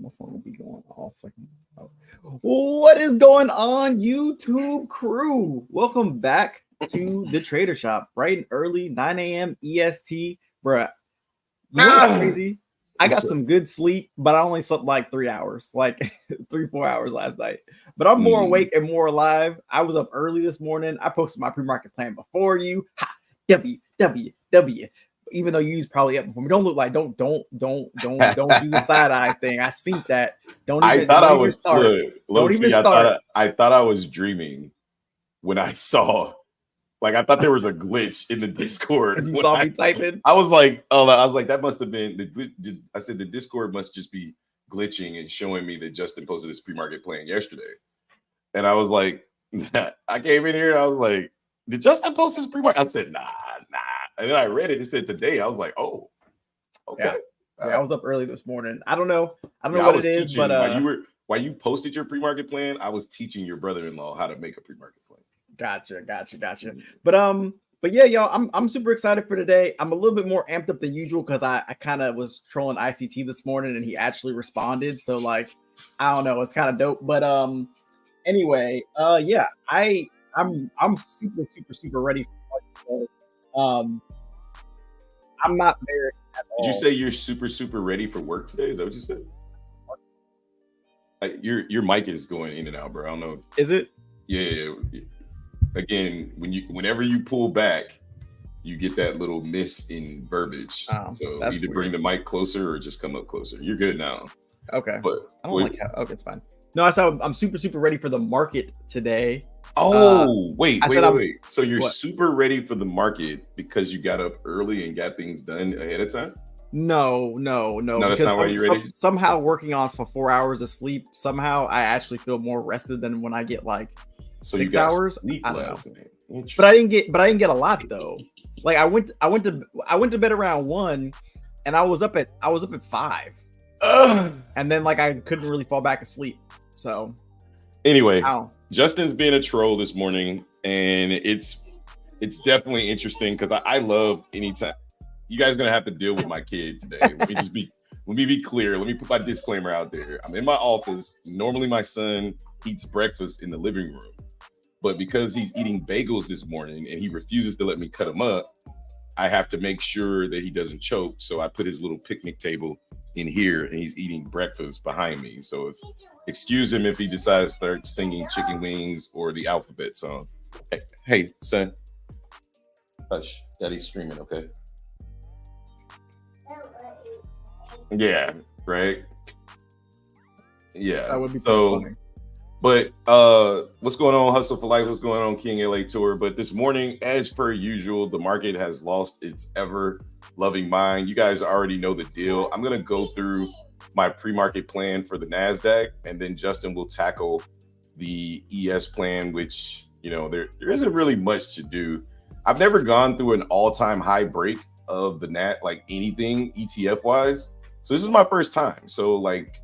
my phone will be going off. What is going on, YouTube crew? Welcome back to the Trader Shop, bright and early, 9 a.m. EST. Bruh, you know what's crazy? I got some good sleep, but I only slept like 3 hours, like 3-4 hours last night. But I'm more awake and more alive. I was up early this morning. I posted my pre-market plan before you. Ha! W. Even though you's probably up before me. Don't look like don't do the side eye thing. I seen that. Don't even start. I thought I was dreaming when I saw. Like, I thought there was a glitch in the Discord. Because you saw me typing? I was like, that must have been, I said the Discord must just be glitching and showing me that Justin posted his pre-market plan yesterday. And I was like, I came in here, I was like, did Justin post his pre-market? I said, nah. And then I read it, it said today. I was like, oh, okay. Yeah, I was up early this morning. I don't know what it is, but while you posted your pre-market plan, I was teaching your brother-in-law how to make a pre-market plan. Gotcha. But yeah, y'all, I'm super excited for today. I'm a little bit more amped up than usual because I kind of was trolling ICT this morning and he actually responded. So like, I don't know, it's kind of dope. But anyway, yeah, I'm super ready for today. I'm not there at all. Did you say you're super ready for work today? Is that what you said? Your mic is going in and out, bro. I don't know. Is it? Yeah. Again, whenever you pull back, you get that little miss in verbiage. So either weird. Bring the mic closer or just come up closer. You're good now. Okay. But I don't like how. Okay, it's fine. No, I said I'm super ready for the market today. Oh, wait. So you're super ready for the market because you got up early and got things done ahead of time? No. That's not why you're ready? Somehow working on for 4 hours of sleep, somehow I actually feel more rested than when I get like 6 hours. I don't know. But I didn't get a lot though. Like I went to bed around 1 and I was up at 5. And then like I couldn't really fall back asleep. So anyway, Justin's being a troll this morning, and it's definitely interesting because I love anytime. You guys are gonna have to deal with my kid today. Let me be clear. Let me put my disclaimer out there. I'm in my office. Normally my son eats breakfast in the living room, but because he's eating bagels this morning and he refuses to let me cut him up, I have to make sure that he doesn't choke. So I put his little picnic table in here and he's eating breakfast behind me. So excuse him if he decides to start singing chicken wings or the alphabet song. Hey, son. Hush. Daddy's streaming, okay? Yeah, right? Yeah. That would be so funny. But what's going on, Hustle for Life? What's going on, King LA Tour? But this morning, as per usual, the market has lost its ever-loving mind. You guys already know the deal. I'm going to go through my pre-market plan for the NASDAQ, and then Justin will tackle the ES plan, which, you know, there isn't really much to do. I've never gone through an all-time high break of the NAT, like anything ETF-wise. So this is my first time. So, like,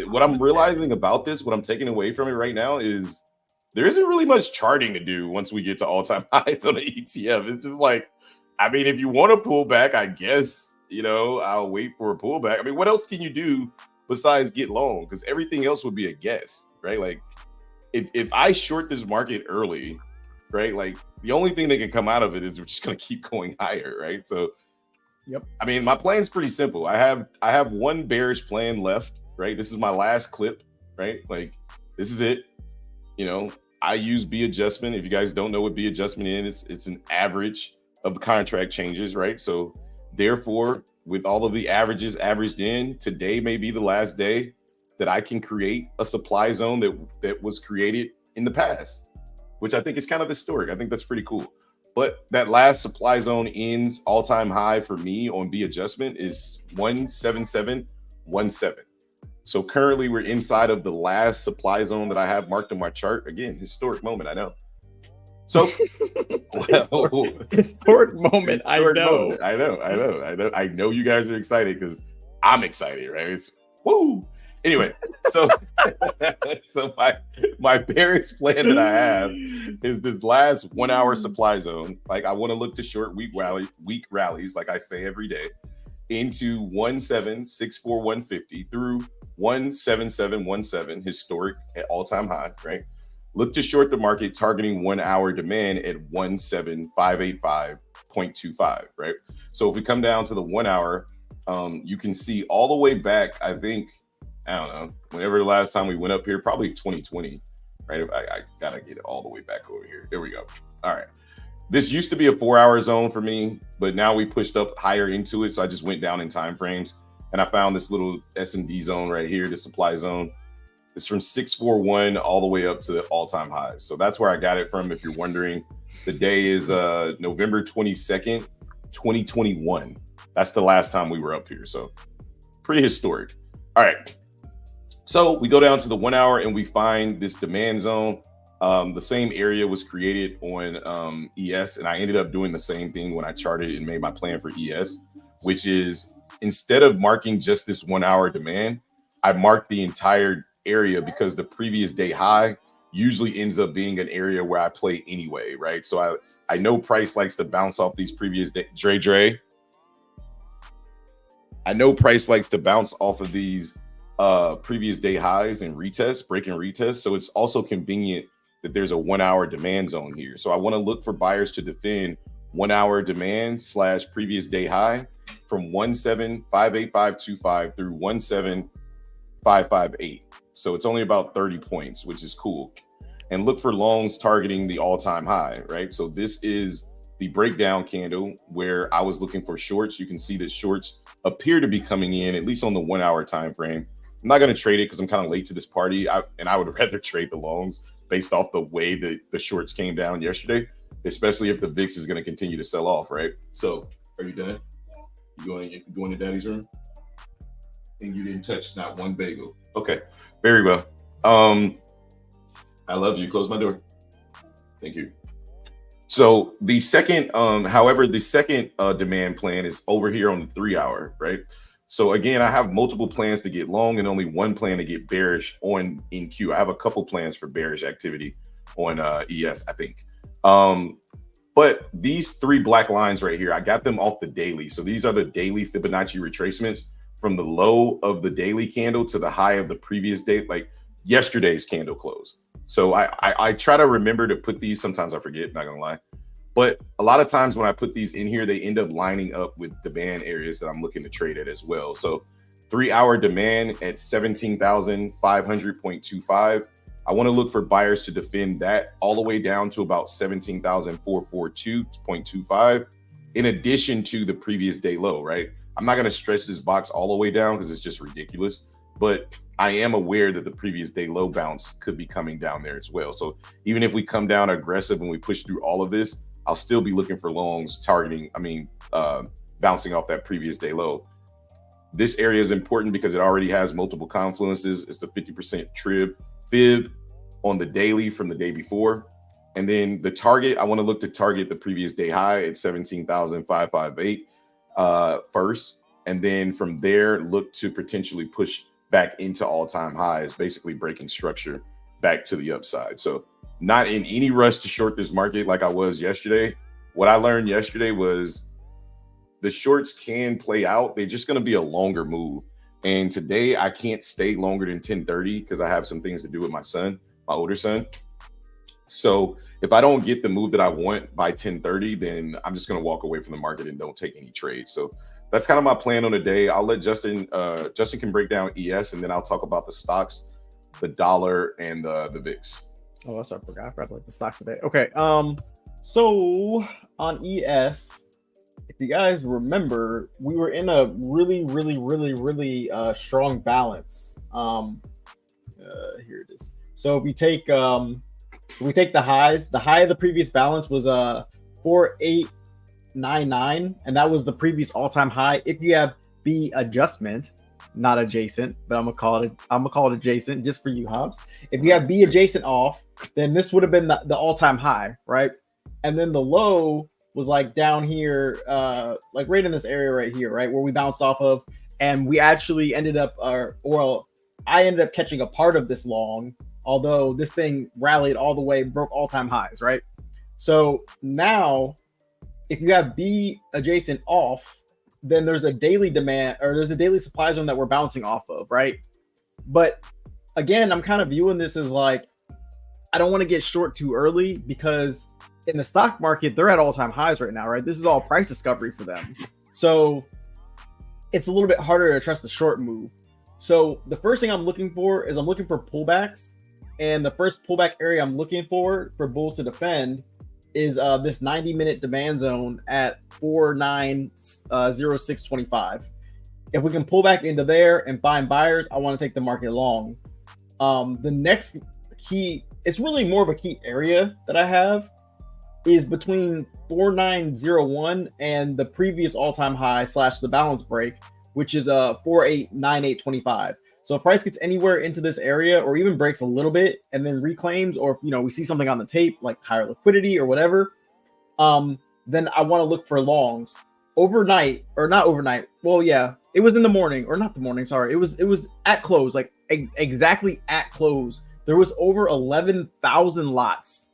what I'm realizing about this, what I'm taking away from it right now is there isn't really much charting to do once we get to all-time highs on the ETF. It's just like, I mean, if you want to pull back, I guess, you know, I'll wait for a pullback. I mean, what else can you do besides get long? Because everything else would be a guess, right? Like, if I short this market early, right, like the only thing that can come out of it is we're just going to keep going higher, right? So, yep. I mean, my plan's pretty simple. I have one bearish plan left. Right, this is my last clip. Right, like this is it. You know, I use B adjustment. If you guys don't know what B adjustment is, it's an average of the contract changes. Right, so therefore, with all of the averages averaged in, today may be the last day that I can create a supply zone that was created in the past, which I think is kind of historic. I think that's pretty cool. But that last supply zone ends all-time high for me on B adjustment is 17717. So currently we're inside of the last supply zone that I have marked on my chart. Again, historic moment, I know. So historic moment. I know you guys are excited because I'm excited, right? It's woo. Anyway, so my bearish plan that I have is this last 1 hour supply zone. Like, I want to look to short weak rallies, like I say every day, into 1764150 through 17717, historic at all-time high, right? Look to short the market, targeting 1 hour demand at 17585.25, right? So if we come down to the 1 hour, you can see all the way back, I think, I don't know, whenever the last time we went up here, probably 2020, right? I gotta get it all the way back over here. There we go. All right. This used to be a 4 hour zone for me, but now we pushed up higher into it. So I just went down in time frames and I found this little S&D zone right here, the supply zone. It's from 641 all the way up to the all-time highs. So that's where I got it from. If you're wondering, the day is November 22nd, 2021. That's the last time we were up here. So pretty historic. All right. So we go down to the 1 hour and we find this demand zone. The same area was created on ES, and I ended up doing the same thing when I charted and made my plan for ES, which is instead of marking just this 1 hour demand, I marked the entire area because the previous day high usually ends up being an area where I play anyway, right? So I know price likes to bounce off these previous day. Dre. I know price likes to bounce off of these previous day highs and retest, break and retest. So it's also convenient that there's a 1 hour demand zone here. So I want to look for buyers to defend 1 hour demand / previous day high from 1758525 through 17558. So it's only about 30 points, which is cool. And look for longs targeting the all-time high, right? So this is the breakdown candle where I was looking for shorts. You can see that shorts appear to be coming in, at least on the 1 hour time frame. I'm not going to trade it because I'm kind of late to this party. And I would rather trade the longs based off the way that the shorts came down yesterday, especially if the VIX is going to continue to sell off, right? So are you done? You going to daddy's room? And you didn't touch not one bagel. Okay, very well. I love you. Close my door. Thank you. So the second, demand plan is over here on the 3 hour, right? So again, I have multiple plans to get long and only one plan to get bearish on NQ. I have a couple plans for bearish activity on ES, I think. But these three black lines right here, I got them off the daily. So these are the daily Fibonacci retracements from the low of the daily candle to the high of the previous day, like yesterday's candle close. So I try to remember to put these. Sometimes I forget, not gonna lie. But a lot of times when I put these in here, they end up lining up with demand areas that I'm looking to trade at as well. So 3 hour demand at 17,500.25. I want to look for buyers to defend that all the way down to about 17,442.25, in addition to the previous day low, right? I'm not going to stretch this box all the way down because it's just ridiculous, but I am aware that the previous day low bounce could be coming down there as well. So even if we come down aggressive and we push through all of this, I'll still be looking for longs targeting, bouncing off that previous day low. This area is important because it already has multiple confluences. It's the 50% fib on the daily from the day before. And then the target, I want to look to target the previous day high at 17,558 first. And then from there, look to potentially push back into all-time highs, basically breaking structure back to the upside. So not in any rush to short this market like I was yesterday. What I learned yesterday was the shorts can play out. They're just going to be a longer move. And today I can't stay longer than 10:30 because I have some things to do with my son, my older son. So if I don't get the move that I want by 10:30, then I'm just going to walk away from the market and don't take any trades. So that's kind of my plan on the day. I'll let Justin can break down ES, and then I'll talk about the stocks, the dollar, and the VIX. Oh, that's what I forgot. I forgot like the stocks today. Okay. So on ES, if you guys remember, we were in a really strong balance. Here it is. So if we take the highs, the high of the previous balance was 4899, and that was the previous all-time high. If you have B adjustment, not adjacent, but I'm gonna call it adjacent just for you, Hobbs. If you have B adjacent off, then this would have been the all-time high, right? And then the low was like down here, like right in this area right here, right, where we bounced off of, and we actually ended up, I ended up catching a part of this long, although this thing rallied all the way, broke all-time highs, right? So now, if you have B adjacent off, then there's a daily demand, or there's a daily supply zone that we're bouncing off of, right? But again, I'm kind of viewing this as like, I don't want to get short too early because in the stock market, they're at all-time highs right now, right? This is all price discovery for them. So it's a little bit harder to trust the short move. So the first thing I'm looking for is I'm looking for pullbacks. And the first pullback area I'm looking for bulls to defend is this 90-minute demand zone at 4906.25. If we can pull back into there and find buyers, I want to take the market long. The next key, it's really more of a key area that I have, is between 4901 and the previous all-time high / the balance break, which is 4898.25. So if price gets anywhere into this area or even breaks a little bit and then reclaims, or we see something on the tape like higher liquidity or whatever, then I want to look for longs overnight, or not overnight. Well, yeah, it was in the morning, or not the morning. Sorry, it was at close, like exactly at close. There was over 11,000 lots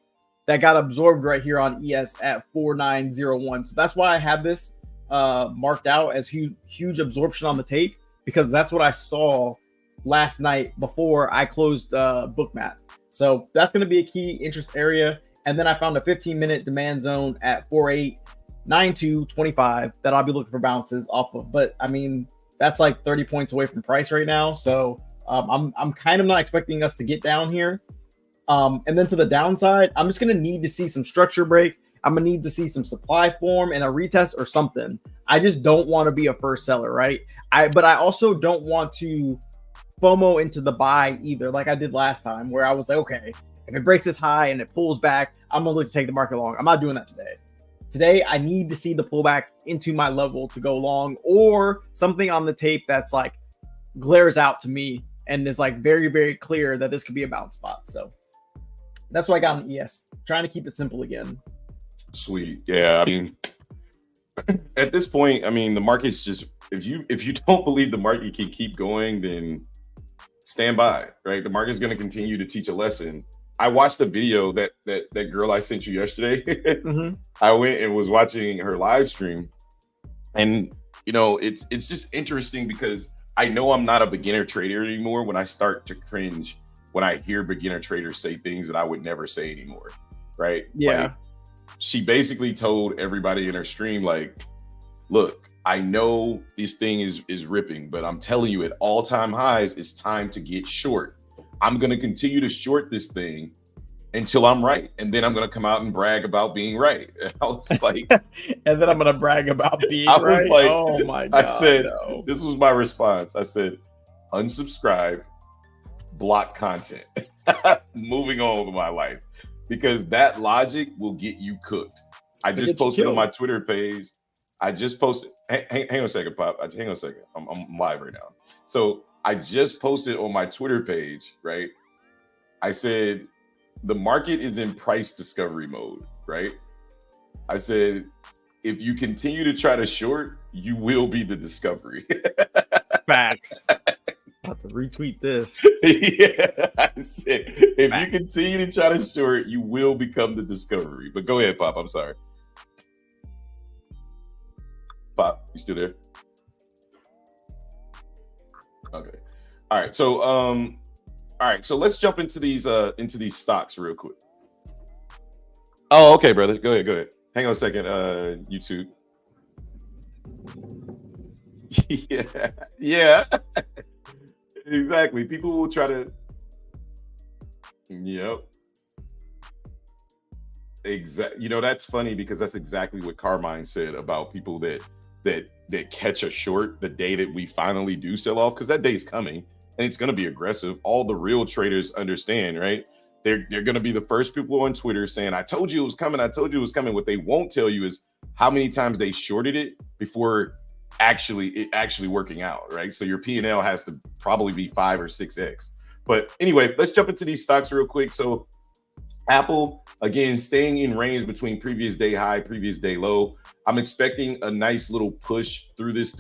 that got absorbed right here on ES at 4901. So that's why I have this marked out as huge absorption on the tape, because that's what I saw last night before I closed bookmap. So that's going to be a key interest area. And then I found a 15-minute demand zone at 4892.25 that I'll be looking for bounces off of. But I mean, that's like 30 points away from price right now. So I'm kind of not expecting us to get down here. And then to the downside, I'm just going to need to see some structure break. I'm going to need to see some supply form and a retest or something. I just don't want to be a first seller, right? But I also don't want to FOMO into the buy either, like I did last time, where I was like, okay, if it breaks this high and it pulls back, I'm going to look to take the market long. I'm not doing that today. Today, I need to see the pullback into my level to go long, or something on the tape that's like glares out to me and is like very, very clear that this could be a bounce spot. So that's what I got on ES. Trying to keep it simple again. Sweet. Yeah. I mean, at this point, I mean, the market's just, if you don't believe the market can keep going, then stand by, right? The market's going to continue to teach a lesson. I watched the video that girl I sent you yesterday. Mm-hmm. I went and was watching her live stream, and it's just interesting because I know I'm not a beginner trader anymore when I start to cringe when I hear beginner traders say things that I would never say anymore, right? Yeah. Like, she basically told everybody in her stream, like, look, I know this thing is ripping, but I'm telling you, at all-time highs, it's time to get short. I'm going to continue to short this thing until I'm right. And then I'm going to come out and brag about being right. And I was like, and then I'm going to brag about being right. I was right. like, oh my God. I said, no. This was my response. I said, unsubscribe, block content, moving on with my life, because that logic will get you cooked. I just posted on my Twitter page. I just posted. Hang on a second, Pop. Hang on a second. I'm live right now. So I just posted on my Twitter page, right? I said, the market is in price discovery mode, right? I said, if you continue to try to short, you will be the discovery. Facts. About to retweet this. Yeah, I said, if you continue to try to short, you will become the discovery. But go ahead, Pop. I'm sorry. Pop, you still there? Okay. All right. So let's jump into these stocks real quick. Oh, okay, brother. Go ahead. Hang on a second, YouTube. Yeah. Exactly. People will try to. Yep. Exactly. That's funny because that's exactly what Carmine said about people that catch a short the day that we finally do sell off, because that day is coming and it's going to be aggressive. All the real traders understand, right? They're going to be the first people on Twitter saying, I told you it was coming. I told you it was coming. What they won't tell you is how many times they shorted it before actually working out, right? So your P&L has to probably be 5 or 6x. But anyway, let's jump into these stocks real quick. So Apple, again, staying in range between previous day high, previous day low. I'm expecting a nice little push through this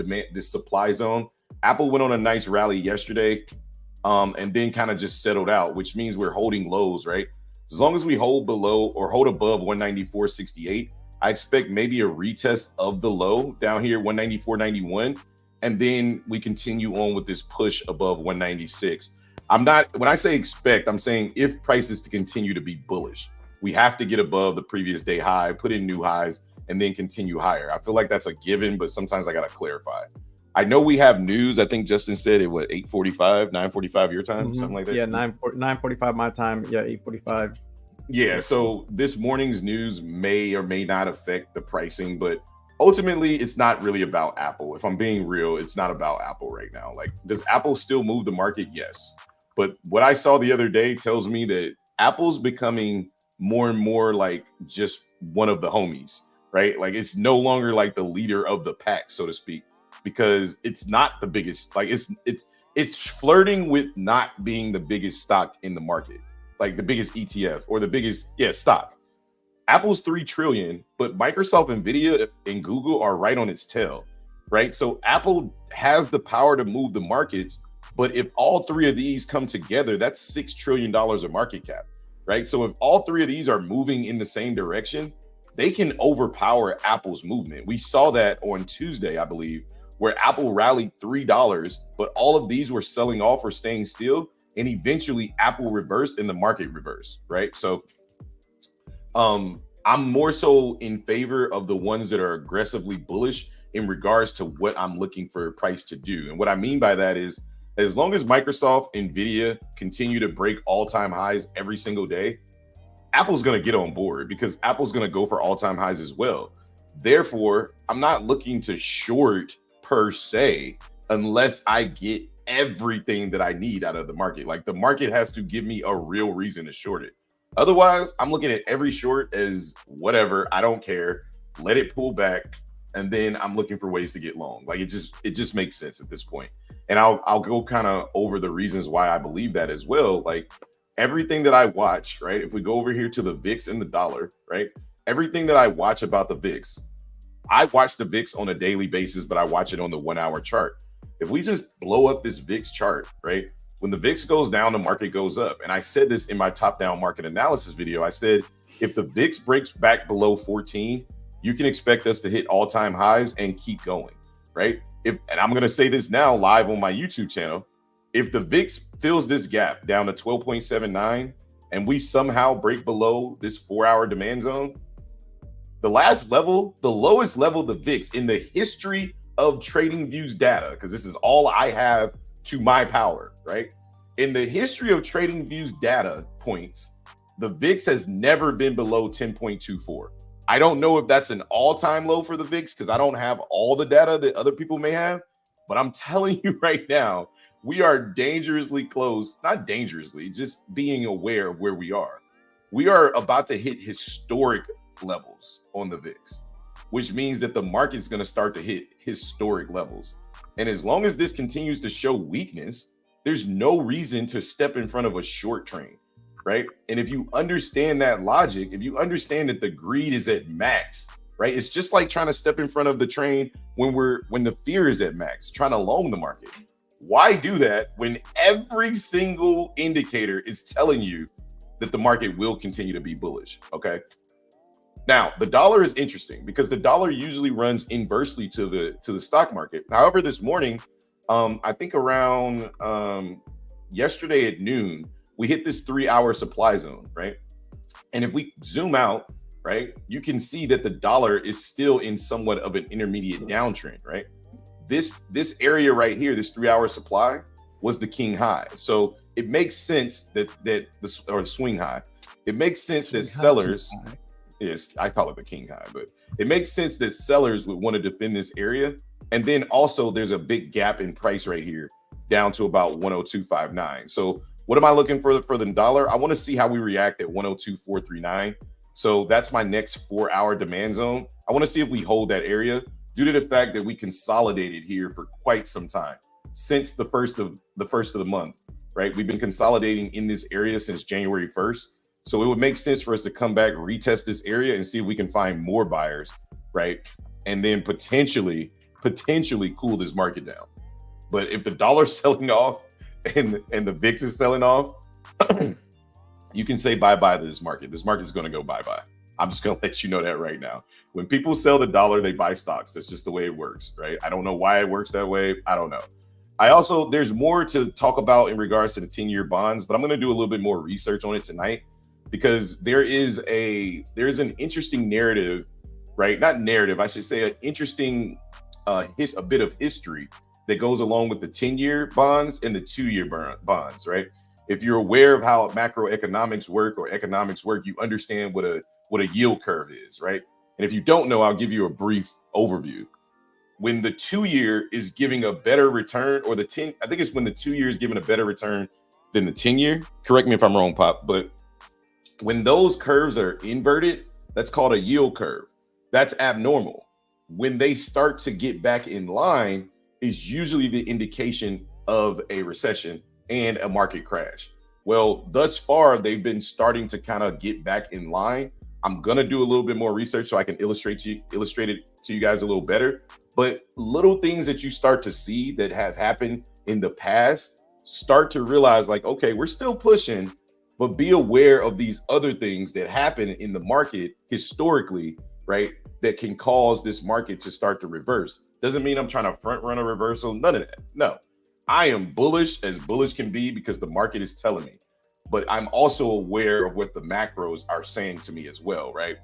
supply zone. Apple went on a nice rally yesterday, and then kind of just settled out, which means we're holding lows, right? As long as we hold below or hold above 194.68, I expect maybe a retest of the low down here, 194.91, and then we continue on with this push above 196. I'm not, when I say expect, I'm saying if prices to continue to be bullish, we have to get above the previous day high, put in new highs, and then continue higher. I feel like that's a given, but sometimes I got to clarify. I know we have news. I think Justin said it, what, 8:45, 9:45 your time, something like that? Yeah, 9:45 my time. Yeah, 8:45. Yeah, so this morning's news may or may not affect the pricing, but ultimately it's not really about Apple. If I'm being real, it's not about Apple right now. Like, does Apple still move the market? Yes. But what I saw the other day tells me that Apple's becoming more and more like just one of the homies, right? Like, it's no longer like the leader of the pack, so to speak, because it's not the biggest. Like, it's flirting with not being the biggest stock in the market, like the biggest ETF or the biggest stock. Apple's 3 trillion, but Microsoft, Nvidia, and Google are right on its tail, right? So Apple has the power to move the markets, but if all 3 of these come together, that's $6 trillion of market cap, right? So if all 3 of these are moving in the same direction, they can overpower Apple's movement. We saw that on Tuesday, I believe, where Apple rallied $3, but all of these were selling off or staying still, and eventually Apple reversed and the market reversed, right? So I'm more so in favor of the ones that are aggressively bullish in regards to what I'm looking for price to do. And what I mean by that is, as long as Microsoft, Nvidia continue to break all-time highs every single day, Apple's going to get on board because Apple's going to go for all-time highs as well. Therefore, I'm not looking to short per se unless I get everything that I need out of the market. Like, the market has to give me a real reason to short it. Otherwise, I'm looking at every short as whatever. I don't care. Let it pull back, and then I'm looking for ways to get long. Like, it just makes sense at this point. And I'll go kind of over the reasons why I believe that as well. Like, everything that I watch, right? If we go over here to the VIX and the dollar, right? Everything that I watch about the VIX, I watch the VIX on a daily basis, but I watch it on the 1-hour chart. If we just blow up this VIX chart, right? When the VIX goes down, the market goes up. And I said this in my top-down market analysis video. I said, if the VIX breaks back below 14, you can expect us to hit all-time highs and keep going, right? And I'm going to say this now live on my YouTube channel. If the VIX fills this gap down to 12.79 and we somehow break below this 4-hour demand zone, the lowest level the VIX in the history of TradingView's data, because this is all I have to my power, right? In the history of TradingView's data points, the VIX has never been below 10.24. I don't know if that's an all-time low for the VIX because I don't have all the data that other people may have, but I'm telling you right now, we are dangerously close, not dangerously, just being aware of where we are. We are about to hit historic levels on the VIX, which means that the market's going to start to hit historic levels. And as long as this continues to show weakness, there's no reason to step in front of a short train, right? And if you understand that logic, if you understand that the greed is at max, right? It's just like trying to step in front of the train when the fear is at max, trying to long the market. Why do that when every single indicator is telling you that the market will continue to be bullish? Okay. Now, the dollar is interesting because the dollar usually runs inversely to the stock market. However, this morning, I think around yesterday at noon, we hit this 3-hour supply zone, right? And if we zoom out, right, you can see that the dollar is still in somewhat of an intermediate downtrend, right? This area right here, this 3-hour supply, was the king high. So it makes sense that the swing high. It makes sense that sellers. Yes, I call it the king high, but it makes sense that sellers would want to defend this area. And then also there's a big gap in price right here down to about 102.59. So what am I looking for the dollar? I want to see how we react at 102.439. So that's my next 4-hour demand zone. I want to see if we hold that area due to the fact that we consolidated here for quite some time since the first of the month, right? We've been consolidating in this area since January 1st. So it would make sense for us to come back, retest this area and see if we can find more buyers, right? And then potentially cool this market down. But if the dollar's selling off and the VIX is selling off, you can say bye-bye to this market. This market's going to go bye-bye. I'm just going to let you know that right now. When people sell the dollar, they buy stocks. That's just the way it works, right? I don't know why it works that way. I don't know. There's more to talk about in regards to the 10-year bonds, but I'm going to do a little bit more research on it tonight because there is an interesting narrative, right? Not narrative, I should say an interesting a bit of history that goes along with the 10-year bonds and the 2-year bonds, right? If you're aware of how macroeconomics work or economics work, you understand what a yield curve is, right? And if you don't know, I'll give you a brief overview. When the 2-year is giving a better return, or I think it's when the 2-year is giving a better return than the 10-year. Correct me if I'm wrong, Pop, but when those curves are inverted, that's called a yield curve. That's abnormal. When they start to get back in line is usually the indication of a recession and a market crash. Well, thus far, they've been starting to kind of get back in line. I'm going to do a little bit more research so I can illustrate it to you guys a little better. But little things that you start to see that have happened in the past, start to realize like, okay, we're still pushing, but be aware of these other things that happen in the market historically, right? That can cause this market to start to reverse. Doesn't mean I'm trying to front run a reversal. None of that. No, I am bullish as bullish can be because the market is telling me, but I'm also aware of what the macros are saying to me as well, right?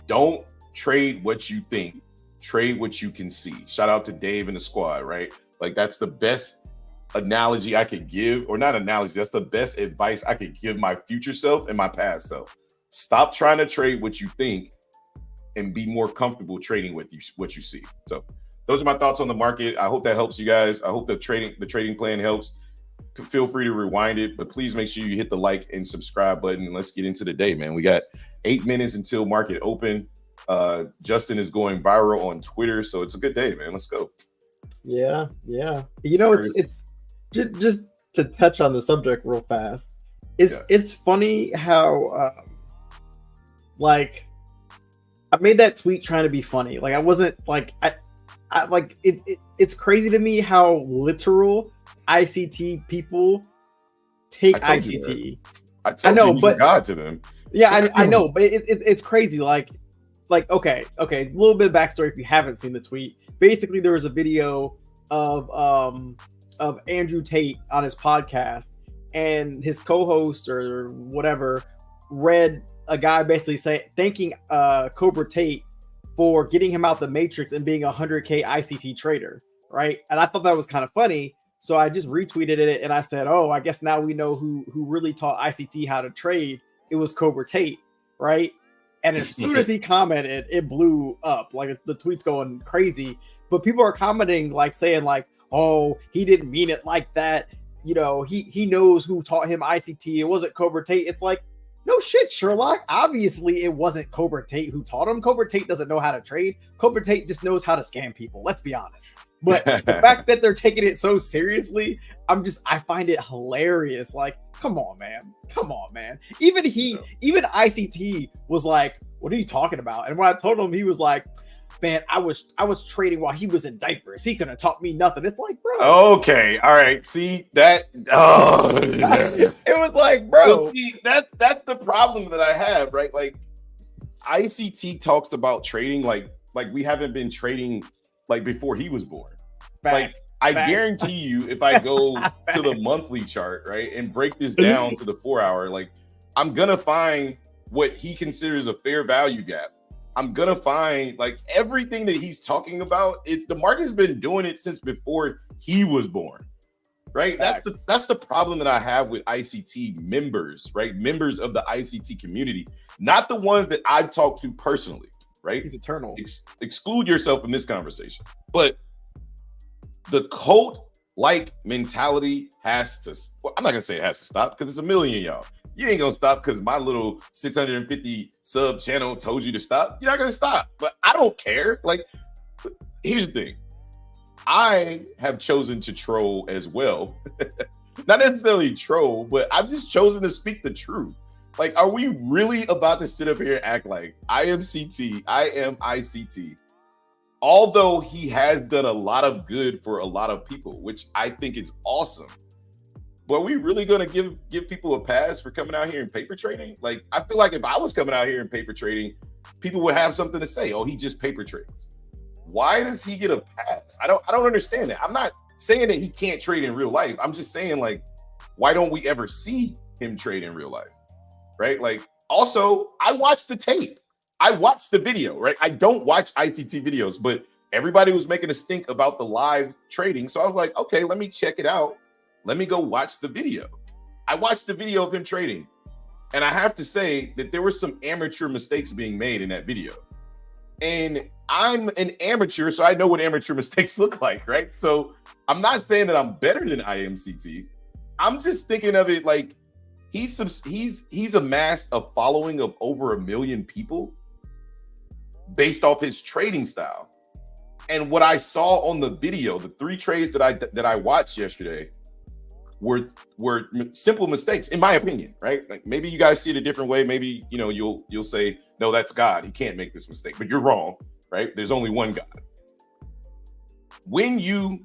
Don't trade what you think, trade what you can see. Shout out to Dave and the squad, right? Like that's the best analogy I could give, or not analogy, that's the best advice I could give my future self and my past self. Stop trying to trade what you think and be more comfortable trading with what you see. So those are my thoughts on the market. I hope that helps you guys. I hope the trading plan helps. Feel free to rewind it, but please make sure you hit the like and subscribe button and let's get into the day, man. We got 8 minutes until market open. Justin is going viral on Twitter, so it's a good day, man. Let's go. Yeah. You know, it's just to touch on the subject real fast. It's funny how like I made that tweet trying to be funny. Like I wasn't like I like it. It's crazy to me how literal ICT people take ICT. I know, but God to them. Yeah, I know, but it's crazy. Like okay. A little bit of backstory if you haven't seen the tweet. Basically, there was a video of Andrew Tate on his podcast, and his co-host or whatever read a guy basically thanking Cobra Tate for getting him out the matrix and being a 100K ICT trader, right? And I thought that was kind of funny. So I just retweeted it and I said, oh, I guess now we know who really taught ICT how to trade. It was Cobra Tate, right? And as soon as he commented, it blew up. Like the tweet's going crazy. But people are commenting like saying like, oh, he didn't mean it like that. You know, he knows who taught him ICT. It wasn't Cobra Tate. It's like, no shit, Sherlock. Obviously, it wasn't Cobra Tate who taught him. Cobra Tate doesn't know how to trade. Cobra Tate just knows how to scam people. Let's be honest. But the fact that they're taking it so seriously, I find it hilarious. Like, come on, man. Even ICT was like, what are you talking about? And when I told him, he was like, man, I was trading while he was in diapers. He couldn't have taught me nothing. It's like, bro. Okay, all right. See that? Oh, it was like, bro. Well, see, that's the problem that I have, right? Like, ICT talks about trading like we haven't been trading like before he was born. Facts. Like, I guarantee you, if I go to the monthly chart, right, and break this down to the 4-hour, like, I'm gonna find what he considers a fair value gap. I'm gonna find like everything that he's talking about. The market's been doing it since before he was born, right? That's the problem that I have with ICT members, right? Members of the ICT community, not the ones that I've talked to personally, right? He's eternal. Exclude yourself from this conversation. But the cult-like mentality has to. Well, I'm not gonna say it has to stop because it's a million y'all. You ain't gonna stop because my little 650 sub channel told you to stop. You're not gonna stop. But I don't care. Like, here's the thing. I have chosen to troll as well. Not necessarily troll, but I've just chosen to speak the truth. Like, are we really about to sit up here and act like I am ICT? Although he has done a lot of good for a lot of people, which I think is awesome. But are we really going to give people a pass for coming out here and paper trading? Like, I feel like if I was coming out here and paper trading, people would have something to say. Oh, he just paper trades. Why does he get a pass? I don't understand that. I'm not saying that he can't trade in real life. I'm just saying, like, why don't we ever see him trade in real life? Right? Like, also, I watched the tape. I watched the video, right? I don't watch ICT videos, but everybody was making a stink about the live trading. So I was like, okay, let me check it out. Let me go watch the video. I watched the video of him trading. And I have to say that there were some amateur mistakes being made in that video. And I'm an amateur, so I know what amateur mistakes look like, right? So I'm not saying that I'm better than IMCT. I'm just thinking of it like he's amassed a following of over 1 million people based off his trading style. And what I saw on the video, the 3 trades that I watched yesterday were simple mistakes, in my opinion, right? Like, maybe you guys see it a different way. Maybe, you know, you'll say, no, that's God. He can't make this mistake. But you're wrong, right? There's only one God. When you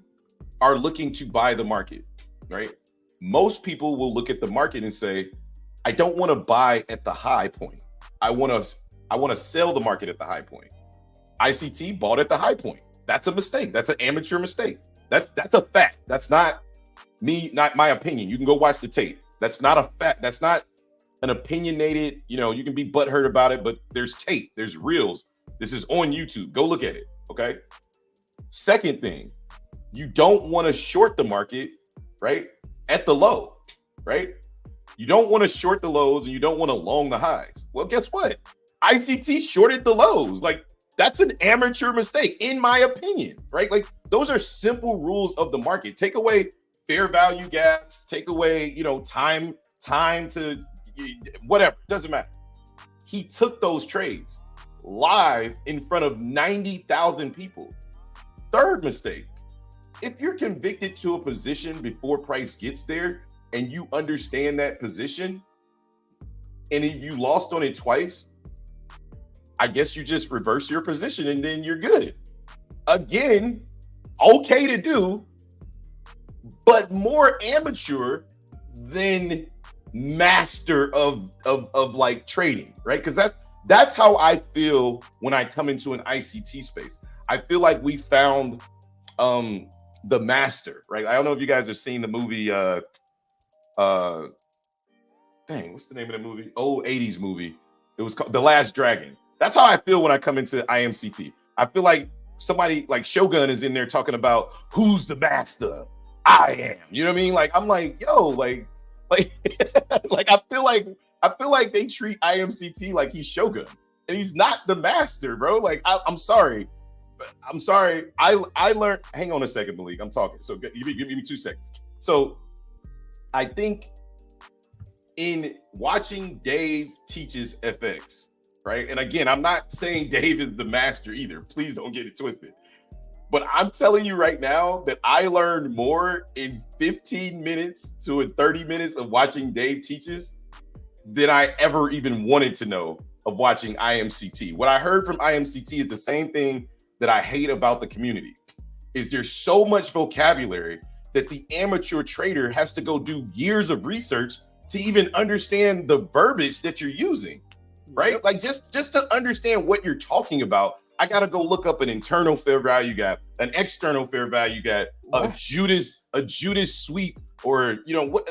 are looking to buy the market, right? Most people will look at the market and say, I don't want to buy at the high point. I want to sell the market at the high point. ICT bought at the high point. That's a mistake. That's an amateur mistake. That's a fact. That's not my opinion. You can go watch the tape. That's not a fact. That's not an opinionated, you know, you can be butthurt about it, but there's tape, there's reels. This is on YouTube. Go look at it. Okay. Second thing, you don't want to short the market, right? At the low, right? You don't want to short the lows and you don't want to long the highs. Well, guess what? ICT shorted the lows. Like, that's an amateur mistake, in my opinion, right? Like, those are simple rules of the market. Take away fair value gaps, take away, you know, time to whatever, doesn't matter. He took those trades live in front of 90,000 people. Third mistake, if you're convicted to a position before price gets there and you understand that position, and if you lost on it twice, I guess you just reverse your position and then you're good. Again, okay to do, but more amateur than master of like trading, right? Because that's how I feel when I come into an ICT space. I feel like we found the master, right? I don't know if you guys have seen the movie what's the name of the movie? Old 80s movie. It was called The Last Dragon. That's how I feel when I come into IMCT. I feel like somebody like Shogun is in there talking about who's the master. I am. You know what I mean? Like, I'm like, yo, like like I feel like they treat IMCT like he's Shogun, and he's not the master, bro. Like, I'm sorry. I learned. Hang on a second, Malik. I'm talking. So give me 2 seconds. So I think in watching Dave teaches FX, right? And again, I'm not saying Dave is the master either. Please don't get it twisted. But I'm telling you right now that I learned more in 15 minutes to 30 minutes of watching Dave teaches than I ever even wanted to know of watching IMCT. What I heard from IMCT is the same thing that I hate about the community, is there's so much vocabulary that the amateur trader has to go do years of research to even understand the verbiage that you're using, right? Yep. Like, just to understand what you're talking about, I got to go look up an internal fair value gap, an external fair value gap, a Judas sweep, or, you know, what?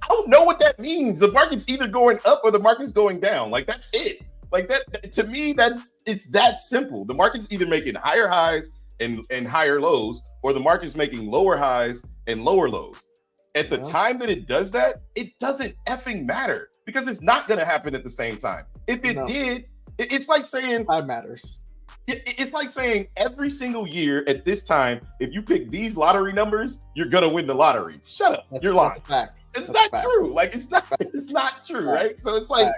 I don't know what that means. The market's either going up or the market's going down. Like, that's it. Like, that to me, it's that simple. The market's either making higher highs and higher lows, or the market's making lower highs and lower lows. At the time that it does that, it doesn't effing matter, because it's not going to happen at the same time. If it did, it's like saying that matters. It's like saying every single year at this time, if you pick these lottery numbers, you're gonna win the lottery. Shut up. You're lying. It's not true. Like, it's not true, right? So it's like,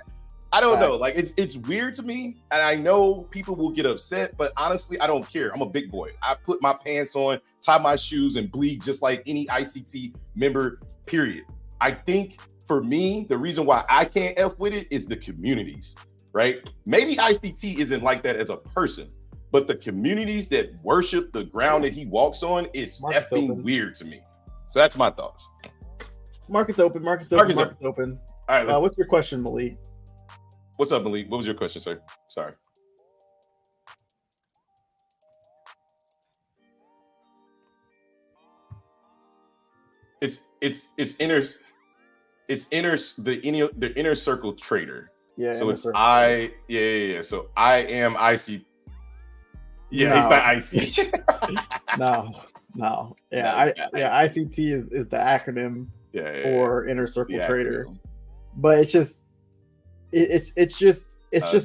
I don't know. Like, it's weird to me, and I know people will get upset, but honestly, I don't care. I'm a big boy. I put my pants on, tie my shoes, and bleed just like any ICT member, period. I think for me, the reason why I can't F with it is the communities, right? Maybe ICT isn't like that as a person, but the communities that worship the ground that he walks on is effing weird to me. So that's my thoughts. Market's open. Market's open. All right. What's your question, Malik? What's up, Malik? What was your question, sir? Sorry. It's the inner circle trader. Yeah. So it's circle. yeah. So I am IC. Yeah, it's not IC. No. Yeah, ICT is the acronym for inner circle trader. But it's just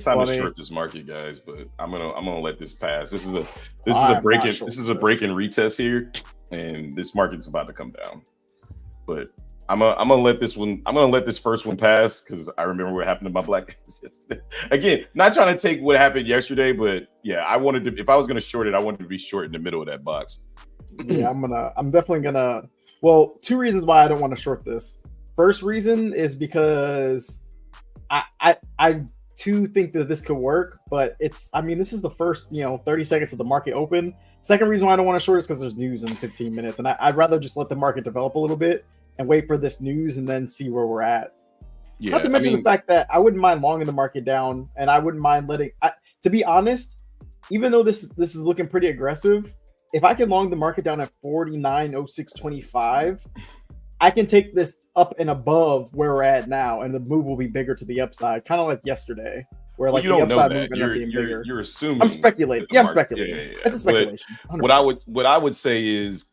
time funny. to short this market, guys. But I'm gonna let this pass. This is a break in retest here, and this market's about to come down. But I'm gonna let this first one pass because I remember what happened to my black yesterday. Again, not trying to take what happened yesterday, but yeah, I wanted to. If I was gonna short it, I wanted to be short in the middle of that box. Yeah, I'm definitely gonna. Well, two reasons why I don't want to short this. First reason is because I too think that this could work, but this is the first 30 seconds of the market open. Second reason why I don't want to short is because there's news in 15 minutes, and I'd rather just let the market develop a little bit and wait for this news and then see where we're at. Yeah, not to mention the fact that I wouldn't mind longing the market down, and I wouldn't mind letting. To be honest, even though this is looking pretty aggressive, if I can long the market down at 49.0625, I can take this up and above where we're at now, and the move will be bigger to the upside, kind of like yesterday, where like you don't the upside know that. movement being bigger. You're assuming. I'm speculating. Yeah, I'm speculating. Yeah. That's a speculation. But what I would say is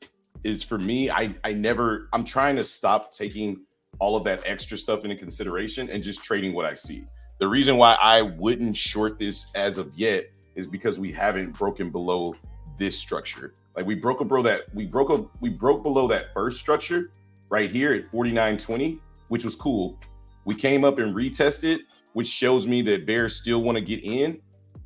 for me, I'm trying to stop taking all of that extra stuff into consideration and just trading what I see. The reason why I wouldn't short this as of yet is because we haven't broken below this structure. Like we broke below that first structure right here at 49.20, which was cool. We came up and retested, which shows me that bears still want to get in,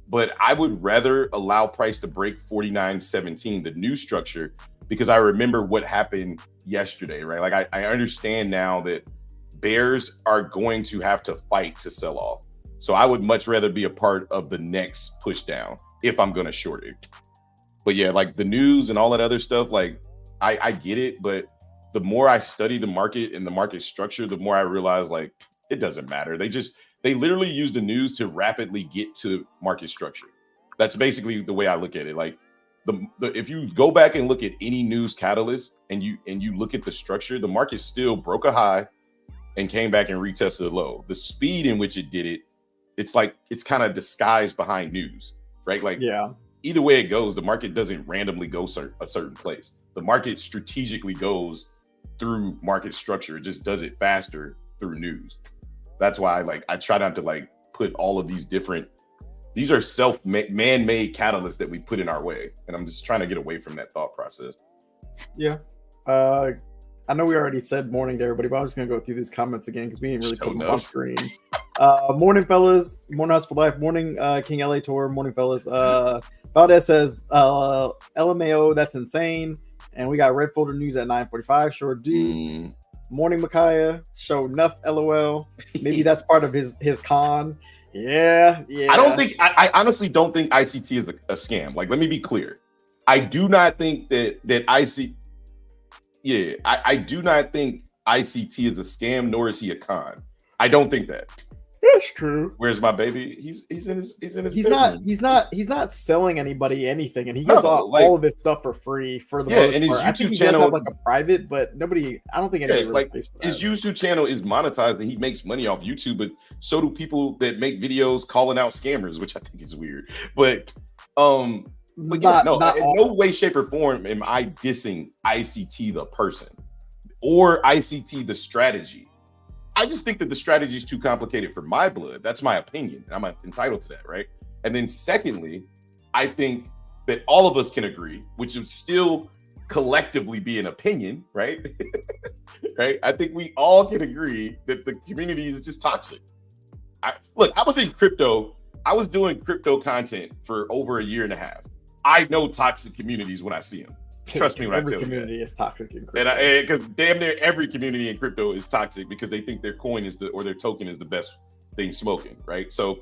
but I would rather allow price to break 49.17, the new structure, because I remember what happened yesterday, right? Like I understand now that bears are going to have to fight to sell off. So I would much rather be a part of the next push down if I'm going to short it. But yeah, like the news and all that other stuff, like I get it, but the more I study the market and the market structure, the more I realize like it doesn't matter. They literally use the news to rapidly get to market structure. That's basically the way I look at it. Like if you go back and look at any news catalyst and you look at the structure, the market still broke a high and came back and retested a low. The speed in which it did it, it's like it's kind of disguised behind news, right? Like either way it goes, the market doesn't randomly go a certain place. The market strategically goes through market structure. It just does it faster through news. That's why I try not to put all of these different. These are man-made catalysts that we put in our way, and I'm just trying to get away from that thought process. Yeah, I know we already said morning to everybody, but I'm just gonna go through these comments again because we didn't really put them on screen. Morning, fellas. Morning, House for Life. Morning, King LA Tour. Morning, fellas. Valdez says LMAO. That's insane. And we got Red Folder News at 9:45. Sure do. Morning, Micaiah. Show enough. LOL. Maybe that's part of his con. Yeah. I honestly don't think ICT is a scam. Like, let me be clear. I do not think that ICT. Yeah, I do not think ICT is a scam, nor is he a con. I don't think that. That's true. Where's my baby? He's in his he's not selling anybody anything, and he gives all of his stuff for free for the most and his part. YouTube I think he channel does have a private, but nobody. I don't think anybody pays for that. His YouTube channel is monetized and he makes money off YouTube, but so do people that make videos calling out scammers, which I think is weird. But in no way, shape, or form am I dissing ICT the person or ICT the strategy. I just think that the strategy is too complicated for my blood. That's my opinion. I'm entitled to that, right? And then secondly, I think that all of us can agree, which would still collectively be an opinion, right? Right? I think we all can agree that the community is just toxic. I was in crypto. I was doing crypto content for over a year and a half. I know toxic communities when I see them. Trust me when I tell you. Every community is toxic in crypto. And because damn near every community in crypto is toxic because they think their coin or their token is the best thing smoking, right? So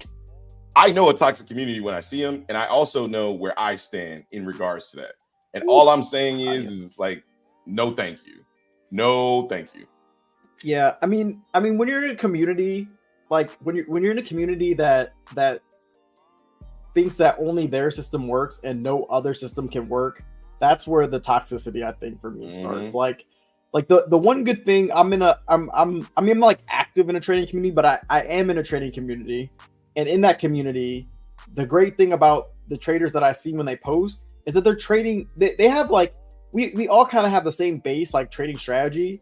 I know a toxic community when I see them, and I also know where I stand in regards to that. And all I'm saying is like, no, thank you. No, thank you. Yeah, I mean, when you're in a community, like when you're in a community that thinks that only their system works and no other system can work, that's where the toxicity, I think, for me starts. Like, like the one good thing, I'm like active in a trading community, but I am in a trading community, and in that community, the great thing about the traders that I see when they post is that they're trading. They have like we all kind of have the same base like trading strategy,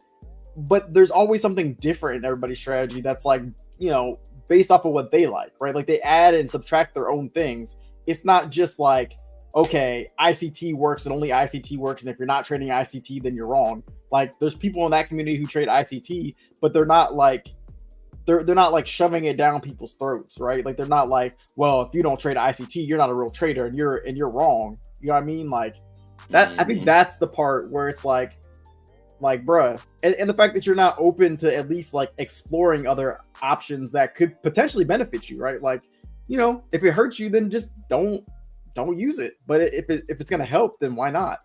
but there's always something different in everybody's strategy that's like, you know, based off of what they like, right? Like they add and subtract their own things. It's not just like, okay, ICT works and only ICT works, and if you're not trading ICT, then you're wrong. Like there's people in that community who trade ICT, but they're not like shoving it down people's throats, right? Like they're not like, well, if you don't trade ICT, you're not a real trader and you're wrong. You know what I mean? Like that. I think that's the part where it's like bruh, and the fact that you're not open to at least like exploring other options that could potentially benefit you, right? Like, you know, if it hurts you, then just don't use it. But if it's gonna help, then why not?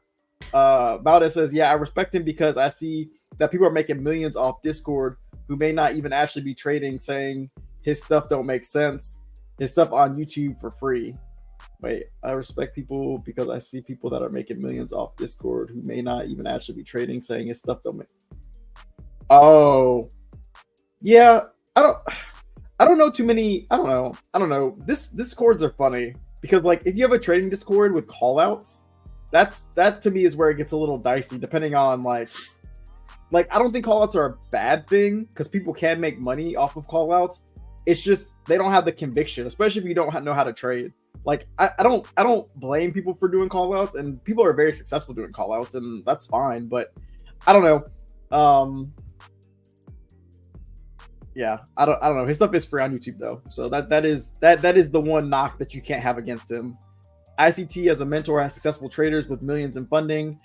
Valdez says, yeah, I respect him because I see that people are making millions off Discord who may not even actually be trading, saying his stuff don't make sense. His stuff on YouTube for free. Wait, I respect people because I see people that are making millions off Discord who may not even actually be trading, saying his stuff don't make. Oh, yeah. I don't know too many. I don't know. Discords are funny because like if you have a trading Discord with callouts, that to me is where it gets a little dicey, depending on like I don't think callouts are a bad thing because people can make money off of callouts. It's just they don't have the conviction, especially if you don't know how to trade. Like I don't blame people for doing callouts, and people are very successful doing callouts, and that's fine. But I don't know. Yeah, I don't know. His stuff is free on YouTube though, so that is the one knock that you can't have against him. ICT as a mentor has successful traders with millions in funding.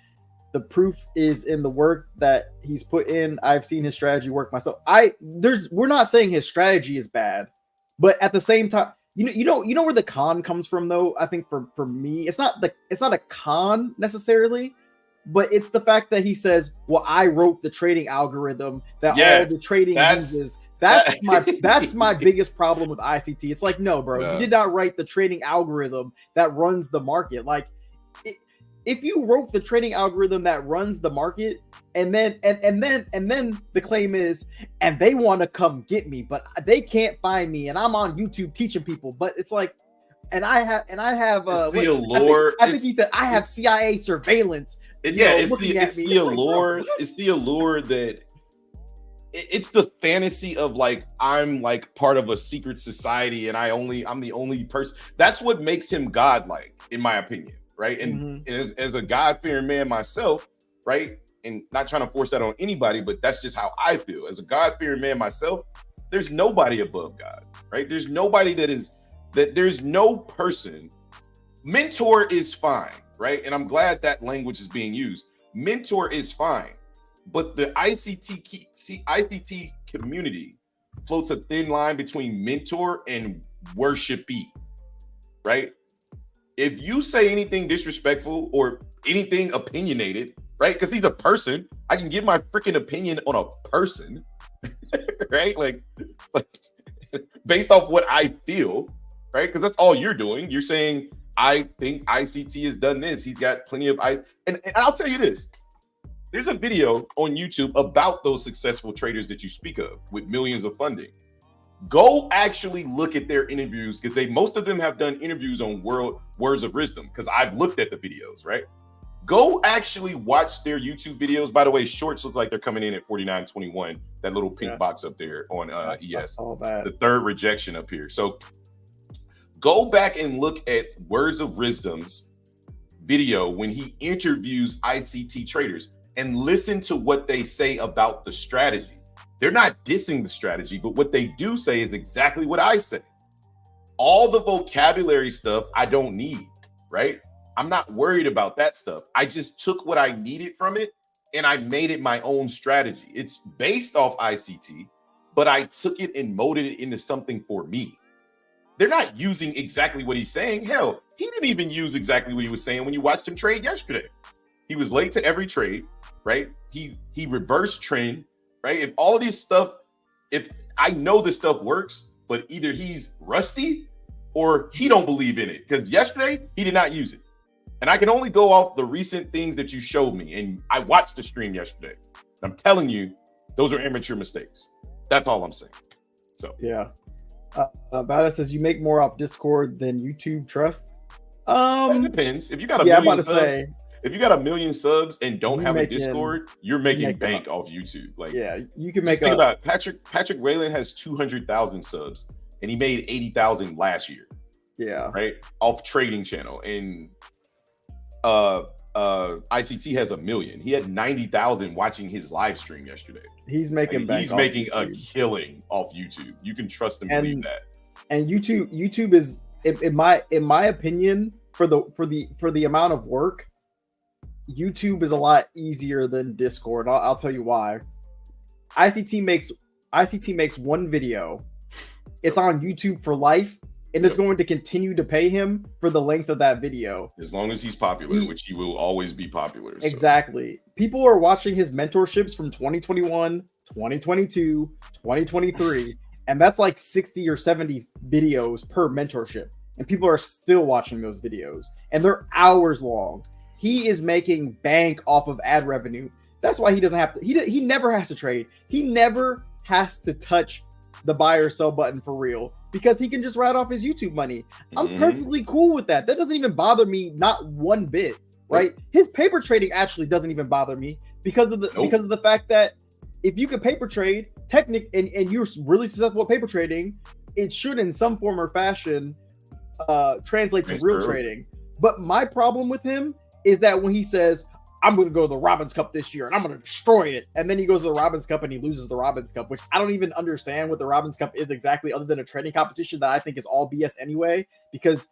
The proof is in the work that he's put in. I've seen his strategy work myself. We're not saying his strategy is bad, but at the same time, you know where the con comes from though. I think for me, it's not a con necessarily, but it's the fact that he says, "Well, I wrote the trading algorithm that all the trading uses." That's my biggest problem with ICT. It's like, no, bro, you did not write the trading algorithm that runs the market. Like, if you wrote the trading algorithm that runs the market, and then the claim is, and they want to come get me, but they can't find me, and I'm on YouTube teaching people. But it's like, I have the allure. I think he said I have CIA surveillance. It's the allure. It's the allure that. It's the fantasy of like I'm like part of a secret society and I'm the only person. That's what makes him godlike, in my opinion, right? And, as a God-fearing man myself, right? And not trying to force that on anybody, but that's just how I feel. As a God-fearing man myself, there's nobody above God, right? There's nobody there's no person. Mentor is fine, right? And I'm glad that language is being used. Mentor is fine. But the ICT community floats a thin line between mentor and worshipee, right? If you say anything disrespectful or anything opinionated, right? Because he's a person, I can give my freaking opinion on a person, right? Like based off what I feel, right? Because that's all you're doing. You're saying, I think ICT has done this. He's got plenty of and I'll tell you this. There's a video on YouTube about those successful traders that you speak of with millions of funding. Go actually look at their interviews because most of them have done interviews on Words of Wisdom because I've looked at the videos, right? Go actually watch their YouTube videos. By the way, shorts look like they're coming in at 49.21. That little pink box up there on ES. I saw that. The third rejection up here. So go back and look at Words of Wisdom's video when he interviews ICT traders. And listen to what they say about the strategy. They're not dissing the strategy, but what they do say is exactly what I say. All the vocabulary stuff I don't need, right? I'm not worried about that stuff. I just took what I needed from it and I made it my own strategy. It's based off ICT, but I took it and molded it into something for me. They're not using exactly what he's saying. Hell, he didn't even use exactly what he was saying when you watched him trade yesterday. He was late to every trade, right? He reversed trend, right? If all of this stuff, if I know this stuff works, but either he's rusty or he don't believe in it. Because yesterday he did not use it. And I can only go off the recent things that you showed me. And I watched the stream yesterday. I'm telling you, those are immature mistakes. That's all I'm saying. So yeah. Bada says you make more off Discord than YouTube Trust. It depends. If you got a I'm about million to subs, say, if you got a million subs and don't have a making- Discord, you're making bank off YouTube. Like, yeah, you can just make think about it. Patrick Whalen has 200,000 subs and he made 80,000 last year. Yeah. Right? Off trading channel. And ICT has 1 million. He had 90,000 watching his live stream yesterday. He's making bank. He's making a killing off YouTube. You can trust him, believe that. And YouTube is, in my opinion, for the amount of work, YouTube is a lot easier than Discord. I'll tell you why. ICT makes one video. It's on YouTube for life, and it's going to continue to pay him for the length of that video. As long as he's popular, which he will always be popular. So. Exactly. People are watching his mentorships from 2021, 2022, 2023, and that's like 60 or 70 videos per mentorship. And people are still watching those videos, and they're hours long. He is making bank off of ad revenue. That's why he doesn't have to. He never has to trade. He never has to touch the buy or sell button for real, because he can just write off his YouTube money. I'm perfectly cool with that. That doesn't even bother me, not one bit. Right? His paper trading actually doesn't even bother me because of the fact that if you can paper trade, and you're really successful at paper trading, it should in some form or fashion translate to real trading. But my problem with him is that when he says, I'm going to go to the Robbins Cup this year and I'm going to destroy it, and then he goes to the Robbins Cup and he loses the Robbins Cup, which I don't even understand what the Robbins Cup is exactly, other than a trading competition that I think is all BS anyway, because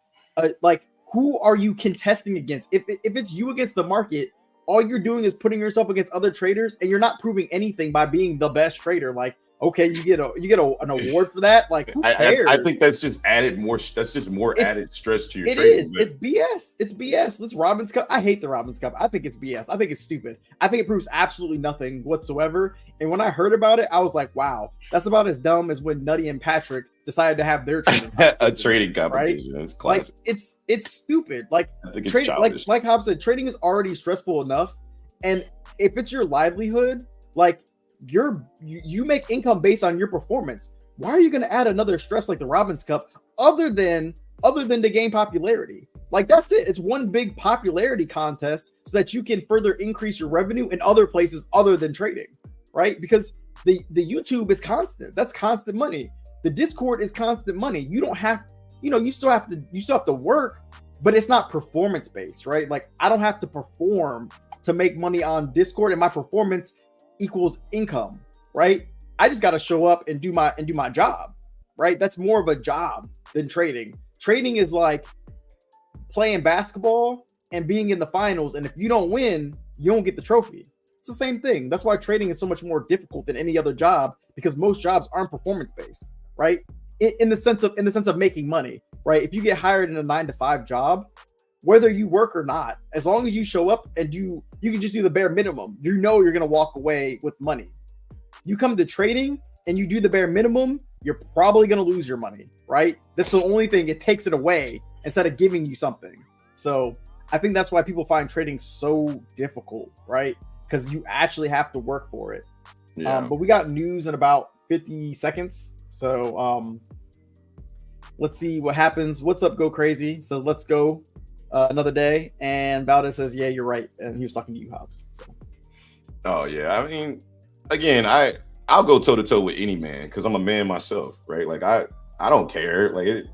who are you contesting against? If it's you against the market, all you're doing is putting yourself against other traders, and you're not proving anything by being the best trader. Like, okay, you get an award for that. Like, who cares? I think that's just added more. That's just more added stress to your. It is. It's BS. It's BS. This Robbins Cup. I hate the Robbins Cup. I think it's BS. I think it's stupid. I think it proves absolutely nothing whatsoever. And when I heard about it, I was like, wow, that's about as dumb as when Nutty and Patrick decided to have their trading a trading competition. Right? It's classic. Like, it's stupid. Like, I think it's like Hobbs said, trading is already stressful enough, and if it's your livelihood, like, you make income based on your performance. Why are you going to add another stress like the Robbins Cup other than to gain popularity? Like, that's it. It's one big popularity contest so that you can further increase your revenue in other places other than trading, right? Because the YouTube is constant. That's constant money. The Discord is constant money. You don't have, you still have to work, but it's not performance based, right? Like, I don't have to perform to make money on Discord, and my performance equals income, right? I just got to show up and do my job, right? That's more of a job than trading. Trading is like playing basketball and being in the finals, and if you don't win, you don't get the trophy. It's the same thing. That's why trading is so much more difficult than any other job, because most jobs aren't performance based, right? In the sense of making money, right? If you get hired in a 9-to-5 job, whether you work or not, as long as you show up and you can just do the bare minimum, you're going to walk away with money. You come to trading and you do the bare minimum, you're probably going to lose your money, right? That's the only thing. It takes it away instead of giving you something. So I think that's why people find trading so difficult, right? Because you actually have to work for it. Yeah. But we got news in about 50 seconds. So let's see what happens. What's up, Go Crazy? So let's go. Another day, and Valdez says, yeah, you're right, and he was talking to you, Hobbs. So. Oh yeah, I mean, again, I'll go toe to toe with any man because I'm a man myself, right? Like, I don't care. Like,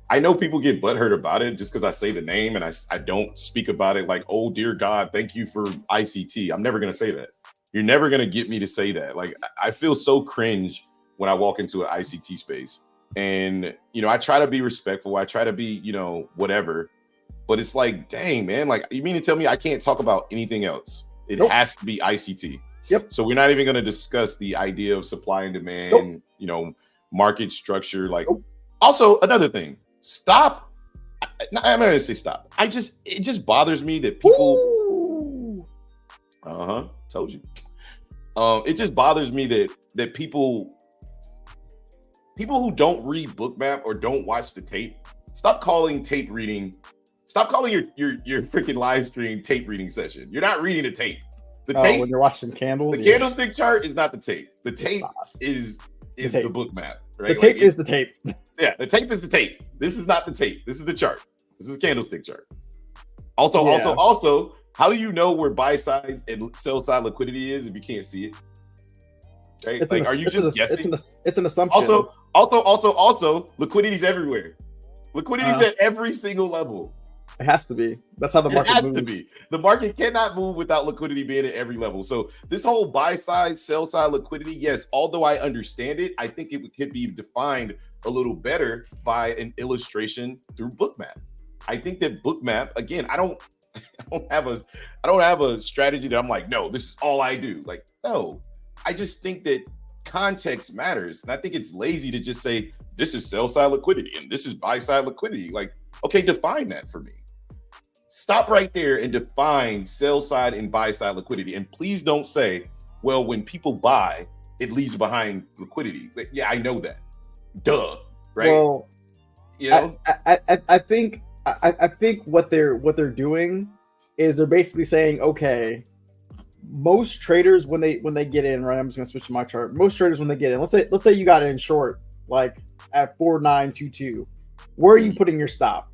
I know people get butthurt about it just because I say the name and I don't speak about it like, oh dear God, thank you for ICT. I'm never gonna say that. You're never gonna get me to say that. Like, I feel so cringe when I walk into an ICT space, and I try to be respectful. I try to be, whatever. But it's like, dang, man, like, you mean to tell me I can't talk about anything else? It has to be ICT. Yep. So we're not even going to discuss the idea of supply and demand, market structure. Like, also another thing, stop. I'm not going to say stop. It just bothers me that people. Told you. It just bothers me that people who don't read bookmap or don't watch the tape, stop calling tape reading. Stop calling your freaking live stream tape reading session. You're not reading the tape. The tape, when you're watching candles, the candlestick chart is not the tape. The tape is the book map, right? The tape is the tape. Yeah, the tape is the tape. This is not the tape. This is the chart. This is a candlestick chart. Also, how do you know where buy side and sell side liquidity is if you can't see it? Right? Like, are you just guessing? It's an assumption. Also, liquidity is everywhere. Liquidity is at every single level. It has to be. That's how the market moves. It has to be. The market cannot move without liquidity being at every level. So this whole buy side, sell side liquidity, yes, although I understand it, I think it could be defined a little better by an illustration through bookmap. I think that bookmap, again, I don't have a strategy that I'm like, no, this is all I do. Like, no, I just think that context matters. And I think it's lazy to just say, this is sell side liquidity and this is buy side liquidity. Like, okay, define that for me. Stop right there and define sell side and buy side liquidity. And please don't say, well, when people buy, it leaves behind liquidity. But yeah, I know that. Duh. Right. Well, you know, I think what they're doing is they're basically saying, okay, most traders when they get in, right? I'm just gonna switch to my chart. Most traders when they get in, let's say you got in short, like at 4922, where are you putting your stop?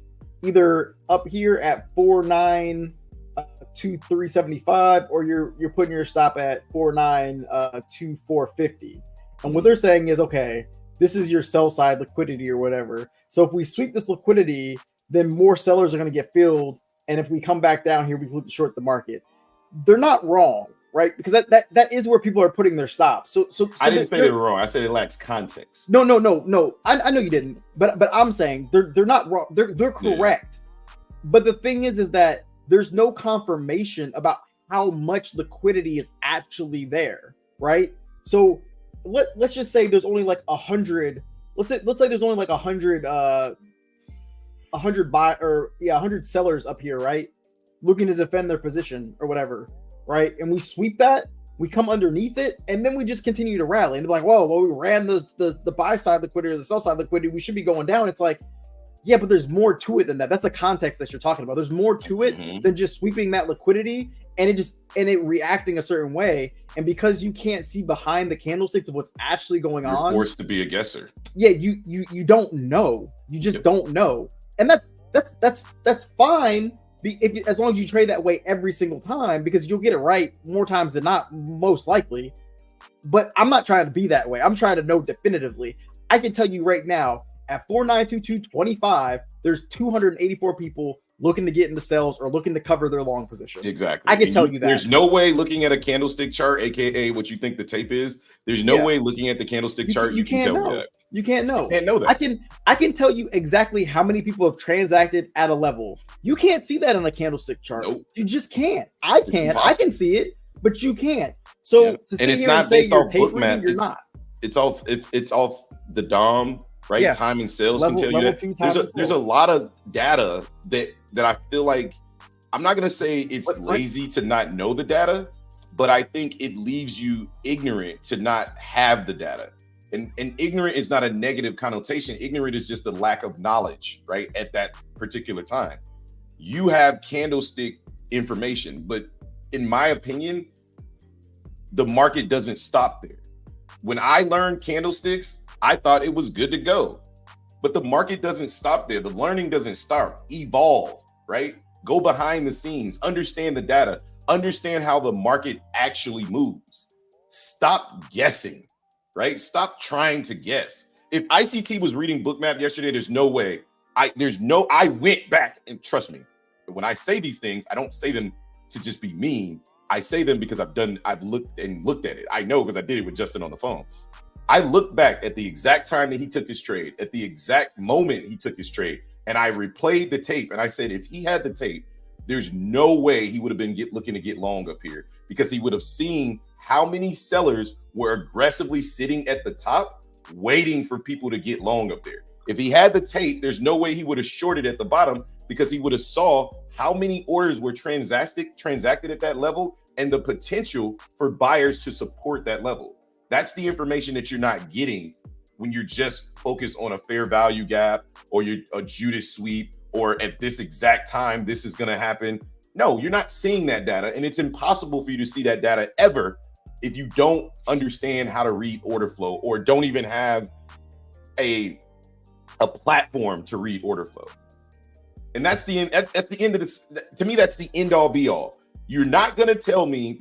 Either up here at 492375, or you're putting your stop at 492450. And what they're saying is, okay, this is your sell side liquidity or whatever. So if we sweep this liquidity, then more sellers are going to get filled. And if we come back down here, we flip to short the market. They're not wrong, right? Because that is where people are putting their stops. So I didn't say they were wrong. I said it lacks context. No. I know you didn't, but I'm saying they're not wrong. They're correct. Yeah. But the thing is that there's no confirmation about how much liquidity is actually there, right? So let's just say there's only like 100. Let's say there's only like 100 100 sellers up here, right? Looking to defend their position or whatever, right? And we sweep that, we come underneath it, and then we just continue to rally. And be like, whoa, well, we ran the buy side liquidity or the sell side liquidity, we should be going down. It's like, yeah, but there's more to it than that. That's the context that you're talking about. There's more to it than just sweeping that liquidity and it reacting a certain way. And because you can't see behind the candlesticks of what's actually going on, you're forced to be a guesser. Yeah, you don't know. You just don't know. And that's fine as long as you trade that way every single time, because you'll get it right more times than not, most likely. But I'm not trying to be that way. I'm trying to know definitively. I can tell you right now, at 4922.25, there's 284 people looking to get into sells or looking to cover their long position. Exactly. I can tell you that. There's no way looking at a candlestick chart, aka what you think the tape is. There's no way looking at the candlestick chart you can tell that. You can't know. You can't know that. I can tell you exactly how many people have transacted at a level. You can't see that on a candlestick chart. Nope. You just can't. I can. I can see it, but you can't. So and it's not based off bookmap. You're not. It's off the DOM. Right, yeah. Time and sales can tell you that. There's a lot of data that I feel like, I'm not gonna say it's lazy to not know the data, but I think it leaves you ignorant to not have the data. And ignorant is not a negative connotation. Ignorant is just the lack of knowledge, right? At that particular time, you have candlestick information, but in my opinion, the market doesn't stop there. When I learned candlesticks, I thought it was good to go, but the market doesn't stop there. The learning doesn't start. Evolve, right? Go behind the scenes, understand the data, understand how the market actually moves. Stop guessing, right? Stop trying to guess. If ICT was reading bookmap yesterday, there's no way. I went back, and trust me, when I say these things, I don't say them to just be mean. I say them because I've looked at it. I know because I did it with Justin on the phone. I looked back at the exact time that he took his trade, at the exact moment he took his trade, and I replayed the tape. And I said, if he had the tape, there's no way he would have been looking to get long up here, because he would have seen how many sellers were aggressively sitting at the top, waiting for people to get long up there. If he had the tape, there's no way he would have shorted at the bottom, because he would have saw how many orders were transacted at that level and the potential for buyers to support that level. That's the information that you're not getting when you're just focused on a fair value gap, or you're a Judas sweep, or at this exact time, this is going to happen. No, you're not seeing that data, and it's impossible for you to see that data ever if you don't understand how to read order flow or don't even have a platform to read order flow. And that's the end. That's the end of this. To me, that's the end all be all. You're not going to tell me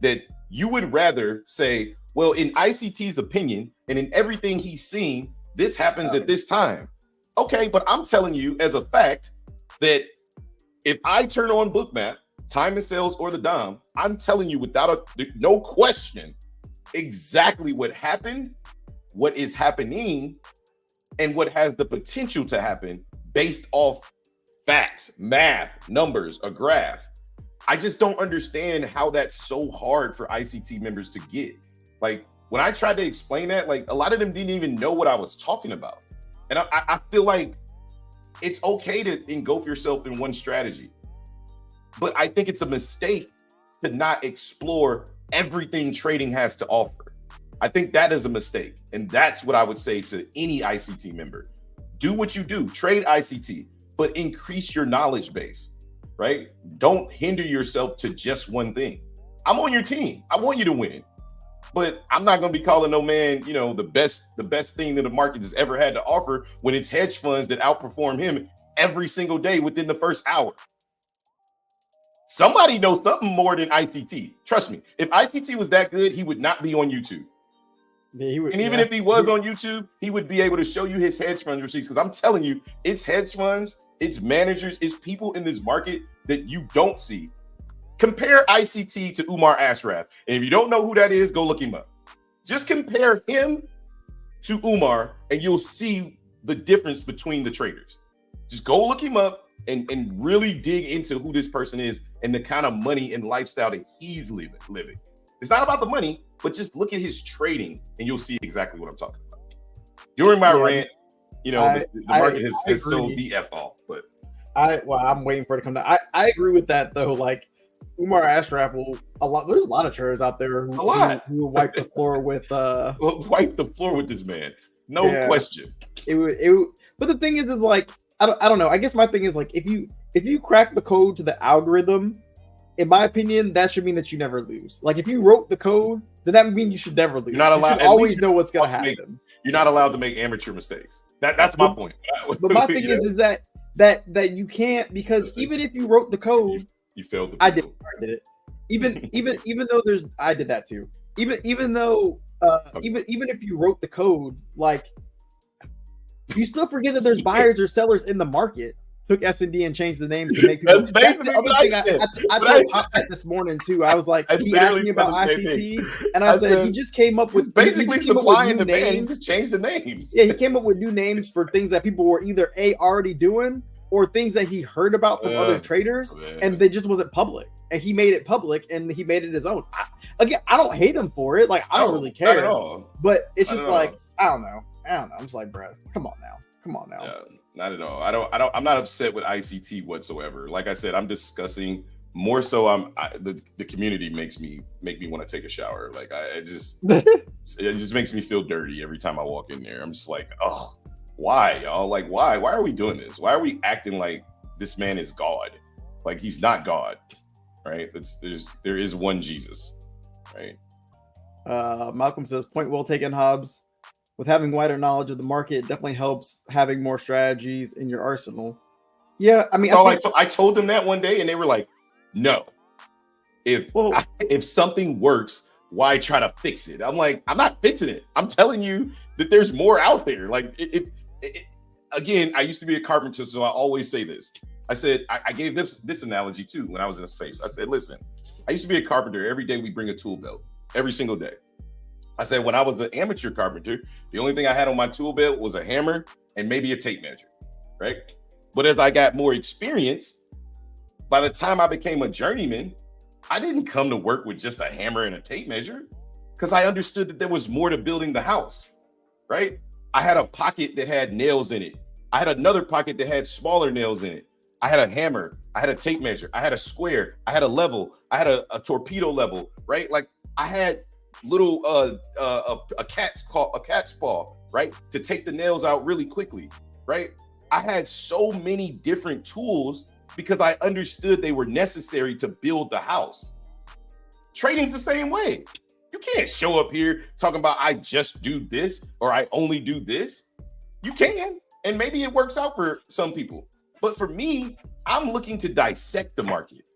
that you would rather say, well, in ICT's opinion and in everything he's seen, this happens at this time. Okay, but I'm telling you as a fact that if I turn on bookmap, time and sales, or the DOM, I'm telling you without no question exactly what happened, what is happening, and what has the potential to happen based off facts, math, numbers, a graph. I just don't understand how that's so hard for ICT members to get. Like, when I tried to explain that, like, a lot of them didn't even know what I was talking about. And I feel like it's okay to engulf yourself in one strategy. But I think it's a mistake to not explore everything trading has to offer. I think that is a mistake. And that's what I would say to any ICT member. Do what you do, trade ICT, but increase your knowledge base, right? Don't hinder yourself to just one thing. I'm on your team. I want you to win. But I'm not going to be calling no man, you know, the best thing that the market has ever had to offer when it's hedge funds that outperform him every single day within the first hour. Somebody knows something more than ICT. Trust me. If ICT was that good, he would not be on YouTube. Yeah, he would, and even if he was on YouTube, he would be able to show you his hedge fund receipts. Because I'm telling you, it's hedge funds, it's managers, it's people in this market that you don't see. Compare ICT to Umar Ashraf. And if you don't know who that is, go look him up. Just compare him to Umar and you'll see the difference between the traders. Just go look him up and really dig into who this person is and the kind of money and lifestyle that he's living. It's not about the money, but just look at his trading and you'll see exactly what I'm talking about. During my rant, you know, the market has sold the F off. But I'm waiting for it to come down. I agree with that though. Like, Umar Ashraf there's a lot of traders out there who wipe the floor with wipe the floor with this man. No question. But the thing is like, I don't know. I guess my thing is like, if you crack the code to the algorithm, in my opinion, that should mean that you never lose. Like, if you wrote the code, then that would mean you should never lose. You're not allowed. You always know what's going to happen. You're not allowed to make amateur mistakes. That's my point. But my thing is that you can't, because even if you wrote the code, you failed. I did it. Even though I did that too. Even though even if you wrote the code, like, you still forget that there's buyers or sellers in the market. Took S&D and changed the names to make people. That's the other thing I told Pat this morning too. I was like, he asked me about ICT, and I said he just came up with basically supply and demand. He just changed the names. Yeah, he came up with new names for things that people were either already doing or things that he heard about from other traders, and they just wasn't public. And he made it public, and he made it his own. I don't hate him for it. Like, I don't really care. Not at all. But it's just like, I don't know. I'm just like, bro, come on now. Yeah, not at all. I'm not upset with ICT whatsoever. Like I said, I'm discussing more so. The community makes me want to take a shower. Like, it just makes me feel dirty every time I walk in there. I'm just like, oh, why, y'all? Like, why are we doing this? Why are we acting like this man is God? Like, he's not God, right? There is one Jesus, right? Malcolm says, point well taken, Hobbs. With having wider knowledge of the market, it definitely helps having more strategies in your arsenal. Yeah, I mean, I told them that one day, and they were like, "No, if something works, why try to fix it?" I'm like, "I'm not fixing it. I'm telling you that there's more out there." Like, again, I used to be a carpenter, so I always say this. I said I gave this analogy too when I was in a space. I said, "Listen, I used to be a carpenter. Every day we bring a tool belt, every single day." I said, when I was an amateur carpenter, the only thing I had on my tool belt was a hammer and maybe a tape measure, right? But as I got more experience, by the time I became a journeyman, I didn't come to work with just a hammer and a tape measure, because I understood that there was more to building the house, right? I had a pocket that had nails in it. I had another pocket that had smaller nails in it. I had a hammer. I had a tape measure. I had a square. I had a level. I had a torpedo level, right? Like, I had little a cat's paw, right, to take the nails out really quickly, right? I had so many different tools because I understood they were necessary to build the house. Trading's the same way. You can't show up here talking about I just do this or I only do this. You can, and maybe it works out for some people. But for me, I'm looking to dissect the market,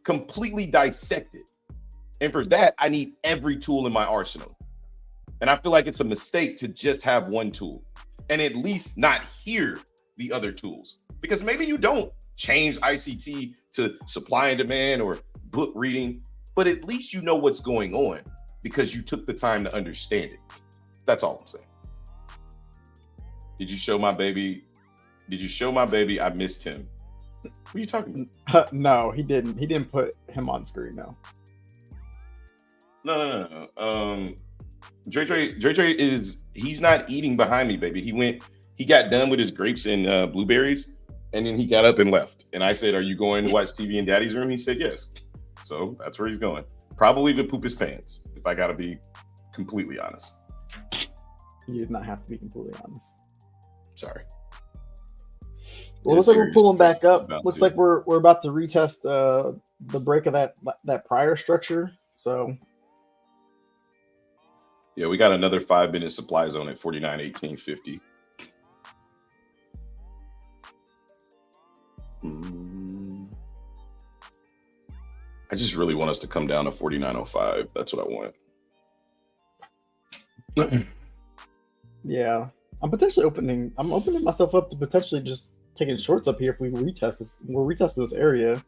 completely dissect it. And for that, I need every tool in my arsenal. And I feel like it's a mistake to just have one tool and at least not hear the other tools. Because maybe you don't change ICT to supply and demand or book reading, but at least you know what's going on because you took the time to understand it. That's all I'm saying. Did you show my baby? Did you show my baby? I missed him. What are you talking about? No, he didn't. He didn't put him on screen. No. No. Dre is, he's not eating behind me, baby. He got done with his grapes and blueberries, and then he got up and left. And I said, "Are you going to watch TV in Daddy's room?" He said, "Yes." So that's where he's going. Probably to poop his pants, if I got to be completely honest. You did not have to be completely honest. Sorry. Well, looks like we're pulling back up. Looks like we're about to retest the break of that prior structure. So yeah, we got another 5-minute supply zone at 49.1850. I just really want us to come down to 49.05. That's what I want. Yeah, I'm opening myself up to potentially just taking shorts up here if we retest this. We're retesting this area,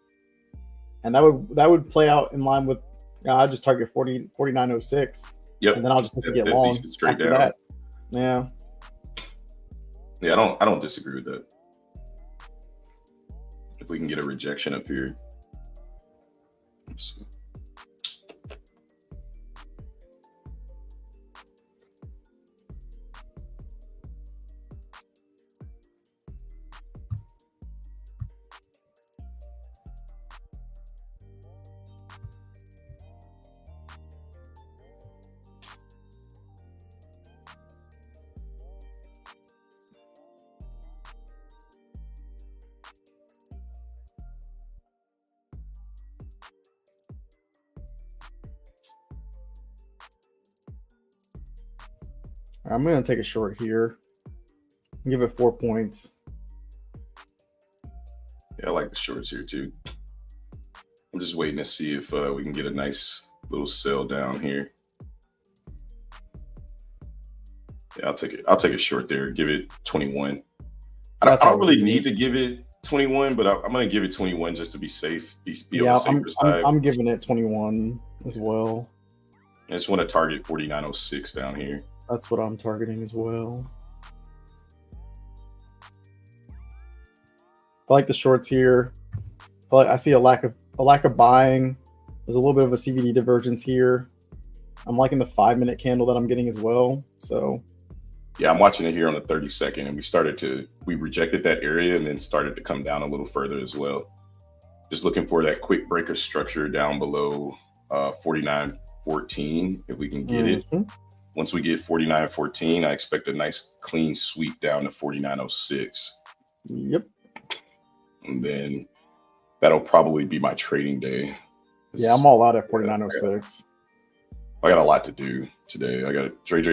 and that would play out in line with I just target 49.06. Yep, and then I'll just have to get long straight after down. that. Yeah. Yeah, I don't disagree with that. If we can get a rejection up here. Let's see. I'm going to take a short here. Give it 4 points. Yeah, I like the shorts here too. I'm just waiting to see if we can get a nice little sell down here. Yeah, I'll take a short there. Give it 21. I don't really need to give it 21, but I'm going to give it 21 just to be safe. Be on the safer side. I'm giving it 21 as well. I just want to target 49.06 down here. That's what I'm targeting as well. I like the shorts here. I see a lack of buying. There's a little bit of a CVD divergence here. I'm liking the 5-minute candle that I'm getting as well. So yeah, I'm watching it here on the 32nd, and we rejected that area and then started to come down a little further as well. Just looking for that quick breaker structure down below 49.14 if we can get it. Once we get 49.14, I expect a nice clean sweep down to 49.06. Yep. And then that'll probably be my trading day. Yeah, I'm all out at 49.06. I got a lot to do today.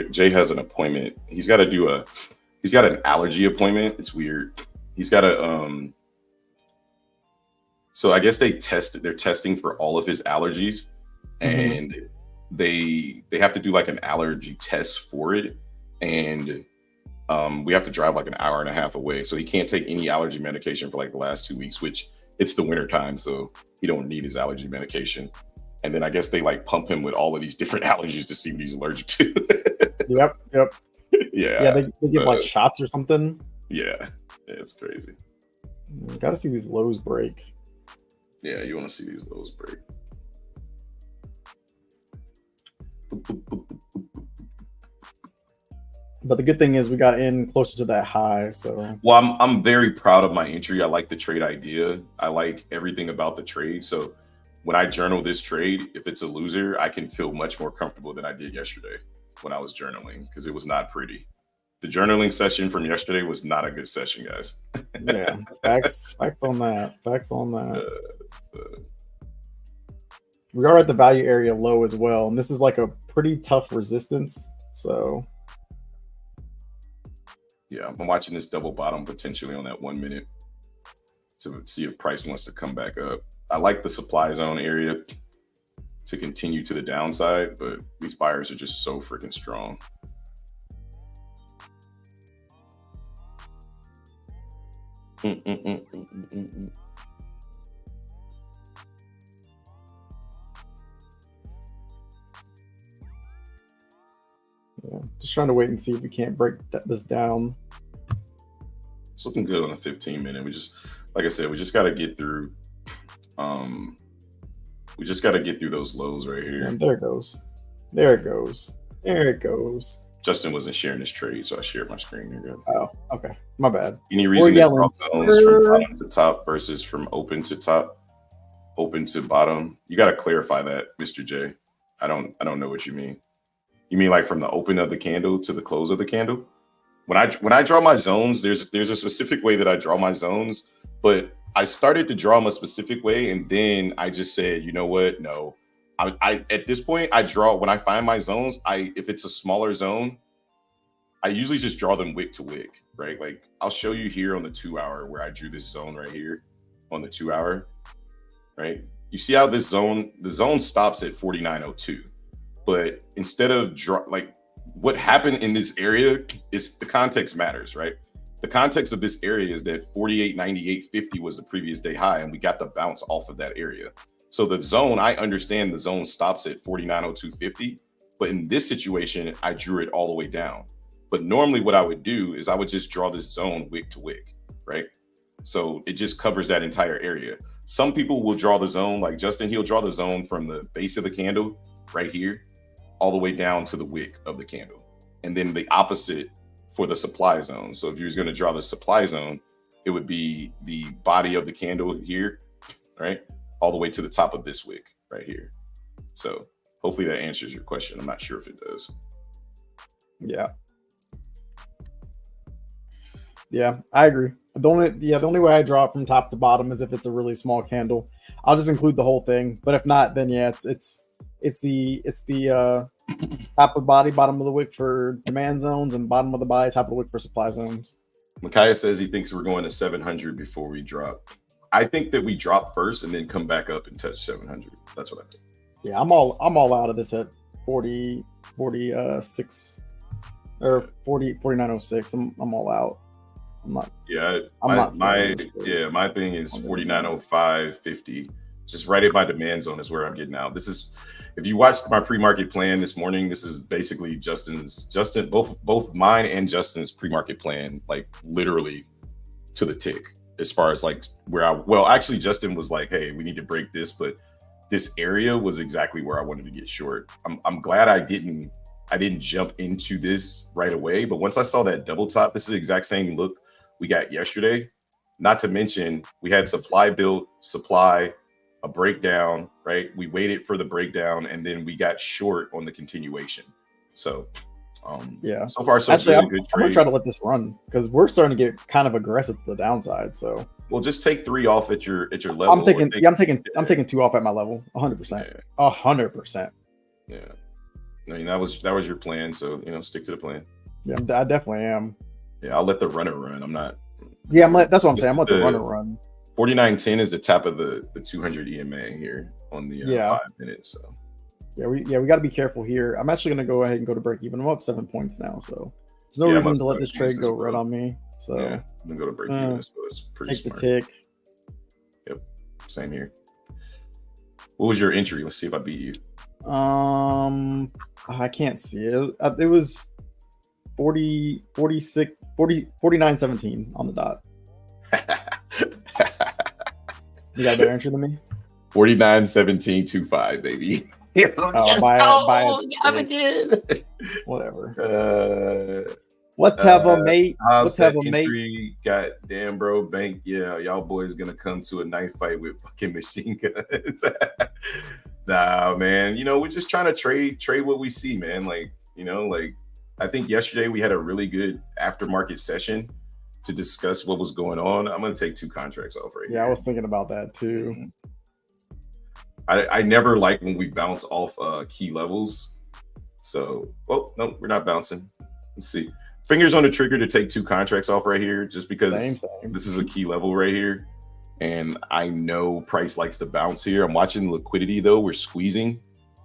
Jay has an appointment. He's got an allergy appointment. It's weird. He's got so I guess they're testing for all of his allergies, and they have to do like an allergy test for it, and we have to drive like an hour and a half away, so he can't take any allergy medication for like the last 2 weeks, which it's the winter time, so he don't need his allergy medication. And then I guess they like pump him with all of these different allergies to see what he's allergic to. Yep. Yeah, they give like shots or something. Yeah, it's crazy. Gotta see these lows break. Yeah, you want to see these lows break. But the good thing is we got in closer to that high. So well, I'm very proud of my entry. I like the trade idea. I like everything about the trade. So when I journal this trade, if it's a loser, I can feel much more comfortable than I did yesterday when I was journaling, because it was not pretty. The journaling session from yesterday was not a good session, guys. Yeah, facts on that. Facts on that. We are at the value area low as well, and this is like a pretty tough resistance. So yeah, I'm watching this double bottom potentially on that 1 minute to see if price wants to come back up. I like the supply zone area to continue to the downside, but these buyers are just so freaking strong. yeah, just trying to wait and see if we can't break this down. It's looking good on the 15-minute. We just, like I said, we just got to get through. We just got to get through those lows right here. And there it goes. There it goes. There it goes. Justin wasn't sharing his trade, so I shared my screen here. Oh, okay. My bad. Any reason to drop zones from bottom to top versus from open to top, open to bottom? You got to clarify that, Mr. J. I don't know what you mean. You mean like from the open of the candle to the close of the candle? When I draw my zones, there's a specific way that I draw my zones, but I started to draw them a specific way, and then I just said, you know what? No. I at this point, I draw when I find my zones, if it's a smaller zone, I usually just draw them wick to wick, right? Like I'll show you here on the 2 hour where I drew this zone right here on the 2 hour, right? You see how the zone stops at 49.02, but instead of what happened in this area is the context matters, right? The context of this area is that 48.98.50 was the previous day high, and we got the bounce off of that area. So the zone, I understand the zone stops at 49.02.50, but in this situation, I drew it all the way down. But normally what I would do is I would just draw this zone wick to wick, right? So it just covers that entire area. Some people will draw the zone, like Justin, he'll draw the zone from the base of the candle right here, all the way down to the wick of the candle. And then the opposite for the supply zone. So if you was going to draw the supply zone, it would be the body of the candle here, right? All the way to the top of this wick right here. So hopefully that answers your question. I'm not sure if it does. Yeah. Yeah, I agree. The only way I draw it from top to bottom is if it's a really small candle. I'll just include the whole thing. But if not, then yeah, it's the top of body, bottom of the wick for demand zones, and bottom of the body, top of the wick for supply zones. Micaiah says he thinks we're going to 700 before we drop. I think that we drop first and then come back up and touch 700. That's what I think. Yeah, I'm all out of this at 46 or 49.06. I'm all out. I'm not. Yeah, my thing is 49.05.50. Just right at my demand zone is where I'm getting out. This is, if you watched my pre-market plan this morning, this is basically both mine and Justin's pre-market plan, like literally to the tick. As far as like actually Justin was like, hey, we need to break this, but this area was exactly where I wanted to get short. I'm glad I didn't jump into this right away, but once I saw that double top, this is the exact same look we got yesterday. Not to mention we had supply built, a breakdown, right? We waited for the breakdown and then we got short on the continuation. So yeah, so far so actually, good. I'm gonna try to let this run because we're starting to get kind of aggressive to the downside. So well, just take 3 off at your level. I'm taking 2 off at my level, 100%, 100%. Yeah, I mean that was your plan, so stick to the plan. Yeah, I definitely am. Yeah, I'll let the runner run. I'm not. Yeah, that's what I'm saying. I'm let the runner run. 49.10 is the top of the 200 EMA here on the 5 minutes. So we got to be careful here. I'm actually going to go ahead and go to break even. I'm up 7 points now, so there's no reason to let this trade go right on me. So yeah, I'm gonna go to break even. So it's pretty take smart. The tick. Yep, same here. What was your entry? Let's see if I beat you. I can't see it. It was 49.17 on the dot. You got a better entry than me? 49.17.25, baby. Whatever. Whatever, mate. Whatever, mate. God damn, bro. Bank. Yeah, y'all boys gonna come to a knife fight with fucking machine guns. Nah, man. We just trying to trade what we see, man. Like I think yesterday we had a really good aftermarket session to discuss what was going on. I'm going to take 2 contracts off right here. Yeah, I was thinking about that too. I never like when we bounce off key levels. So, oh, no, we're not bouncing. Let's see. Fingers on the trigger to take 2 contracts off right here, just because this is a key level right here. And I know price likes to bounce here. I'm watching liquidity though. We're squeezing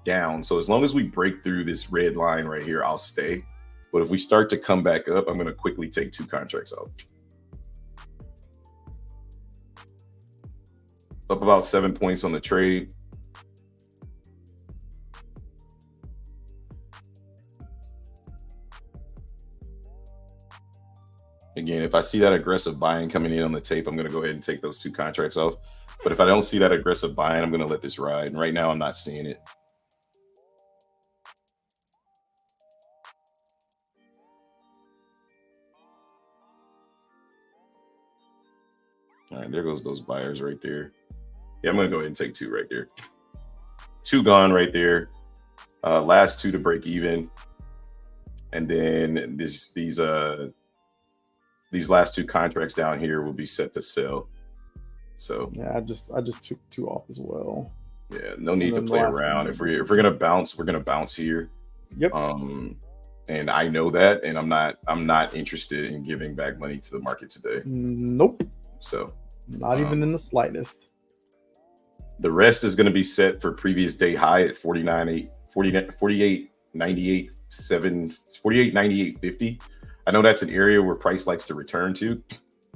down. So as long as we break through this red line right here, I'll stay. But if we start to come back up, I'm going to quickly take 2 contracts out. Up about 7 points on the trade. Again, if I see that aggressive buying coming in on the tape, I'm going to go ahead and take those 2 contracts off. But if I don't see that aggressive buying, I'm going to let this ride. And right now, I'm not seeing it. All right, there goes those buyers right there. Yeah, I'm going to go ahead and take 2 right there. 2 gone right there. Last 2 to break even. And then these last 2 contracts down here will be set to sell. So yeah, I just took 2 off as well. Yeah, no need to play around. If we're gonna bounce, we're gonna bounce here. Yep. And I know that, and I'm not interested in giving back money to the market today. Nope. So not even in the slightest. The rest is going to be set for previous day high at 48.98.50. I know that's an area where price likes to return to,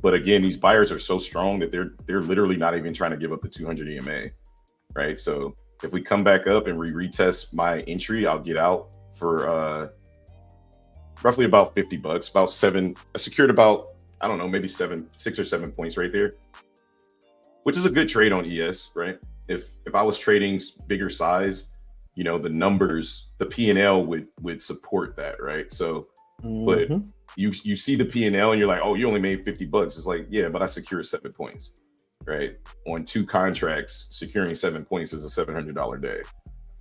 but again, these buyers are so strong that they're literally not even trying to give up the 200 EMA, right? So if we come back up and we retest my entry, I'll get out for roughly about $50, about 7. I secured about, I don't know, maybe 6 or 7 points right there, which is a good trade on ES, right? If I was trading bigger size, you know, the numbers, the P&L would support that, right? So, but you see the P&L and you're like, oh, you only made $50. It's like, yeah, but I secured 7 points, right? On 2 contracts, securing 7 points is a $700 day,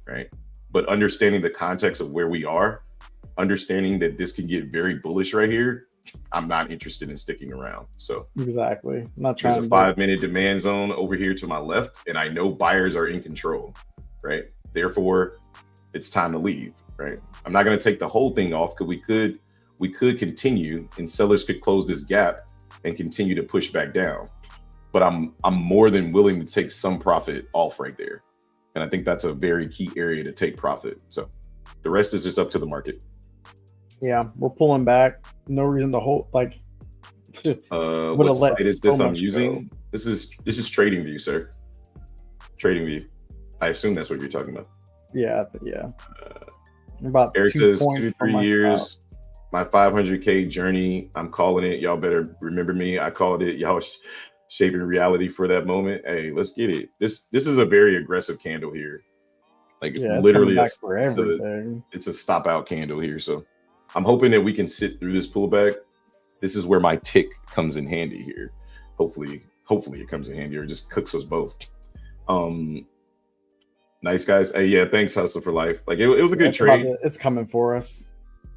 right? But understanding the context of where we are, understanding that this can get very bullish right here, I'm not interested in sticking around. So exactly, I'm not trying. There's a 5-minute demand zone over here to my left, and I know buyers are in control, right? Therefore, it's time to leave, right? I'm not going to take the whole thing off because we could continue, and sellers could close this gap and continue to push back down. But I'm more than willing to take some profit off right there, and I think that's a very key area to take profit. So the rest is just up to the market. Yeah, we're pulling back. No reason to hold. Like, what site is this I'm using? Go. This is TradingView, sir. TradingView. I assume that's what you're talking about. Yeah. About Eric 2 says points 2-3 years. My 500K journey. I'm calling it. Y'all better remember me. I called it. Y'all shaping reality for that moment. Hey, let's get it. This is a very aggressive candle here. Like, yeah, literally, it's a stop out candle here. So I'm hoping that we can sit through this pullback. This is where my tick comes in handy here. Hopefully it comes in handy or just cooks us both. Nice, guys. Hey, yeah, thanks, Hustle for Life. Like, it was a good trade. It's coming for us.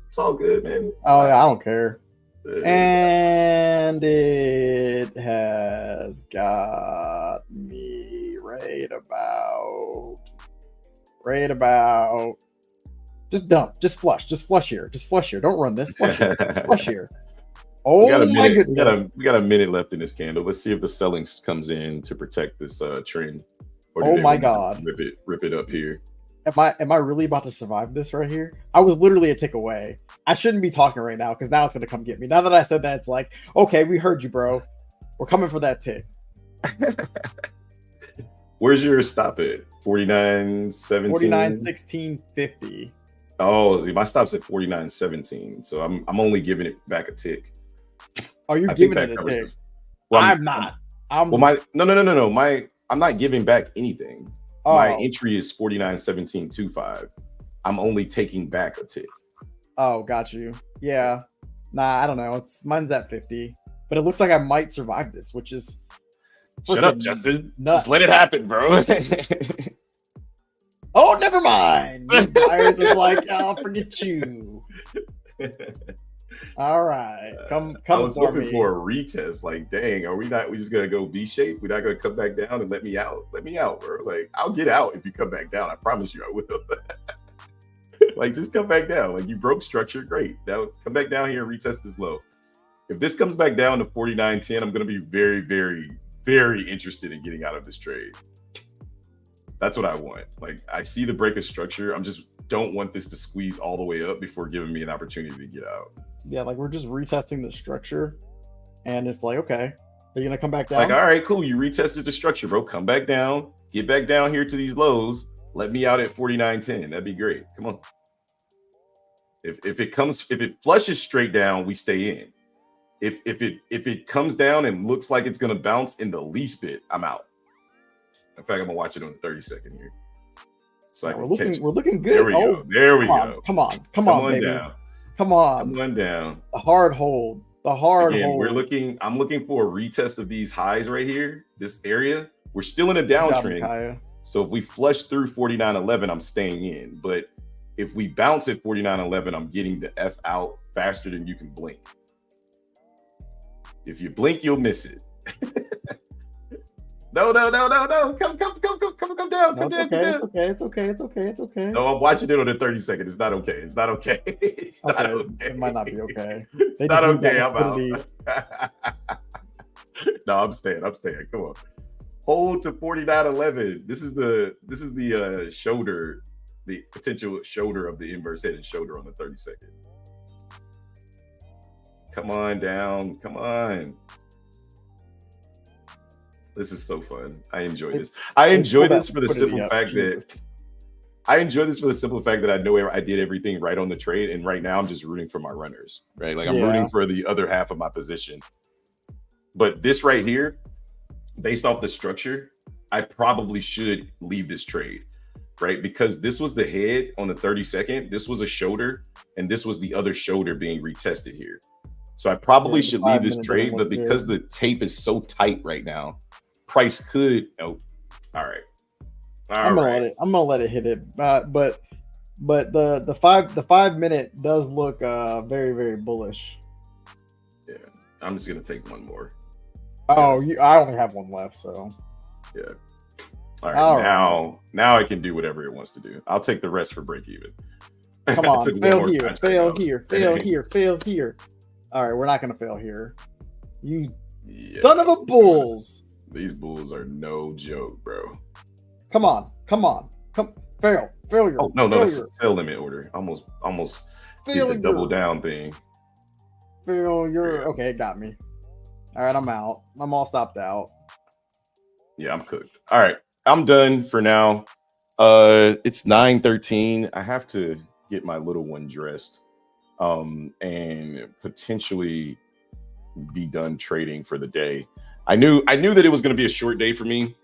It's all good, man. Oh, yeah, I don't care. And it has got me right about. Just dump. Just flush here. Don't run this. Flush here. Oh, my goodness. We got a minute left in this candle. Let's see if the selling comes in to protect this trend. Or oh my God. Rip it up here. Am I really about to survive this right here? I was literally a tick away. I shouldn't be talking right now because now it's gonna come get me. Now that I said that, it's like, okay, we heard you, bro. We're coming for that tick. Where's your stop at? 49.17? 49.16.50. Oh, my stop's at 49.17. So I'm only giving it back a tick. Oh, you're giving it a tick. Well, I'm not. No. I'm not giving back anything. Oh. My entry is 49.17.25. I'm only taking back a tick. Oh, got you. Yeah. Nah, I don't know. Mine's at 50, but it looks like I might survive this, which is shut up, Justin. Nuts. Just let it happen, bro. Oh, never mind. These buyers are like, oh, forget you. All right, come I was for looking me. for a retest. Like, dang, are we not? We just gonna go V shape? We're not gonna come back down and let me out. Let me out, bro. Like, I'll get out if you come back down. I promise you, I will. Like, just come back down. Like, you broke structure, great. Now come back down here and retest this low. If this comes back down to 49.10, I'm gonna be very, very, very interested in getting out of this trade. That's what I want. Like, I see the break of structure. I'm just don't want this to squeeze all the way up before giving me an opportunity to get out. Yeah, like we're just retesting the structure, and it's like, okay, are you gonna come back down? Like, all right, cool. You retested the structure, bro. Come back down. Get back down here to these lows. Let me out at 49.10. That'd be great. Come on. If it flushes straight down, we stay in. If it comes down and looks like it's gonna bounce in the least bit, I'm out. In fact, I'm gonna watch it on the 30-second here. So yeah, we're looking good. There we go. There we go. Come on, baby. Down. Come on. Come on down. The hard hold. Hold. I'm looking for a retest of these highs right here, this area. We're still in a downtrend. So if we flush through 49.11, I'm staying in. But if we bounce at 49.11, I'm getting the F out faster than you can blink. If you blink, you'll miss it. No. Come down. Come down. It's okay. No, I'm watching it on the 30-second. It's not okay. It's not okay. It's not okay. It might not be okay. It's not okay. I'm out. No, I'm staying. Come on. Hold to 49.11. This is the shoulder, the potential shoulder of the inverse head and shoulder on the 30-second. Come on down. Come on. This is so fun. I enjoy this. I enjoy this for the simple fact that I know I did everything right on the trade, and right now I'm just rooting for my runners, right? Like I'm rooting for the other half of my position. But this right here, based off the structure, I probably should leave this trade, right? Because this was the head on the 30-second, this was a shoulder, and this was the other shoulder being retested here. So I probably should leave this trade, but because the tape is so tight right now, price could. Oh, all right. I'm gonna let it hit it. But the 5 minute does look very, very bullish. Yeah, I'm just gonna take one more. Oh, I only have one left, so yeah. All right, now I can do whatever it wants to do. I'll take the rest for break even. Come on, fail here. All right, we're not gonna fail here. You son of a bulls. These bulls are no joke, bro. Come on. Failure. Oh no, it's a sell limit order. Almost did the double down thing. Failure. Okay, it got me. All right, I'm out. I'm all stopped out. Yeah, I'm cooked. All right, I'm done for now. It's 9:13. I have to get my little one dressed, and potentially be done trading for the day. I knew that it was going to be a short day for me.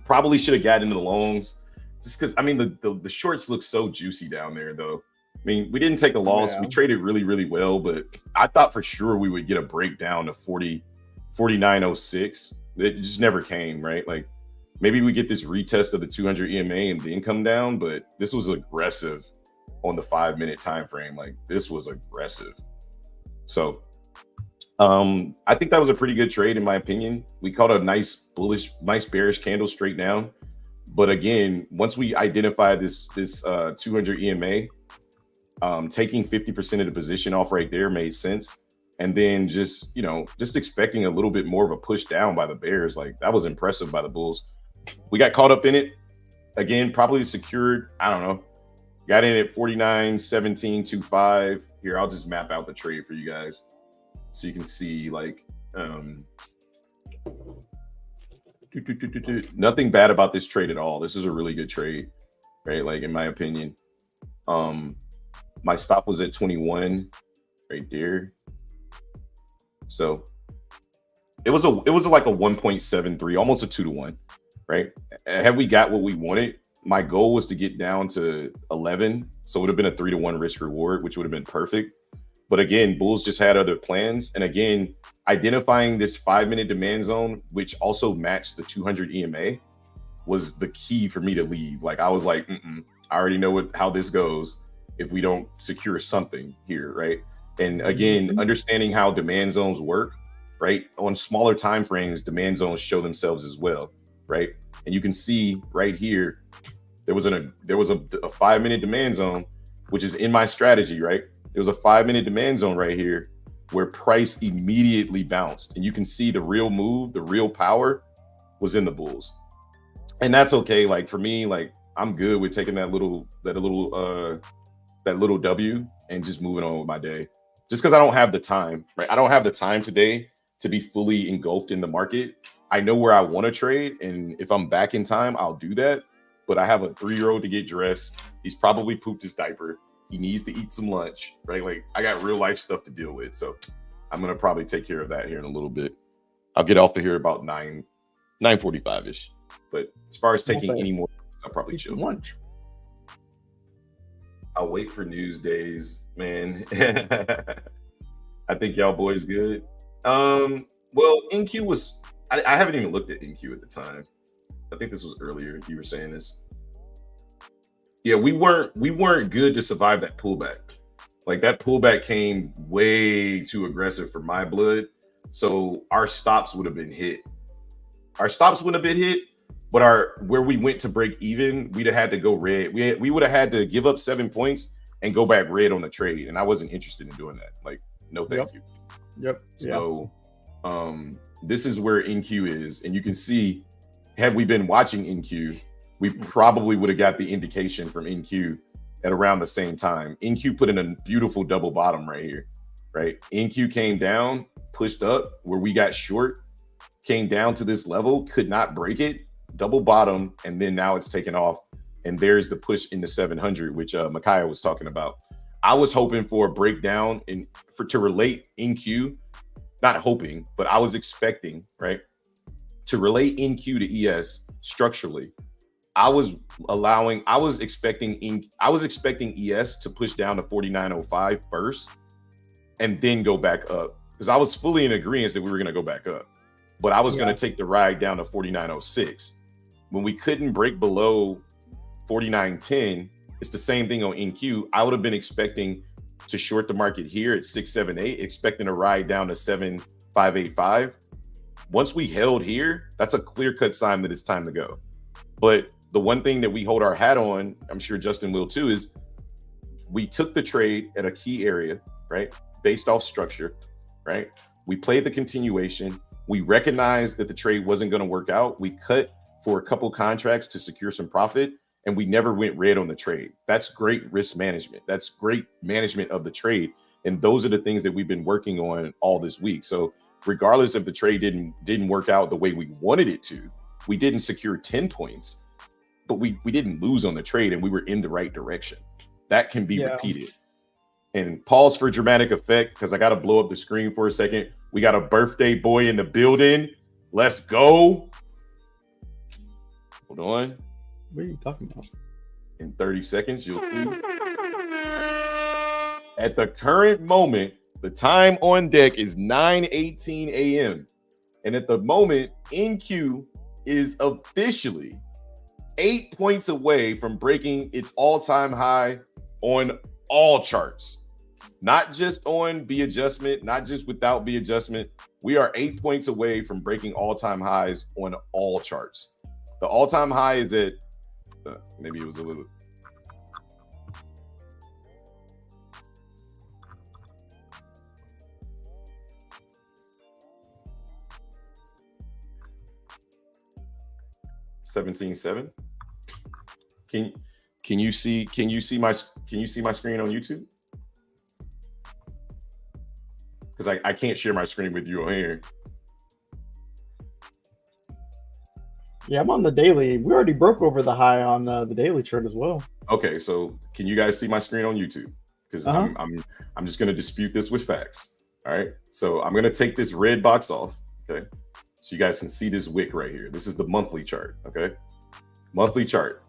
Probably should have gotten into the longs, just because I mean the shorts look so juicy down there, though. I mean, we didn't take a loss. Yeah. We traded really, really well, but I thought for sure we would get a breakdown to 49.06. It just never came, right? Like maybe we get this retest of the 200 EMA and then come down, but this was aggressive on the 5 minute time frame. Like this was aggressive. So I think that was a pretty good trade in my opinion. We caught a nice bearish candle straight down. But again, once we identify this 200 EMA, taking 50% of the position off right there made sense. And then just expecting a little bit more of a push down by the bears. Like that was impressive by the bulls. We got caught up in it again, probably secured. I don't know. Got in at 49.1725. Here, I'll just map out the trade for you guys so you can see like nothing bad about this trade at all. This is a really good trade, right? Like in my opinion. My stop was at 21 right there. So it was like a 1.73, almost a 2-to-1, right? Had we got what we wanted, my goal was to get down to 11. So it would have been a 3-to-1 risk reward, which would have been perfect. But again, bulls just had other plans. And again, identifying this 5 minute demand zone, which also matched the 200 EMA, was the key for me to leave. Like I was like, I already know how this goes. if we don't secure something here, right? And again, understanding how demand zones work, right? On smaller time frames, demand zones show themselves as well, right? And you can see right here, there was a 5-minute demand zone, which is in my strategy, right? There was a 5-minute demand zone right here where price immediately bounced, and you can see the real move, the real power was in the bulls. And that's okay. Like for me, like I'm good with taking that little W and just moving on with my day. Just because I don't have the time, right? I don't have the time today to be fully engulfed in the market. I know where I want to trade, and if I'm back in time, I'll do that. But I have a 3-year-old to get dressed. He's probably pooped his diaper. He needs to eat some lunch, right? Like I got real life stuff to deal with. So I'm gonna probably take care of that here in a little bit. I'll get off of here about 9:45-ish. But as far as taking any more, I'll probably chill. Lunch. I'll wait for news days, man. I think y'all boys good. Well, NQ was. I haven't even looked at NQ at the time. I think this was earlier. You were saying this. Yeah, we weren't good to survive that pullback. Like that pullback came way too aggressive for my blood. So our stops would have been hit. Our stops wouldn't have been hit, but where we went to break even, we'd have had to go red. We would have had to give up 7 points and go back red on the trade. And I wasn't interested in doing that. Like, no, thank you. Yep. So this is where NQ is. And you can see, had we been watching NQ, we probably would have got the indication from NQ at around the same time. NQ put in a beautiful double bottom right here, right? NQ came down, pushed up where we got short, came down to this level, could not break it, double bottom, and then now it's taken off. And there's the push into 700, which Micaiah was talking about. I was hoping for a breakdown to relate NQ, not hoping, but I was expecting, right, to relate NQ to ES structurally. I was expecting ES to push down to 49.05 first and then go back up, because I was fully in agreement that we were going to go back up, but I was going to take the ride down to 49.06. When we couldn't break below 49.10, it's the same thing on NQ. I would have been expecting to short the market here at 678, expecting a ride down to 7,585. Once we held here, that's a clear-cut sign that it's time to go. But the one thing that we hold our hat on, I'm sure Justin will too, is we took the trade at a key area, right? Based off structure, right? We played the continuation. We recognized that the trade wasn't going to work out. We cut for a couple contracts to secure some profit, and we never went red on the trade. That's great risk management. That's great management of the trade. And those are the things that we've been working on all this week. So regardless if the trade didn't work out the way we wanted it to, we didn't secure 10 points, but we didn't lose on the trade, and we were in the right direction. That can be repeated. And pause for dramatic effect, because I got to blow up the screen for a second. We got a birthday boy in the building. Let's go. Hold on. What are you talking about? In 30 seconds, you'll see. At the current moment, the time on deck is 9:18 a.m. And at the moment, NQ is officially 8 points away from breaking its all-time high on all charts. Not just on B adjustment, not just without B adjustment. We are 8 points away from breaking all-time highs on all charts. The all-time high is at, maybe it was a little. $17.7. Can you see my screen on YouTube? Because I can't share my screen with you on here. Yeah, I'm on the daily. We already broke over the high on the daily chart as well. Okay, so can you guys see my screen on YouTube? Because I'm just going to dispute this with facts. All right, so I'm going to take this red box off. Okay, so you guys can see this wick right here. This is the monthly chart. Okay, monthly chart.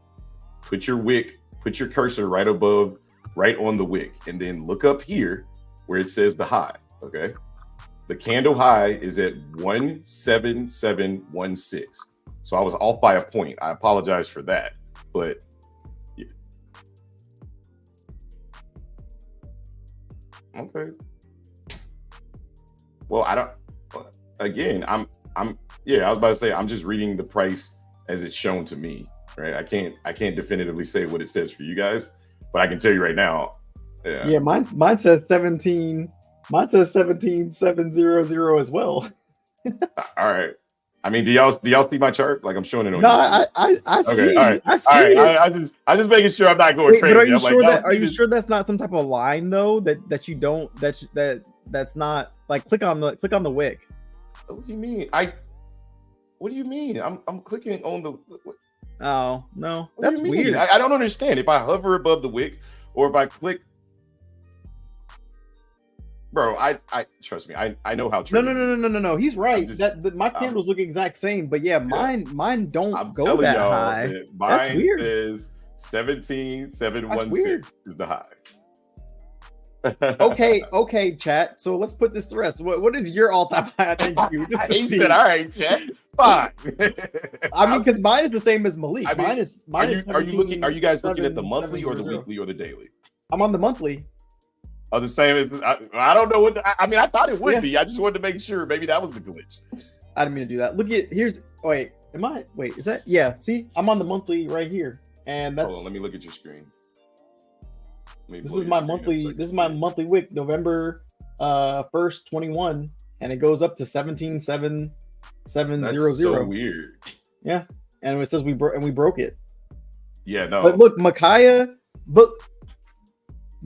Put your wick, put your cursor right above, right on the wick, and then look up here where it says the high. Okay, the candle high is at 17716. So I was off by a point. I apologize for that, but yeah. Okay. Well, I don't. Again, yeah. I was about to say I'm just reading the price as it's shown to me, right? I can't definitively say what it says for you guys, but I can tell you right now. Yeah, mine says 17. Mine says 17,700 as well. All right. I mean, do y'all see my chart? Like I'm showing it on No, YouTube. I see. Okay, all right. I see all right. it. I just making sure I'm not going Wait, crazy. but are you I'm sure like, that? Are you sure that's not some type of line though? That you don't. That's not like click on the wick. What do you mean? What do you mean? I'm clicking on the. Oh no, that's weird. I don't understand. If I hover above the wick or if I click. Bro, I trust me. I know how. No. He's right. My candles look exact same, but yeah, mine don't go that high. Mine says 17,716 is the high. Okay, chat. So let's put this to rest. What is your all-time high? Thank you. He said, "All right, chat, fine." I mean, because mine is the same as Malik. Mine is. Are you guys looking at the monthly or the weekly or the daily? I'm on the monthly. Oh, the same as I don't know what. I mean, I thought it would be. I just wanted to make sure. Maybe that was the glitch. I didn't mean to do that. Look at Is that? Yeah. See, I'm on the monthly right here, and that's. Hold on, let me look at your screen. This is my monthly. This is my monthly wick, November 1st, 21, and it goes up to 17,700. That's so weird. Yeah, and it says we broke it. Yeah, no. But look, Micaiah, but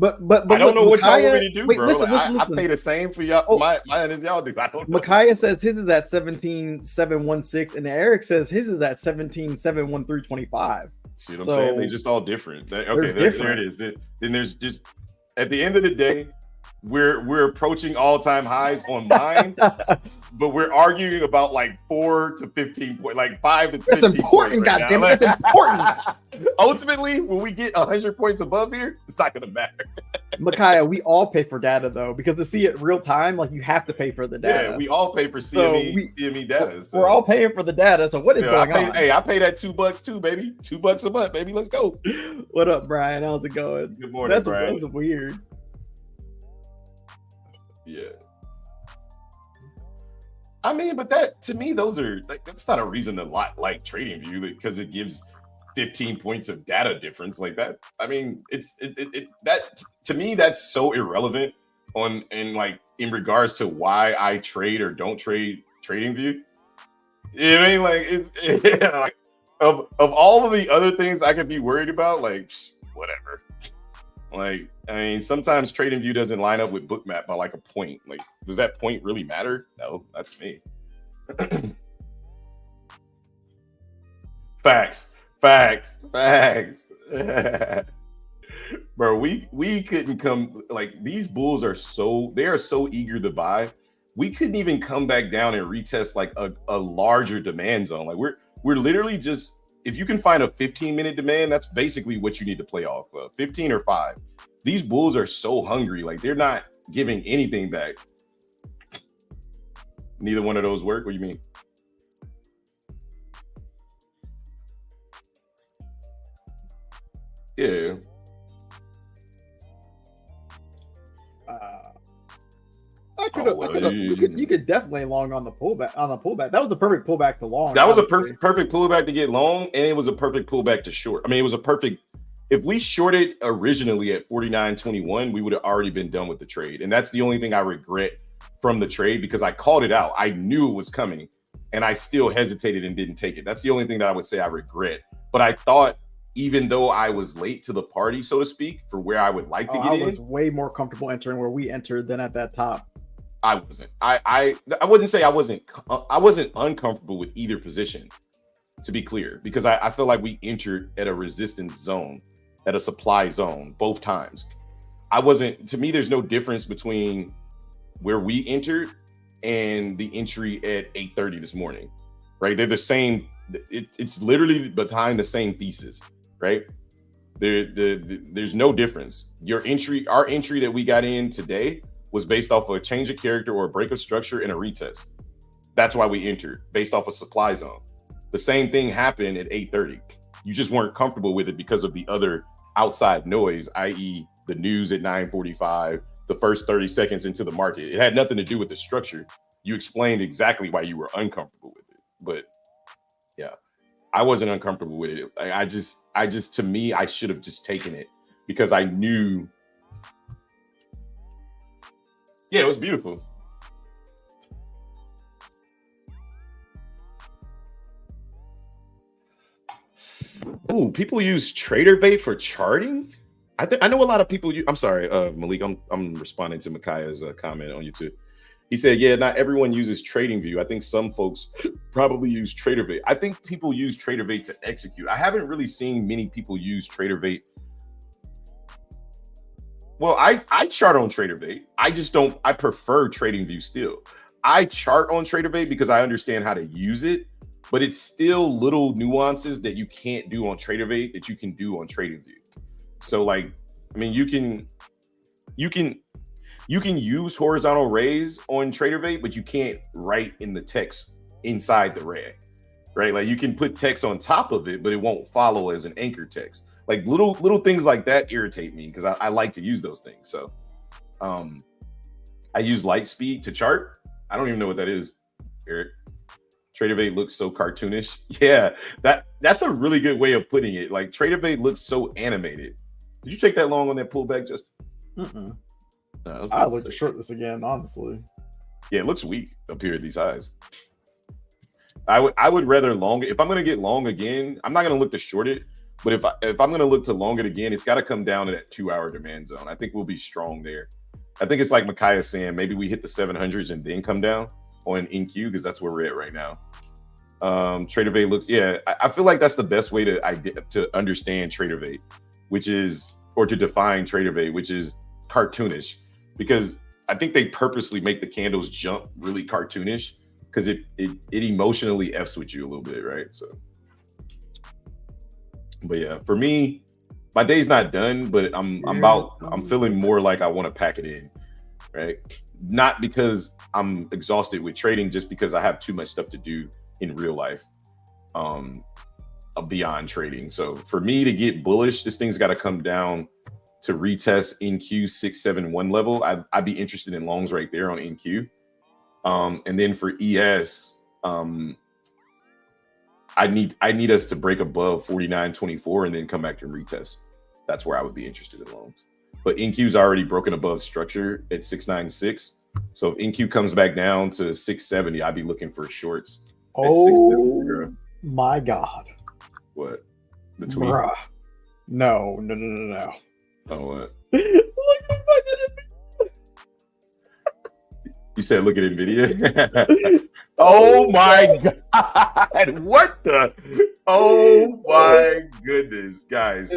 I don't know what y'all want me to do, bro. Listen. I pay the same for y'all. Mine as y'all do. I don't know. Micaiah says his is at 17,716, and Eric says his is at 17,713.25. See what I'm saying? They're just all different. There it is. Then there's just at the end of the day, we're approaching all-time highs on mine, but we're arguing about like 4 to 15 points, like 5 to 10. That's important, goddammit. That's important. Ultimately, when we get 100 points above here, it's not gonna matter. Micaiah, we all pay for data though, because to see it real time, like you have to pay for the data. Yeah, we all pay for CME data. So. We're all paying for the data. So what is going on? Hey, I pay that $2 too, baby. $2 a month, baby. Let's go. What up, Brian? How's it going? Good morning, Brian. That's weird. Yeah. I mean, but that to me, those are that's not a reason to like TradingView because it gives 15 points of data difference like that. I mean, that to me that's so irrelevant in regards to why I trade or don't trade TradingView. You know what I mean? Like like of all of the other things I could be worried about, like whatever. Like, I mean, sometimes TradingView doesn't line up with bookmap by like a point. Like, does that point really matter? No, that's me. Facts. Bro, we couldn't come, like, these bulls are so eager to buy. We couldn't even come back down and retest like a larger demand zone. Like we're literally just, if you can find a 15-minute demand, that's basically what you need to play off of, 15 or 5. These bulls are so hungry, like they're not giving anything back. Neither one of those work. What do you mean? Yeah. You could definitely long on the pullback. That was the perfect pullback to long. That was a perfect pullback to get long, and it was a perfect pullback to short. I mean, it was a perfect. If we shorted originally at 49.21, we would have already been done with the trade, and that's the only thing I regret from the trade because I called it out. I knew it was coming, and I still hesitated and didn't take it. That's the only thing that I would say I regret. But I thought, even though I was late to the party, so to speak, for where I would like to get in, I was way more comfortable entering where we entered than at that top. I wasn't. I wouldn't say I wasn't uncomfortable with either position, to be clear, because I feel like we entered at a resistance zone, at a supply zone both times. I wasn't. To me, there's no difference between where we entered and the entry at 8:30 this morning, right? They're the same. It's literally behind the same thesis, right? There's no difference. Our entry that we got in today was based off of a change of character or a break of structure and a retest. That's why we entered, based off a supply zone. The same thing happened at 8:30. You just weren't comfortable with it because of the other outside noise, i.e. the news at 9:45, the first 30 seconds into the market. It had nothing to do with the structure. You explained exactly why you were uncomfortable with it. But yeah, I wasn't uncomfortable with it. I just to me, I should have just taken it because I knew. Yeah, it was beautiful. Ooh, people use TraderVate for charting. I know a lot of people. I'm sorry, Malik. I'm responding to Makaya's comment on YouTube. He said, "Yeah, not everyone uses TradingView. I think some folks probably use TraderVate. I think people use TraderVate to execute. I haven't really seen many people use TraderVate. Well, I chart on TraderVate. I just don't. I prefer TradingView still. I chart on TraderVate because I understand how to use it, but it's still little nuances that you can't do on TraderVate that you can do on TradingView. So, like, I mean, you can use horizontal rays on TraderVate, but you can't write in the text inside the ray, right? Like you can put text on top of it, but it won't follow as an anchor text. Like little things like that irritate me because I like to use those things. So I use Lightspeed to chart. I don't even know what that is, Eric. TraderVate looks so cartoonish. Yeah, that's a really good way of putting it. Like TraderVate looks so animated. Did you take that long on that pullback, Justin? Mm-mm. No, I look to short this again, honestly. Yeah, it looks weak up here at these highs. I would rather long. If I'm going to get long again, I'm not going to look to short it. But if I'm going to look to long it again, it's got to come down to that 2-hour demand zone. I think we'll be strong there. I think it's like Micaiah saying, maybe we hit the 700s and then come down on NQ because that's where we're at right now. TraderVate looks, yeah, I feel like that's the best way to understand TraderVate, or to define TraderVate, which is cartoonish, because I think they purposely make the candles jump really cartoonish because it emotionally F's with you a little bit, right? So, but yeah, for me, my day's not done, but I'm feeling more like I want to pack it in, right? Not because I'm exhausted with trading, just because I have too much stuff to do in real life beyond trading. So for me to get bullish, this thing's got to come down to retest NQ 671 level. I'd be interested in longs right there on NQ. And then for ES, I need us to break above 49.24 and then come back to retest. That's where I would be interested in longs. But NQ's already broken above structure at 696. So if NQ comes back down to 670, I'd be looking for shorts. Oh my God. What? The tweet? Bruh. No. Oh, what? Look at my You said look at NVIDIA? Oh my God. What the? Oh my goodness, guys.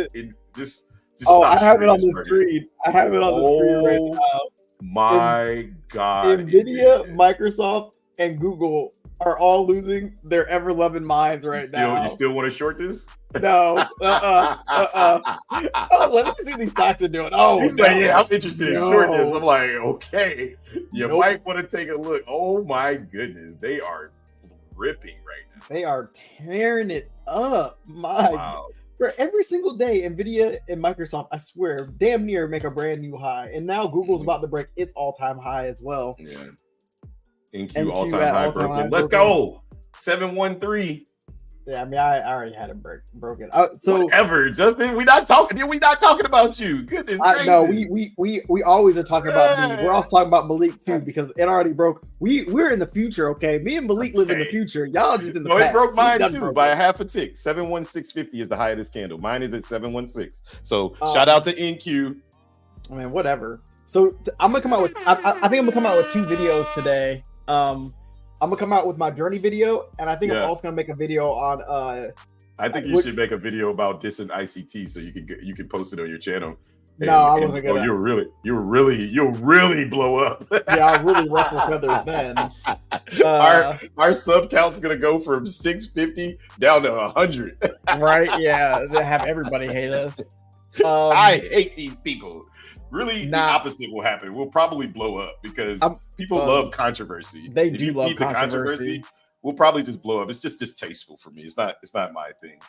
Just I have it on the screen. I have it on the screen right now. My God. NVIDIA, Microsoft, and Google are all losing their ever-loving minds now. You still want to short this? No. Oh, let me see these stocks are doing. Oh, he's like, yeah, I'm interested in short this. I'm like, okay, you might want to take a look. Oh my goodness, they are ripping right now. They are tearing it up. Wow. For every single day, NVIDIA and Microsoft, I swear, damn near make a brand new high. And now Google's about to break its all-time high as well. Yeah. NQ all-time high broken. Let's go. 713. Yeah, I mean, I already had it broken. So whatever, Justin. We're not talking about you. Goodness gracious. No, we always are talking about me. We're also talking about Malik too because it already broke. We're in the future, okay? Me and Malik live in the future. Y'all just in the past. It broke mine too by a half a tick. 71650 is the high of this candle. Mine is at 716. So shout out to NQ. I mean, whatever. So I'm gonna come out with. I think I'm gonna come out with 2 videos today. I'm gonna come out with my journey video, and I think I'm also gonna make a video on. I think you should make a video about dissing ICT so you can post it on your channub. I wasn't gonna. You'll really blow up. Yeah, I'll really ruffle feathers then. Our sub count's gonna go from 650 down to 100. Right? Yeah, they have everybody hate us. I hate these people. Really, the opposite will happen. We'll probably blow up because people love controversy. They do love controversy. We'll probably just blow up. It's just distasteful for me. It's not my thing.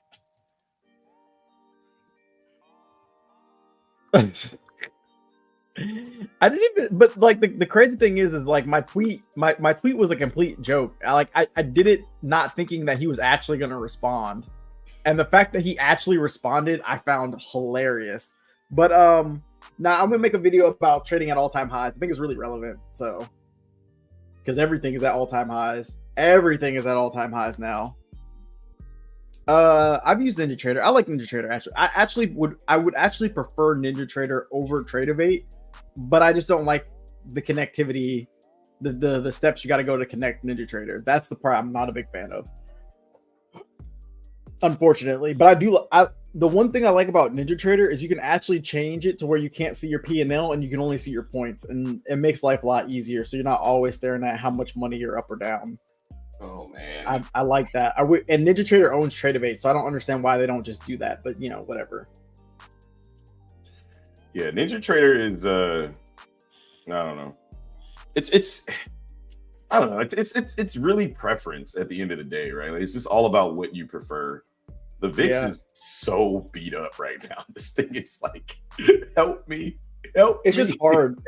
I didn't even, but like the crazy thing is like my tweet was a complete joke. I did it not thinking that he was actually going to respond, and the fact that he actually responded, I found hilarious. But now I'm gonna make a video about trading at all-time highs. I think it's really relevant, so because everything is at all-time highs. Everything is at all-time highs now. I've used NinjaTrader. I like NinjaTrader actually. I would actually prefer NinjaTrader over Tradeovate, but I just don't like the connectivity, the steps you got to go to connect NinjaTrader. That's the part I'm not a big fan of, unfortunately. But the one thing I like about NinjaTrader is you can actually change it to where you can't see your P&L and you can only see your points, and it makes life a lot easier. So you're not always staring at how much money you're up or down. Oh man, I like that. And NinjaTrader owns Tradeovate, so I don't understand why they don't just do that. But whatever. Yeah, NinjaTrader is I don't know. It's I don't know. It's really preference at the end of the day, right? Like, it's just all about what you prefer. The VIX is so beat up right now. This thing is like, help me. It's just hard.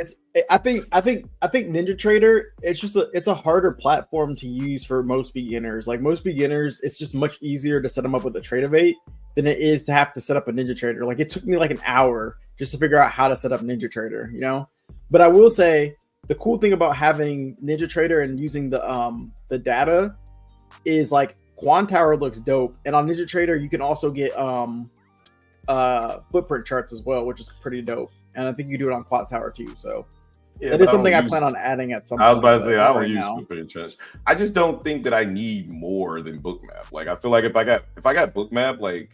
I think NinjaTrader, it's a harder platform to use for most beginners. Like most beginners, it's just much easier to set them up with a Tradeovate than it is to have to set up a NinjaTrader. Like it took me like an hour just to figure out how to set up NinjaTrader, But I will say the cool thing about having NinjaTrader and using the data is like Quantower looks dope, and on NinjaTrader you can also get footprint charts as well, which is pretty dope. And I think you do it on Quantower too. So it is something I plan on adding at some point. I was about to say I don't use footprint charts. I just don't think that I need more than bookmap. Like I feel like if I got bookmap, like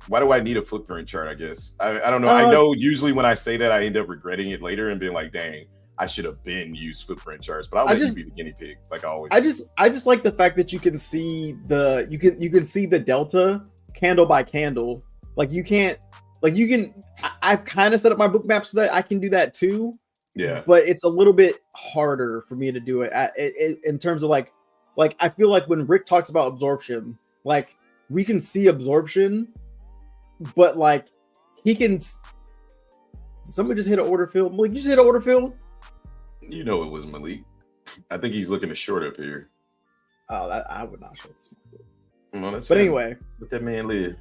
why do I need a footprint chart? I guess I don't know. I know usually when I say that I end up regretting it later and being like, dang, I should have been used footprint charts, but I'll let you be the guinea pig, like I always. I just like the fact that you can see the delta candle by candle. I've kind of set up my book maps so that I can do that too. Yeah, but it's a little bit harder for me to do it in terms of like I feel like when Rick talks about absorption, like we can see absorption, but like he can. Someone just hit an order fill. Malik, you just hit an order fill. You know it was Malik. I think he's looking to short up here. Oh, I would not short this market. But anyway, let that man live.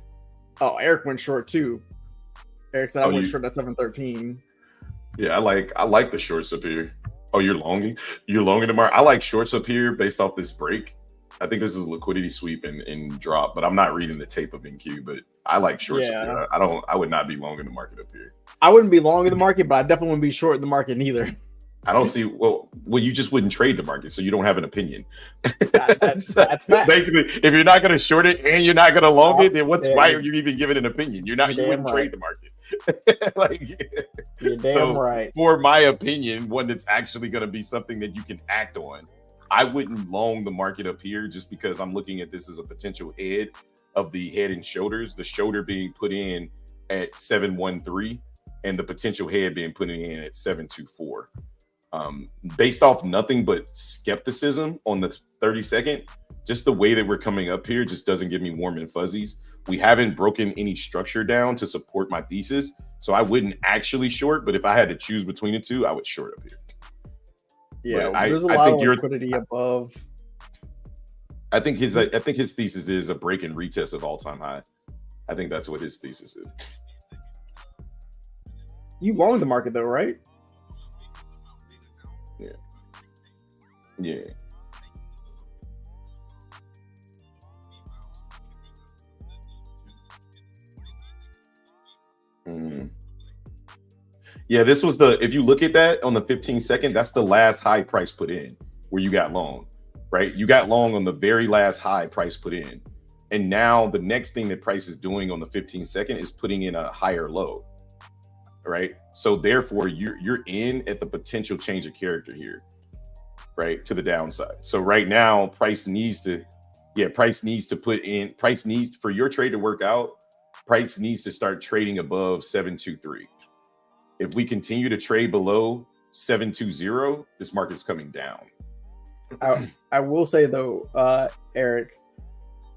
Oh, Eric went short too. Eric said I went short at 713. Yeah, I like the shorts up here. Oh, you're longing? You're longing tomorrow? I like shorts up here based off this break. I think this is a liquidity sweep and drop, but I'm not reading the tape of NQ, but I like shorts up here. I would not be long in the market up here. I wouldn't be long in the market, but I definitely wouldn't be short in the market neither. I don't see well you just wouldn't trade the market, so you don't have an opinion. That's basically, if you're not going to short it and you're not going to long it, then why are you even giving an opinion? You wouldn't trade the market. You're damn right. For my opinion, one that's actually going to be something that you can act on, I wouldn't long the market up here just because I'm looking at this as a potential head of the head and shoulders, the shoulder being put in at 713 and the potential head being put in at 724. Based off nothing but skepticism on the 30-second, just the way that we're coming up here just doesn't give me warm and fuzzies. We haven't broken any structure down to support my thesis, so I wouldn't actually short, but if I had to choose between the two, I would short up here. Yeah, there's a lot of liquidity above. I think his thesis is a break and retest of all-time high. I think that's what his thesis is. You long the market though, right? Yeah. Yeah, this was if you look at that on the 15-second, that's the last high price put in where you got long, right? You got long on the very last high price put in. And now the next thing that price is doing on the 15-second is putting in a higher low, right? So therefore you're in at the potential change of character here, right, to the downside. So right now price needs to for your trade to work out, price needs to start trading above 723. If we continue to trade below 720, this market's coming down. I will say though, Eric,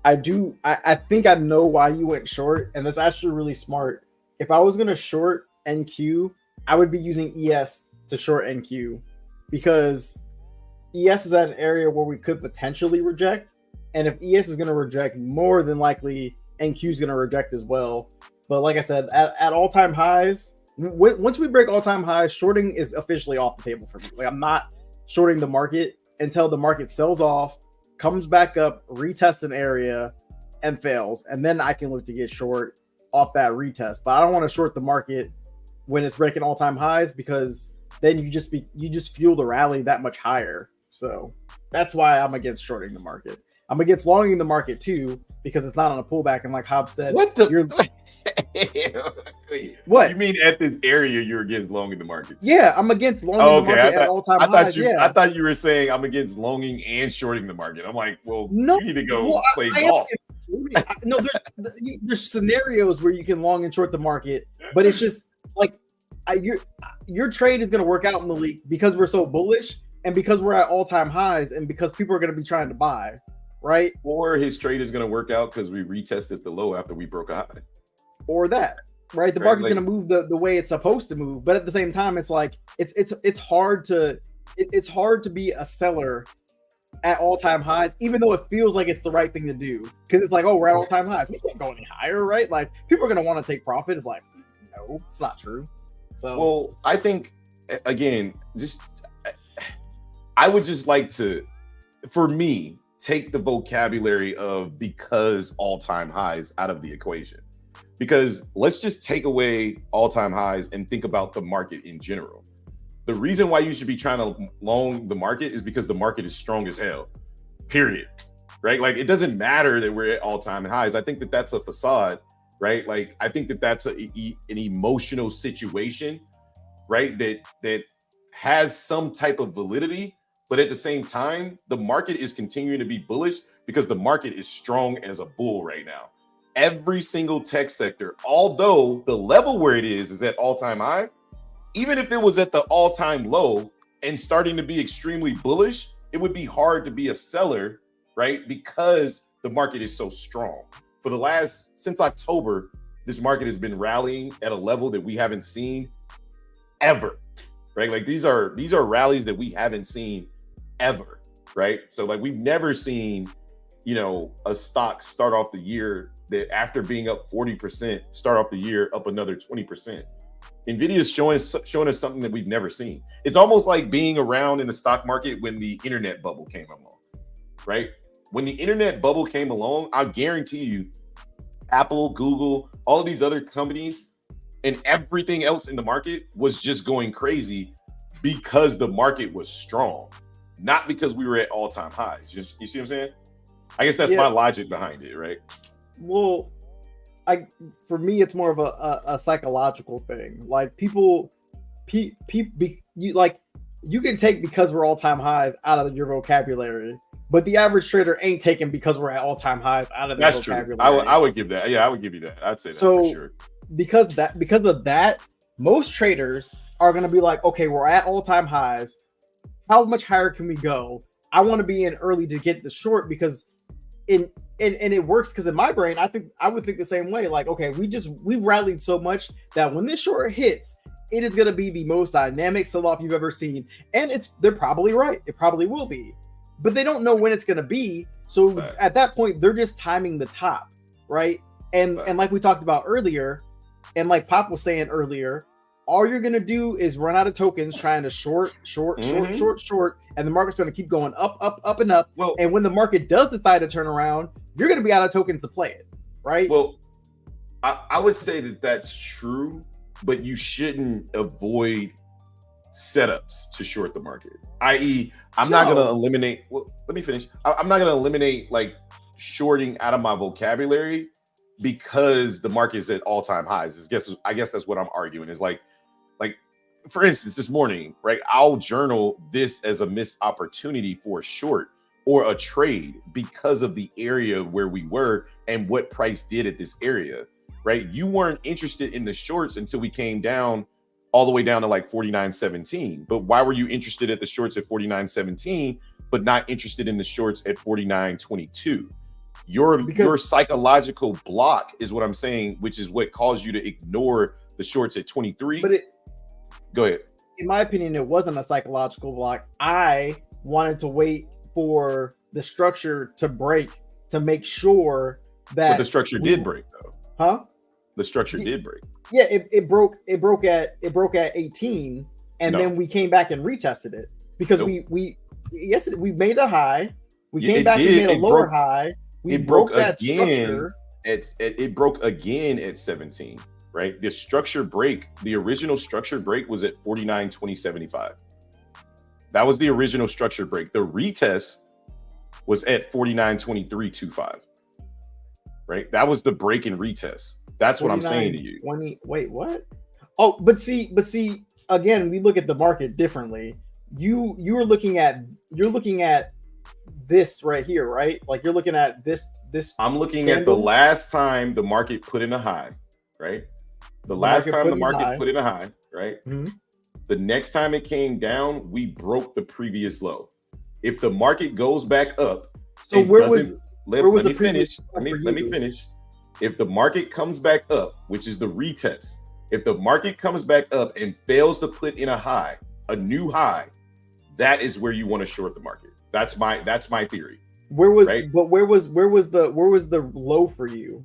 I think I know why you went short, and that's actually really smart. If I was going to short NQ, I would be using ES to short NQ because ES is at an area where we could potentially reject. And if ES is going to reject, more than likely NQ is going to reject as well. But like I said, at all-time highs, once we break all-time highs, shorting is officially off the table for me. Like, I'm not shorting the market until the market sells off, comes back up, retests an area, and fails. And then I can look to get short off that retest. But I don't want to short the market when it's breaking all-time highs, because then you just fuel the rally that much higher. So that's why I'm against shorting the market. I'm against longing the market too, because it's not on a pullback. And like Hobbs said, what the what you mean at this area you're against longing the market? Yeah, I'm against longing the market at all-time highs. I thought you were saying I'm against longing and shorting the market. I'm like, well, no, you need to go play golf. No, there's scenarios where you can long and short the market, but it's just like your trade is going to work out in the league because we're so bullish and because we're at all-time highs and because people are going to be trying to buy, right? Or his trade is going to work out because we retested the low after we broke a high. Or that, right? The market's going to move the way it's supposed to move, but at the same time, it's like it's hard to be a seller at all-time highs, even though it feels like it's the right thing to do, because it's like, oh, we're at all-time highs, we can't go any higher, right? Like, people are going to want to take profit. It's like, no, it's not true. So, well, I think again, I would just like to, for me, take the vocabulary of because all-time highs out of the equation, because let's just take away all-time highs and think about the market in general. The reason why you should be trying to long the market is because the market is strong as hell, period, right? Like, it doesn't matter that we're at all-time highs. I think that that's a facade, right? Like, I think that that's an emotional situation, right? That has some type of validity, but at the same time, the market is continuing to be bullish because the market is strong as a bull right now. Every single tech sector, although the level where it is at all-time high, even if it was at the all-time low and starting to be extremely bullish, it would be hard to be a seller, right? Because the market is so strong. Since October, this market has been rallying at a level that we haven't seen ever, right? Like, these are rallies that we haven't seen ever, right? So like, we've never seen, a stock start off the year that after being up 40%, start off the year up another 20%. NVIDIA is showing us something that we've never seen. It's almost like being around in the stock market when the internet bubble came along, right? When the internet bubble came along, I guarantee you, Apple, Google, all of these other companies and everything else in the market was just going crazy because the market was strong, not because we were at all-time highs. You see what I'm saying? I guess that's my logic behind it, right? Well, for me, it's more of a psychological thing. Like, you can take because we're all-time highs out of your vocabulary, but the average trader ain't taking because we're at all-time highs out of their vocabulary. True. I would give that. Yeah, I would give you that. I'd say that for sure. Because of that, most traders are going to be like, okay, we're at all-time highs. How much higher can we go? I want to be in early to get the short, because and it works, because in my brain, I would think the same way. Like, okay, we've rallied so much that when this short hits, it is going to be the most dynamic sell-off you've ever seen. And they're probably right. It probably will be, but they don't know when it's going to be. So at that point, they're just timing the top, right? And like we talked about earlier, and like Pop was saying earlier, all you're going to do is run out of tokens trying to short, and the market's going to keep going up, and up. Well, and when the market does decide to turn around, you're going to be out of tokens to play it, right? Well, I would say that that's true, but you shouldn't avoid setups to short the market. I.e., I'm not going to eliminate. Well, let me finish. I'm not going to eliminate like shorting out of my vocabulary because the market is at all-time highs. I guess that's what I'm arguing. Is like, for instance, this morning, right? I'll journal this as a missed opportunity for a short or a trade because of the area where we were and what price did at this area, right? You weren't interested in the shorts until we came down all the way down to like 49.17. But why were you interested at the shorts at 49.17, but not interested in the shorts at 49.22? Your psychological block is what I'm saying, which is what caused you to ignore the shorts at 23. Go ahead. In my opinion, it wasn't a psychological block. I wanted to wait for the structure to break to make sure that But the structure did break, though. Huh? The structure did break. Yeah, it broke at 18, and then we came back and retested it because we made a high. We came back and made a lower high. We broke that structure. It broke again at 17, right? The structure break, the original structure break was at 49.2075. That was the original structure break. The retest was at 49.2325. Right? That was the break and retest. That's what I'm saying to you. Wait, what? Oh, but see, again, we look at the market differently. You're looking at this right here, right? Like you're looking at this. I'm looking at the last time the market put in a high, right? The last time the market put in a high, right? Mm-hmm. The next time it came down, we broke the previous low. If the market goes back up, so where was let me finish. Let me finish. If the market comes back up, which is the retest, if the market comes back up and fails to put in a new high, that is where you want to short the market. That's my theory. Where was the low for you?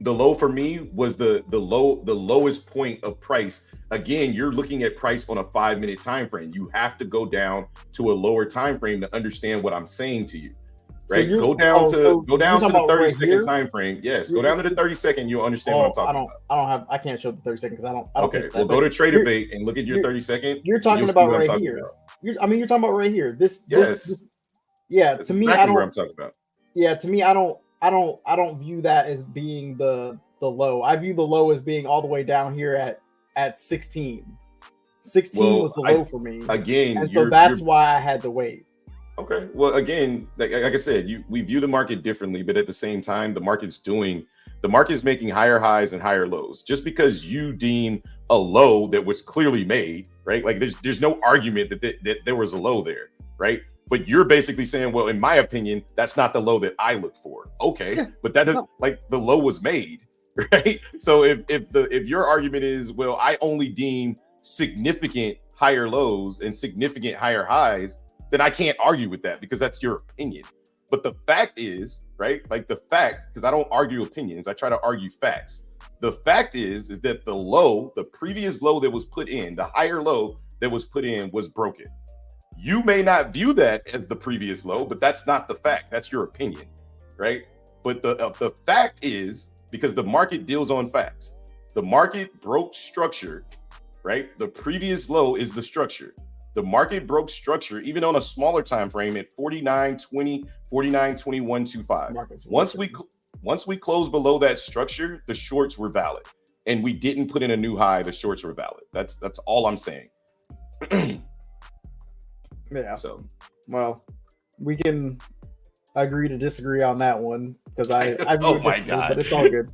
The low for me was the lowest point of price. Again, you're looking at price on a 5-minute time frame. You have to go down to a lower time frame to understand what I'm saying to you. Right? So go down to the 30-second time frame. Yes, go down to the 30-second. You'll understand what I'm talking about. I can't show the 30 seconds. I don't. Okay, well, go to TraderBait and look at your 30-second. You're talking about right here. You're talking about right here. This. Yeah. That's to me, exactly what I'm talking about. Yeah. To me, I don't view that as being the low. I view the low as being all the way down here at 16. 16 was the low for me. Again, and so that's why I had to wait. Okay. Well, again, like I said, we view the market differently, but at the same time, the market's making higher highs and higher lows. Just because you deem a low that was clearly made, right? Like there's no argument that there was a low there, right? But you're basically saying, well, in my opinion, that's not the low that I look for. Okay, yeah, but that doesn't like the low was made, right? So if your argument is, well, I only deem significant higher lows and significant higher highs, then I can't argue with that because that's your opinion. But the fact is, right? Like the fact, because I don't argue opinions, I try to argue facts. The fact is that the previous low that was put in, the higher low that was put in was broken. You may not view that as the previous low, but that's not the fact. That's your opinion, right? But the fact is, because the market deals on facts, the market broke structure, right? The previous low is the structure. The market broke structure even on a smaller time frame at 49.20, 49.2125. Once we closed below that structure, the shorts were valid, and we didn't put in a new high. The shorts were valid. That's all I'm saying. Yeah. So, well, we can agree to disagree on that one because I oh my god, but it's all good.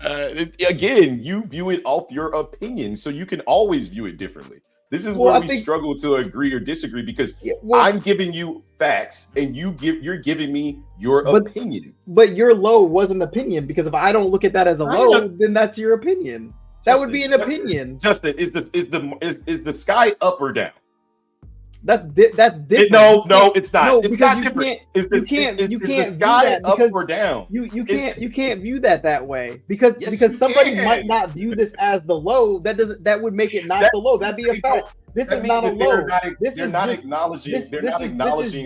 Again, you view it off your opinion, so you can always view it differently. This is where we struggle to agree or disagree because I'm giving you facts and you're giving me your opinion. But your low was an opinion because if I don't look at that as a low, then that's your opinion. That would be an opinion. Justin, is the sky up or down? That's different. No, it's not. No, it's because not different. You can't the sky up or down? You can't view that way because somebody might not view this as the low. That would make it not the low. That'd be a fact. This is not a low. This is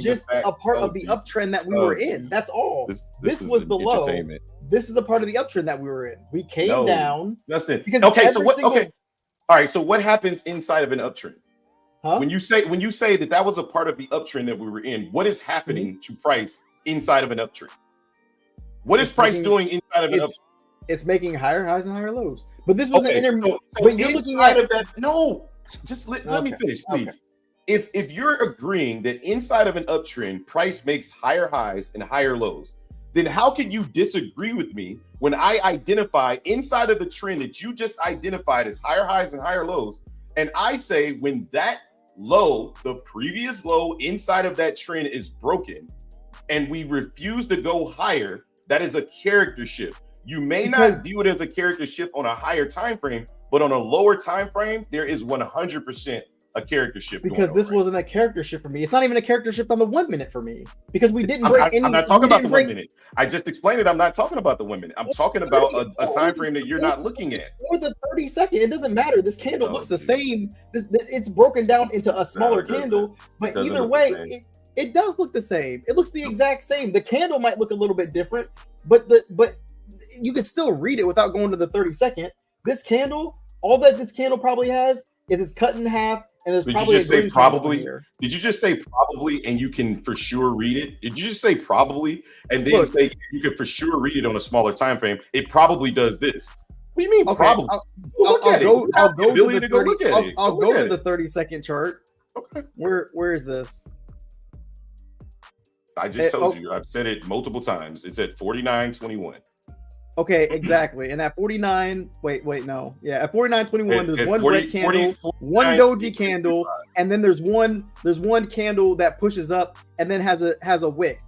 just a part of the uptrend that we were in. That's all. This was the low. This is a part of the uptrend that we were in. We came down. Justin. Okay, so what? Okay, all right. So what happens inside of an uptrend? Huh? When you say that was a part of the uptrend that we were in, what is happening to price inside of an uptrend? What is price doing inside of an uptrend? It's making higher highs and higher lows. But this was but you're looking at that. No, just let me finish, please. Okay. If you're agreeing that inside of an uptrend, price makes higher highs and higher lows, then how can you disagree with me when I identify inside of the trend that you just identified as higher highs and higher lows, and I say when that low, the previous low inside of that trend is broken and we refuse to go higher, that is a character shift. You may not view it as a character shift on a higher time frame, but on a lower time frame, there is 100% a character shift. Because this wasn't a character shift for me. It's not even a character shift on the 1 minute for me because we didn't break any. I'm not talking about the 1 minute. I just explained it. I'm not talking about the 1 minute. I'm talking about a time frame that you're not looking at. Or the 30-second. It doesn't matter. This candle looks the same. It's broken down into a smaller candle, but either way, it does look the same. It looks the exact same. The candle might look a little bit different, but you can still read it without going to the 30-second. This candle, all that this candle probably has is it's cut in half. And there's Did probably you just say probably? Here. Did you just say probably and you can for sure read it? Did you just say probably and then say you can for sure read it on a smaller time frame? It probably does this. What do you mean probably? I'll go to the 30-second chart. Okay. Where is this? I just told you. I've said it multiple times. It's at 49.21. Okay, exactly. And at 49, wait, no. Yeah, at 49.21, there's one red candle, one doji candle, and then there's one candle that pushes up and then has a wick.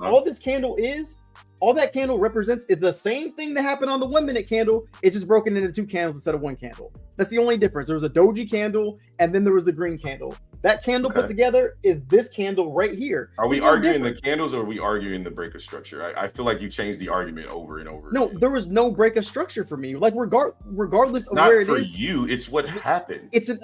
All this candle is, all that candle represents is the same thing that happened on the 1 minute candle. It's just broken into 2 candles instead of 1 candle. That's the only difference. There was a doji candle and then there was the green candle. That candle put together is this candle right here. Are we arguing the candles or are we arguing the break of structure? I feel like you changed the argument over and over. No, there was no break of structure for me. Like regardless of not where it for is. You, it's what happened. It's an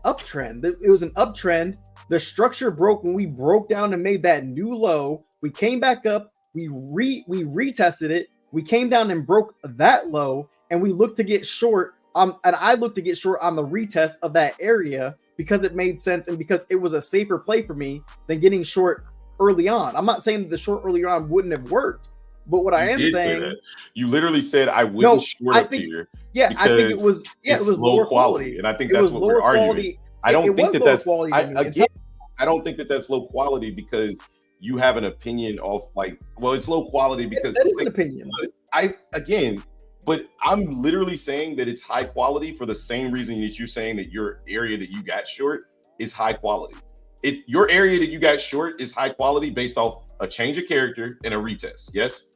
uptrend. It was an uptrend. The structure broke when we broke down and made that new low. We came back up. We retested it. We came down and broke that low, and we looked to get short. And I looked to get short on the retest of that area because it made sense and because it was a safer play for me than getting short early on. I'm not saying that the short earlier on wouldn't have worked, but what I am saying, you literally said I wouldn't short up here. Yeah, I think it was low quality, and I think that's what we're arguing. I don't think that's I don't think that that's low quality because you have an opinion of it's low quality because that is an opinion. But I'm literally saying that it's high quality for the same reason that you're saying that your area that you got short is high quality. Your area that you got short is high quality based off a change of character and a retest. Yes.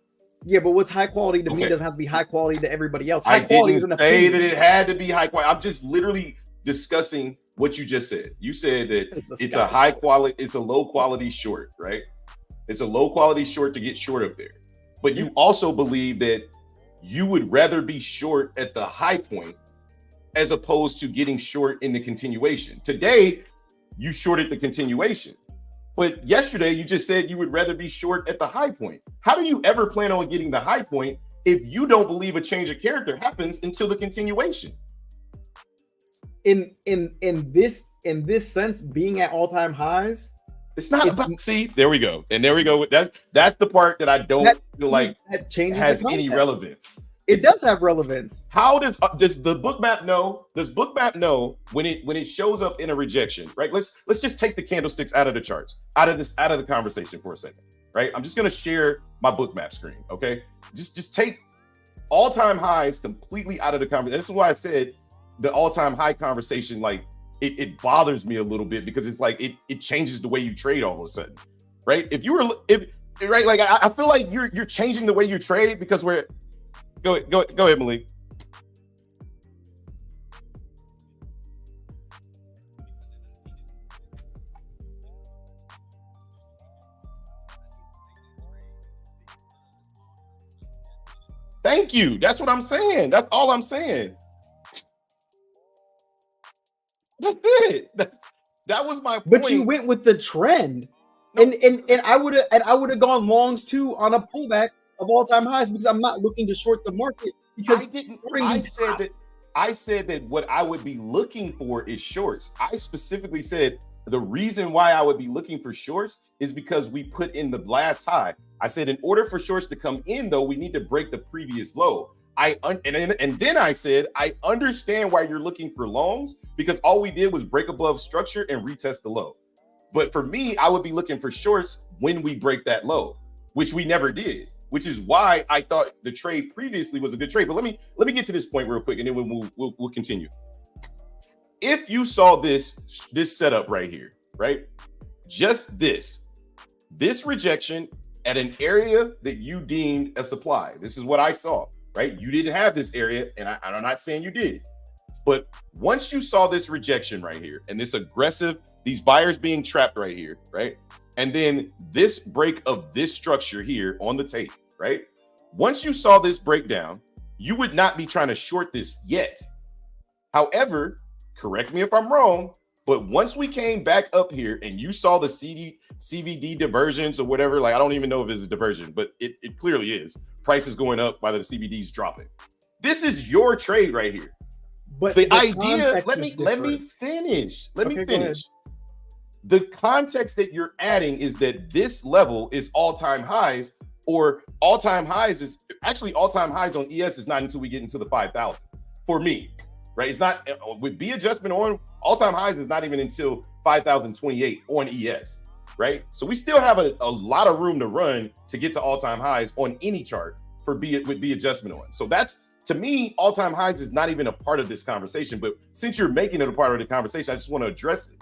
Yeah, but what's high quality to me doesn't have to be high quality to everybody else. I didn't say that it had to be high quality. I'm just literally discussing what you just said. You said that it's a high quality, it's a low quality short, right? It's a low quality short to get short up there. But you also believe that you would rather be short at the high point as opposed to getting short in the continuation. Today, you shorted the continuation. But yesterday, you just said you would rather be short at the high point. How do you ever plan on getting the high point if you don't believe a change of character happens until the continuation? In this sense, being at all-time highs, it's not about, see, there we go. And there we go. That's the part that I don't feel like has any relevance. It does have relevance. How does the bookmap know? Does bookmap know when it shows up in a rejection, right? Let's just take the candlesticks out of the charts, out of the conversation for a second, right? I'm just gonna share my bookmap screen, okay? Just take all-time highs completely out of the conversation. This is why I said the all-time high conversation, like it bothers me a little bit because it's like it changes the way you trade all of a sudden, right? If right, like I feel like you're changing the way you trade because we're go ahead, Malik. Thank you. That's what I'm saying. That's all I'm saying. That's it. That was my point. But you went with the trend. No. And I would have gone longs too on a pullback of all-time highs because I'm not looking to short the market because I said that what I would be looking for is shorts. I specifically said the reason why I would be looking for shorts is because we put in the last high. I said in order for shorts to come in though, we need to break the previous low. And then I said, I understand why you're looking for longs because all we did was break above structure and retest the low. But for me, I would be looking for shorts when we break that low, which we never did, which is why I thought the trade previously was a good trade. But let me get to this point real quick and then we'll continue. If you saw this setup right here, right? Just this rejection at an area that you deemed a supply. This is what I saw. Right? You didn't have this area, and I'm not saying you did. But once you saw this rejection right here and this aggressive, these buyers being trapped right here, right? And then this break of this structure here on the tape, right? Once you saw this breakdown, you would not be trying to short this yet. However, correct me if I'm wrong, but once we came back up here and you saw the CVD diversions or whatever, like I don't even know if it's a diversion, but it clearly is. Price is going up while the CVD's dropping. This is your trade right here. But the idea, let me finish. Let me finish. The context that you're adding is that this level is all-time highs, or all-time highs is actually all-time highs on ES is not until we get into the 5,000 for me, right? It's not with B adjustment on all-time highs is not even until 5,028 on ES, right? So we still have a lot of room to run to get to all-time highs on any chart for with B adjustment on. So that's, to me, all-time highs is not even a part of this conversation, but since you're making it a part of the conversation, I just want to address it.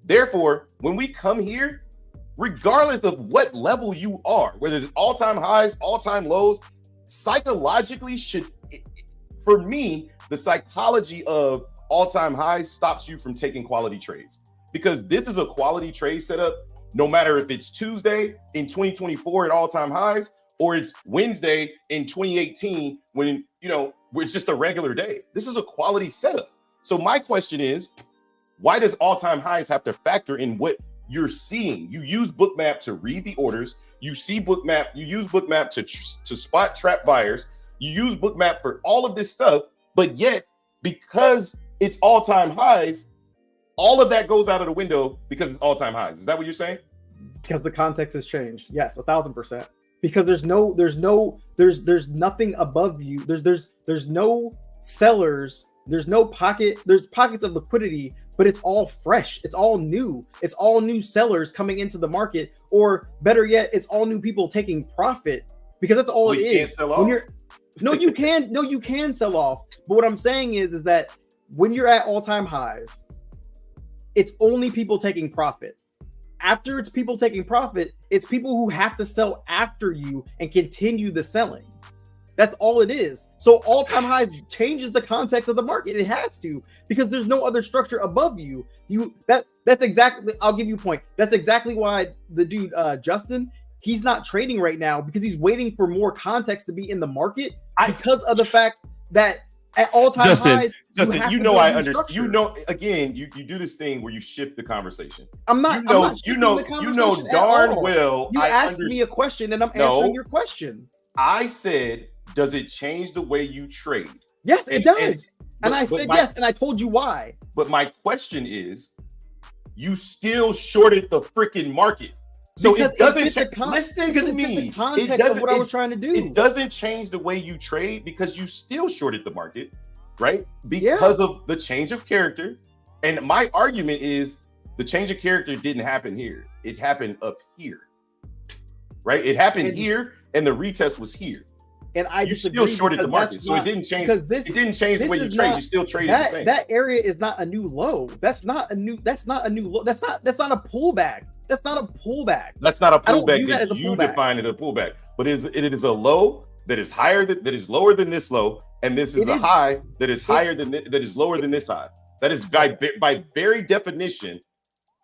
Therefore, when we come here, regardless of what level you are, whether it's all-time highs, all-time lows, psychologically for me, the psychology of all-time highs stops you from taking quality trades, because this is a quality trade setup, no matter if it's Tuesday in 2024 at all-time highs, or it's Wednesday in 2018 when, it's just a regular day. This is a quality setup. So my question is, why does all-time highs have to factor in what you're seeing? You use bookmap to read the orders. You use bookmap to spot trap buyers. You use bookmap for all of this stuff, but yet because it's all-time highs, all of that goes out of the window because it's all-time highs. Is that what you're saying? Because the context has changed. Yes, 1,000%. Because there's nothing above you. There's no sellers. There's no pocket. There's pockets of liquidity, but it's all fresh. It's all new. It's all new sellers coming into the market, or better yet, it's all new people taking profit, because that's all it is. Can't sell off. You can sell off. But what I'm saying is that when you're at all-time highs, it's only people taking profit. After it's people taking profit, it's people who have to sell after you and continue the selling. That's all it is. So all-time highs changes the context of the market. It has to, because there's no other structure above you. That's exactly, I'll give you a point. That's exactly why the dude Justin, he's not trading right now, because he's waiting for more context to be in the market, because of the fact that at all-time highs, Justin, I understand. Again, you do this thing where you shift the conversation. I'm not shifting the conversation darn well. You asked me a question and I'm answering your question. I said, does it change the way you trade? Yes, it does. And I said yes, and I told you why. But my question is, you still shorted the freaking market. So because it doesn't listen to me. The context of what I was trying to do. It doesn't change the way you trade, because you still shorted the market, right? Because of the change of character. And my argument is the change of character didn't happen here. It happened up here, right? It happened here, and the retest was here. And you still shorted the market, so it didn't change. It didn't change the way you trade. You still traded the same. That area is not a new low. That's not a new low. That's not a pullback. That's not a pullback. That's not a pullback that you define it a pullback. But it is a low that is higher that is lower than this low, and this is a high that is higher than that is lower than this high. That is by very definition.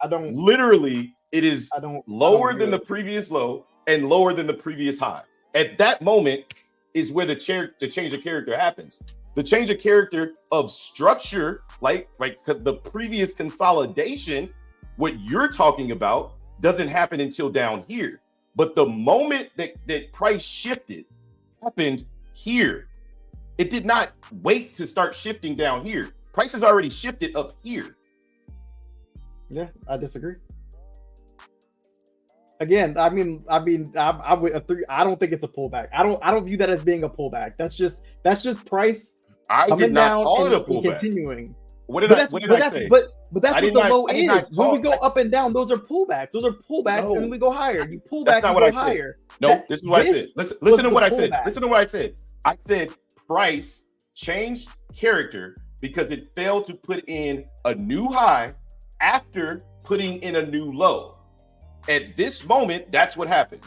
It is lower than the previous low and lower than the previous high. At that moment is where the change of character happens. The change of character of structure, like the previous consolidation, what you're talking about doesn't happen until down here. But the moment that price shifted happened here. It did not wait to start shifting down here. Price has already shifted up here. Yeah, I disagree. Again, I don't think it's a pullback. I don't view that as being a pullback. That's just price. I did not call it a pullback. Continuing. What did I say? But that's what the low is. When we go up and down, those are pullbacks. Those are pullbacks, and we go higher. You pull back, and go higher. No, this is what I said. Listen to what I said. Listen to what I said. I said price changed character because it failed to put in a new high after putting in a new low. At this moment, that's what happened.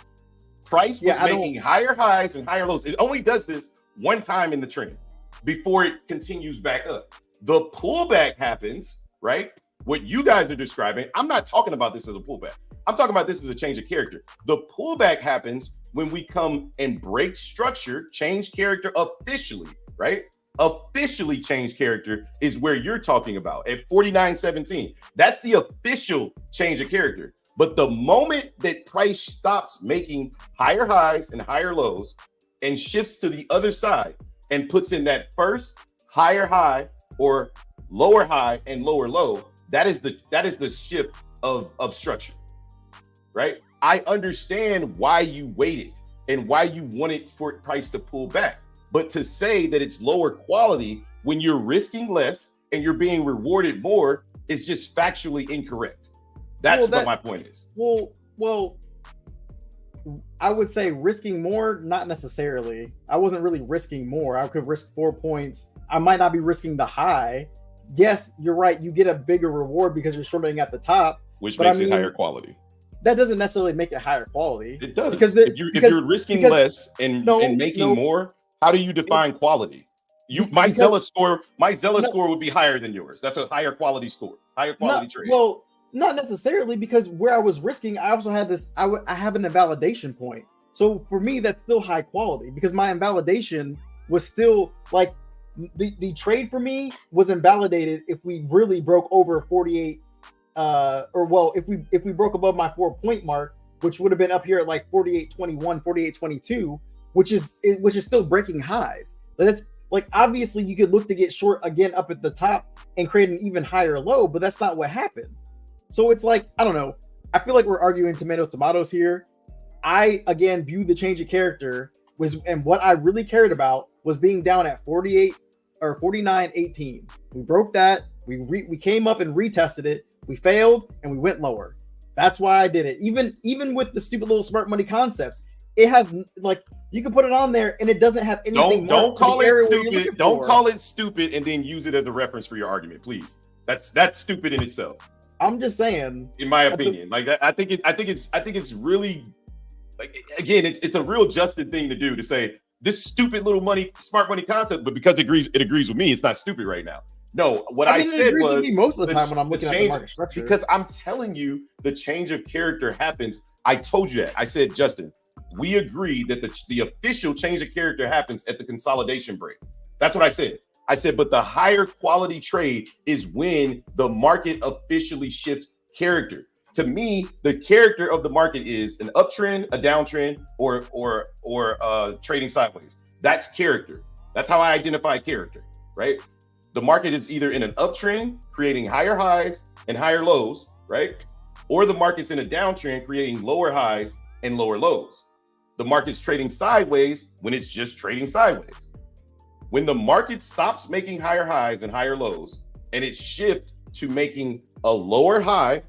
Price was making higher highs and higher lows. It only does this one time in the trend before it continues back up. The pullback happens, right? What you guys are describing, I'm not talking about this as a pullback. I'm talking about this as a change of character. The pullback happens when we come and break structure, change character officially, right? Officially change character is where you're talking about at 49.17. That's the official change of character. But the moment that price stops making higher highs and higher lows and shifts to the other side and puts in that first higher high or lower high and lower low, that is the shift of structure, right? I understand why you waited and why you wanted for price to pull back. But to say that it's lower quality when you're risking less and you're being rewarded more is just factually incorrect. That's what my point is. Well, I would say risking more, not necessarily. I wasn't really risking more. I could risk 4 points. I might not be risking the high. Yes, you're right. You get a bigger reward because you're shorting at the top, which makes it higher quality. That doesn't necessarily make it higher quality. It does. Because if you're risking less and making more, how do you define quality? My Zella score would be higher than yours. That's a higher quality score, higher quality trade. Well, not necessarily, because where I was risking, I also had this. I have an invalidation point. So for me, that's still high quality because my invalidation was still like the trade for me was invalidated if we really broke over 48. If we broke above my 4 point mark, which would have been up here at like 48.21, 48.22. which is still breaking highs. But that's like, obviously you could look to get short again up at the top and create an even higher low, but that's not what happened. So it's like, I don't know. I feel like we're arguing tomatoes here. I, again, view the change of character and what I really cared about was being down at 48 or 49.18. We broke that. We came up and retested it. We failed and we went lower. That's why I did it. Even with the stupid little smart money concepts, it has, like, you can put it on there and it doesn't have anything. Don't call it stupid. Don't call it stupid and then use it as a reference for your argument, please. That's stupid in itself. I'm just saying, in my opinion, like I think it's really, like, again, it's a real Justin thing to do, to say this stupid little smart money concept, but because it agrees with me, it's not stupid right now. No, what I said was most of the time when I'm looking at the market structure, because I'm telling you the change of character happens. I told you that. I said, Justin, we agree that the official change of character happens at the consolidation break. That's what I said. I said, but the higher quality trade is when the market officially shifts character. To me, the character of the market is an uptrend, a downtrend, or trading sideways. That's character. That's how I identify character, right? The market is either in an uptrend, creating higher highs and higher lows, right? Or the market's in a downtrend, creating lower highs and lower lows. The market's trading sideways when it's just trading sideways. When the market stops making higher highs and higher lows, and it shifts to making a lower high,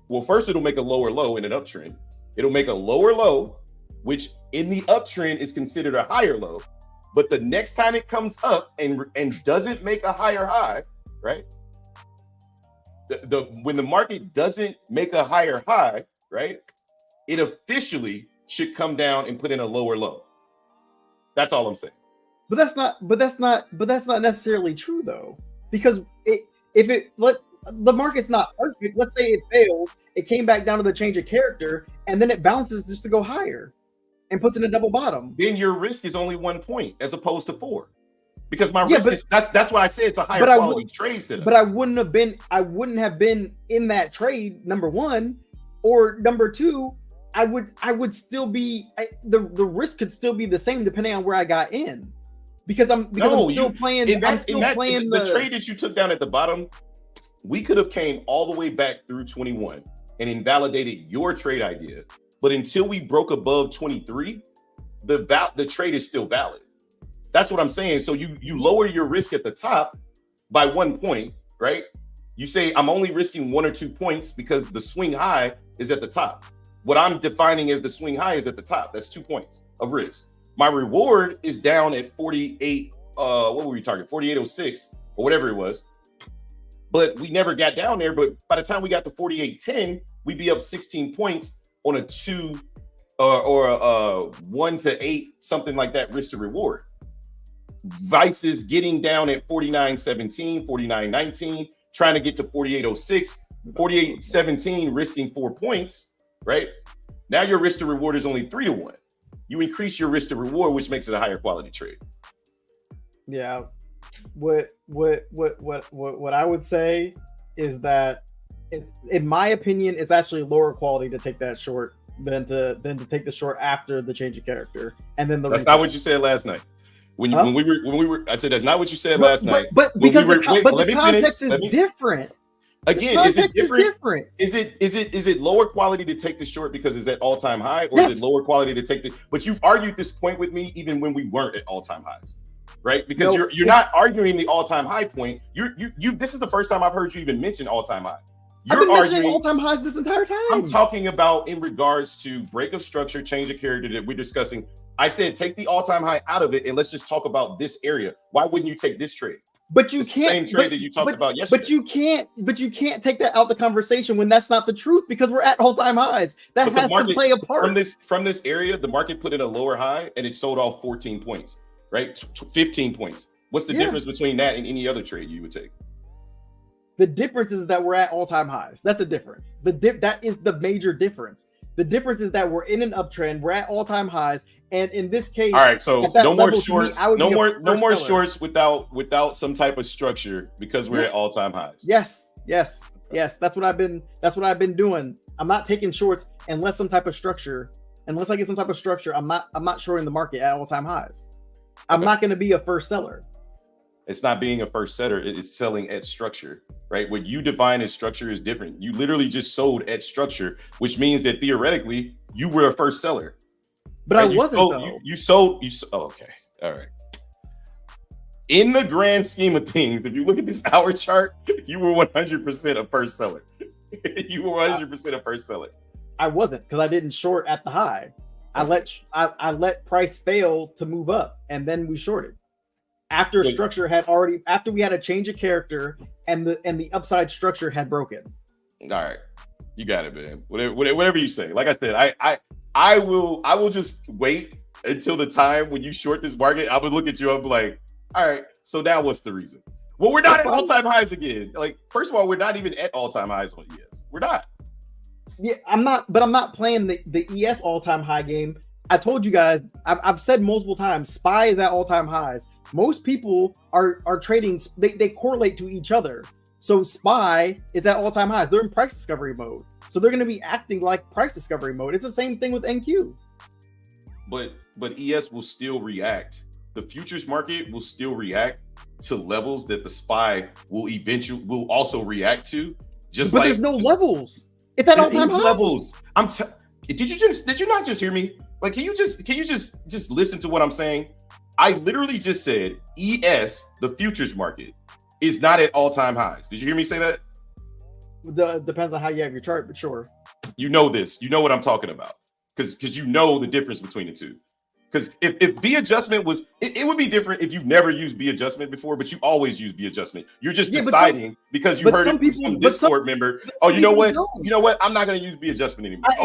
well, first it'll make a lower low in an uptrend. It'll make a lower low, which in the uptrend is considered a higher low. But the next time it comes up and doesn't make a higher high, right? When the market doesn't make a higher high, right? It officially should come down and put in a lower low. That's all I'm saying. But that's not necessarily true though, because the market's not perfect. Let's say it failed, it came back down to the change of character, and then it bounces just to go higher and puts in a double bottom. Then your risk is only 1 point as opposed to 4, because my risk is that's why I say it's a higher quality trade setup. But I wouldn't have been in that trade, number one, or number two. I would still be the risk could still be the same depending on where I got in. Because I'm still playing the trade that you took down at the bottom. We could have came all the way back through 21 and invalidated your trade idea. But until we broke above 23, the trade is still valid. That's what I'm saying. So you lower your risk at the top by 1 point, right? You say I'm only risking 1 or 2 points because the swing high is at the top. What I'm defining as the swing high is at the top. That's 2 points of risk. My reward is down at 48. What were we targeting? 48.06 or whatever it was. But we never got down there. But by the time we got to 48.10, we'd be up 16 points on a 2 or a 1 to 8, something like that, risk to reward. Vices getting down at 49.17, 49.19, trying to get to 48.06, 48.17, risking 4 points, right? Now your risk to reward is only 3-1. You increase your risk to reward, which makes it a higher quality trade. Yeah. What I would say is that, in my opinion, it's actually lower quality to take that short than to take the short after the change of character, and then that's not what you said last night. When we were, I said that's not what you said last night. But because the context is different. Again, is it different? Is it lower quality to take the short because it's at all-time high, or is it lower quality to take the? But you've argued this point with me even when we weren't at all-time highs, right? Because you're not arguing the all-time high point. You. This is the first time I've heard you even mention all-time high. I've been mentioning all-time highs this entire time. I'm talking about in regards to break of structure, change of character that we're discussing. I said take the all-time high out of it and let's just talk about this area. Why wouldn't you take this trade? But you can't. The same trade that you talked about yesterday. But you can't take that out the conversation when that's not the truth, because we're at all-time highs. That has to play a part. From this area, the market put in a lower high and it sold off 14 points, right? 15 points. What's the difference between that and any other trade you would take? The difference is that we're at all-time highs. That's the difference. That is the major difference. The difference is that we're in an uptrend. We're at all-time highs, and in this case, all right. So no more shorts. No more shorts without some type of structure because we're at all-time highs. Yes. That's what I've been doing. I'm not taking shorts unless I get some type of structure. I'm not shorting the market at all-time highs. I'm not going to be a first seller. It's not being a first seller. It's selling at structure, right? What you define as structure is different. You literally just sold at structure, which means that theoretically you were a first seller. But right? I wasn't. You sold. Oh, okay. All right. In the grand scheme of things, if you look at this hour chart, you were 100% a first seller. You were 100% a first seller. I wasn't, because I didn't short at the high. I let price fail to move up, and then we shorted. After structure after we had a change of character and the upside structure had broken. All right, you got it, man. Whatever you say. Like I said, I will just wait until the time when you short this market. I would look at you. I'll be like, all right. So now what's the reason? Well, we're not at all-time highs again. Like, first of all, we're not even at all-time highs on ES. We're not. Yeah, I'm not playing the ES all-time high game. I told you guys, I've said multiple times, SPY is at all-time highs. Most people are trading, they correlate to each other. So SPY is at all-time highs. They're in price discovery mode. So they're going to be acting like price discovery mode. It's the same thing with NQ. But ES will still react. The futures market will still react to levels that the SPY will also react to. But there's no levels. It's at all-time highs. Levels. Did you not just hear me? Like, can you just listen to what I'm saying? I literally just said ES, the futures market, is not at all-time highs. Did you hear me say that? Depends on how you have your chart, but sure. You know this. You know what I'm talking about. Because you know the difference between the two. Because if B adjustment was, it would be different if you've never used B adjustment before, but you always use B adjustment. You're just deciding because you heard it from some Discord member. Oh, you know what? You know what? I'm not going to use B adjustment anymore. I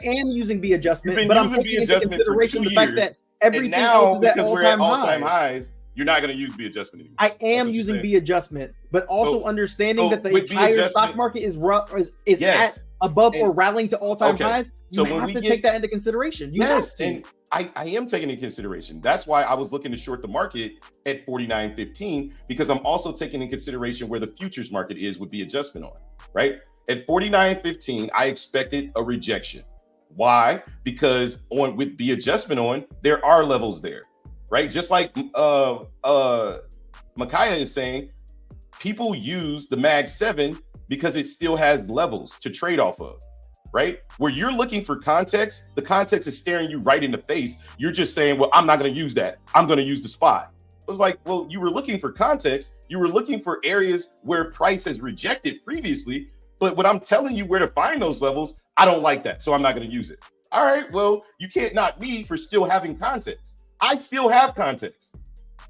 am using B adjustment, but I'm taking into consideration the fact that everything else is at all-time highs. You're not going to use B adjustment anymore. I am using B adjustment, but also understanding that the entire stock market is at above or rallying to all-time highs. You have to take that into consideration. Yes, and I am taking into consideration. That's why I was looking to short the market at 49.15, because I'm also taking in consideration where the futures market is with B adjustment on, right? At 49.15, I expected a rejection. Why? Because with B adjustment on, there are levels there, right? Just like Micaiah is saying, people use the Mag 7 because it still has levels to trade off of, right? Where you're looking for context, the context is staring you right in the face. You're just saying, well, I'm not going to use that. I'm going to use the SPY. It was like, well, you were looking for context. You were looking for areas where price has rejected previously. But when I'm telling you where to find those levels, I don't like that. So I'm not going to use it. All right, well, you can't knock me for still having context. I still have context.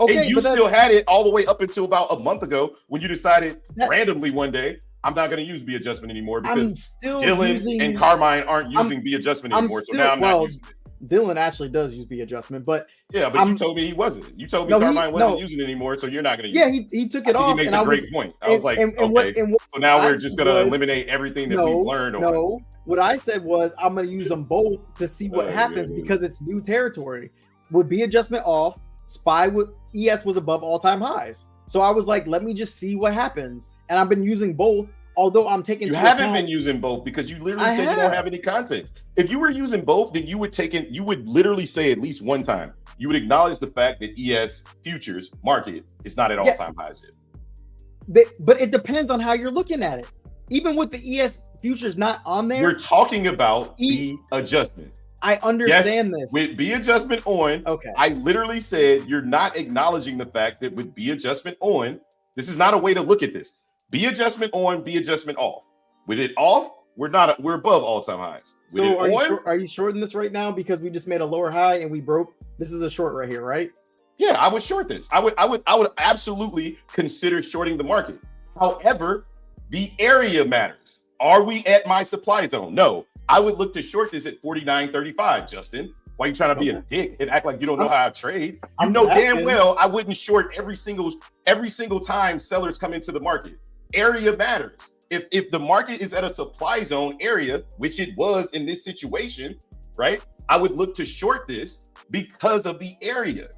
Okay, and you still had it all the way up until about a month ago when you decided randomly one day, I'm not going to use B adjustment anymore because Dylan and Carmine aren't using B adjustment anymore. So now I'm not using it. Dylan actually does use B adjustment, but yeah, but you told me he wasn't. You told me Carmine wasn't using it anymore, so you're not going to use it. Yeah, he took it off. He makes a great point. I was like, okay, so now we're just going to eliminate everything that we've learned. No, what I said was I'm going to use them both to see what happens because it's new territory. With B adjustment off, SPY with ES was above all-time highs. So I was like, let me just see what happens. And I've been using both. Although I'm taking, you haven't been using both because you literally said you don't have any context. If you were using both, then you would literally say at least one time, you would acknowledge the fact that ES futures market is not at all-time highs yet. But it depends on how you're looking at it. Even with the ES futures not on there, we're talking about B adjustment. I understand this. With B adjustment on, okay. I literally said you're not acknowledging the fact that with B adjustment on, this is not a way to look at this. B adjustment on, B adjustment off. With it off, we're above all-time highs. With so are you shorting this right now because we just made a lower high and we broke? This is a short right here, right? Yeah, I would short this. I would absolutely consider shorting the market. However, the area matters. Are we at my supply zone? No. I would look to short this at 49.35, Justin. Why are you trying to be a dick and act like you don't know how I trade? You know damn well I wouldn't short every single time sellers come into the market. Area matters. If the market is at a supply zone area, which it was in this situation, right? I would look to short this because of the area.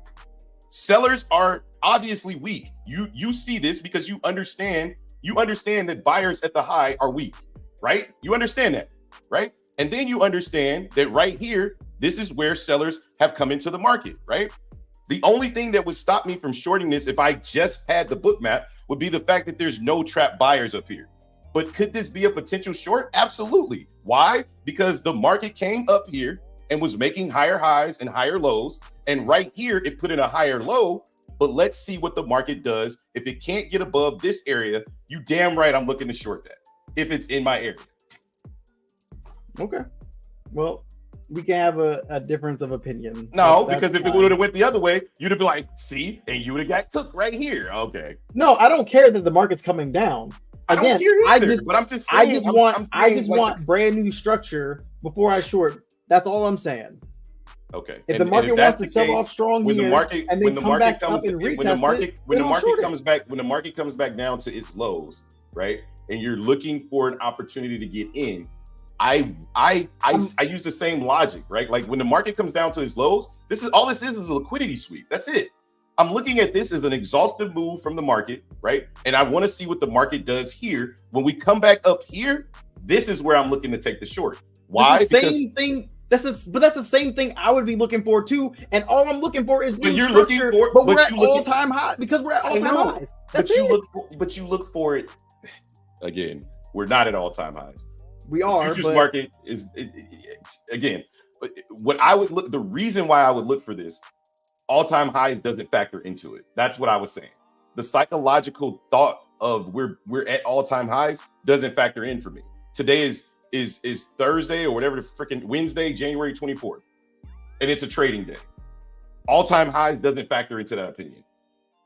Sellers are obviously weak. You see this because you understand that buyers at the high are weak, right? You understand that, right? And then you understand that right here, this is where sellers have come into the market, right? The only thing that would stop me from shorting this if I just had the book map would be the fact that there's no trap buyers up here. But could this be a potential short? Absolutely. Why? Because the market came up here and was making higher highs and higher lows. And right here, it put in a higher low. But let's see what the market does. If it can't get above this area, you damn right I'm looking to short that if it's in my area. Okay. Well, we can have a difference of opinion. No, because if it would have went the other way, you'd have been like, see, and you would have got took right here. Okay. No, I don't care that the market's coming down. Again, I just want brand new structure before I short. That's all I'm saying. Okay. If the market wants to sell off strong when here, the market, and then come back up and retest when the market comes back down to its lows, right? And you're looking for an opportunity to get in. I use the same logic, right? Like when the market comes down to its lows, this is a liquidity sweep. That's it. I'm looking at this as an exhaustive move from the market, right? And I want to see what the market does here. When we come back up here, this is where I'm looking to take the short. Why? That's the same thing I would be looking for too. And all I'm looking for is new structure. But we're at all-time high because we're at all-time highs. But you look for it again. We're not at all-time highs. We are. The futures market is again. What I would look. The reason why I would look for this, all-time highs doesn't factor into it. That's what I was saying. The psychological thought of we're at all-time highs doesn't factor in for me. Today is Thursday or whatever the freaking Wednesday, January 24th, and it's a trading day. All-time highs doesn't factor into that opinion.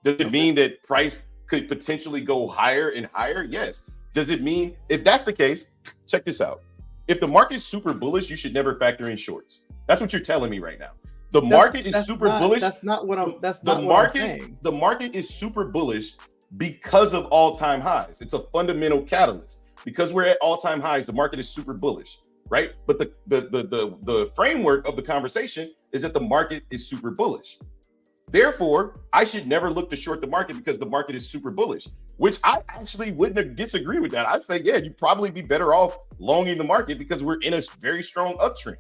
Does it mean that price could potentially go higher and higher? Yes. Does it mean, if that's the case, check this out. If the market's super bullish, you should never factor in shorts. That's what you're telling me right now. The market is super bullish. That's not what I'm. That's the not market. What I'm saying. The market is super bullish because of all-time highs. It's a fundamental catalyst. Because we're at all-time highs, the market is super bullish, right? But the framework of the conversation is that the market is super bullish. Therefore, I should never look to short the market because the market is super bullish, which I actually wouldn't disagree with that. I'd say, yeah, you'd probably be better off longing the market because we're in a very strong uptrend.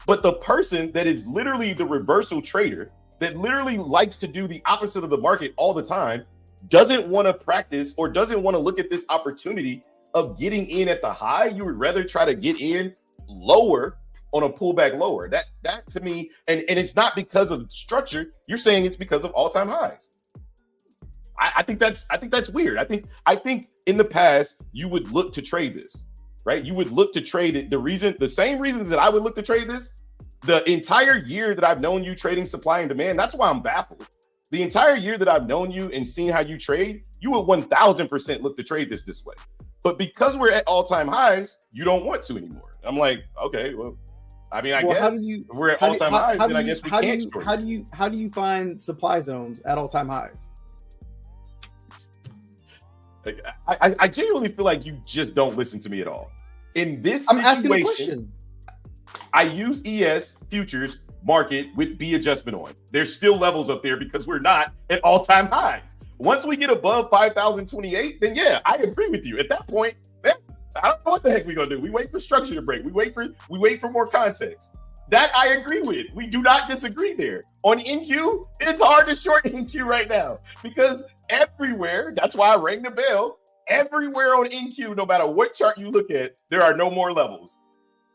But the person that is literally the reversal trader that literally likes to do the opposite of the market all the time doesn't want to practice or doesn't want to look at this opportunity of getting in at the high. You would rather try to get in lower on a pullback lower. That to me, and it's not because of structure. You're saying it's because of all-time highs. I think that's weird. I think in the past you would look to trade this, right? You would look to trade it. The same reasons that I would look to trade this, the entire year that I've known you trading supply and demand, that's why I'm baffled. The entire year that I've known you and seen how you trade, you would 1000% look to trade this way. But because we're at all-time highs, you don't want to anymore. I'm like, okay, well, I mean, I Well, guess if we're at all-time highs, then I guess we can't short. How do you find supply zones at all-time highs? Like, I genuinely feel like you just don't listen to me at all. In this I'm asking a situation, question. I use ES futures market with B adjustment on. There's still levels up there because we're not at all-time highs. Once we get above 5,028, then yeah, I agree with you. At that point, man, I don't know what the heck we're gonna do. We wait for structure to break. We wait for more context. That I agree with. We do not disagree there. On NQ, it's hard to short NQ right now because everywhere, that's why I rang the bell, everywhere on NQ, no matter what chart you look at, there are no more levels.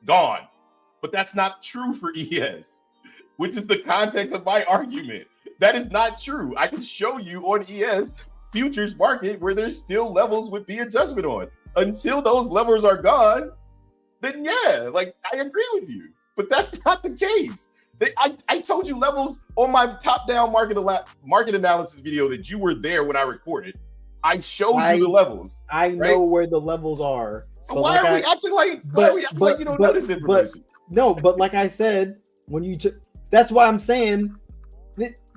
Gone. But that's not true for ES, which is the context of my argument. That is not true. I can show you on ES futures market where there's still levels with B adjustment on. Until those levels are gone, then yeah, like I agree with you. But that's not the case. I told you levels on my top-down market analysis video that you were there when I recorded. I showed you the levels. I know where the levels are. So why are we acting like you don't know this information? No, but like I said, when you that's why I'm saying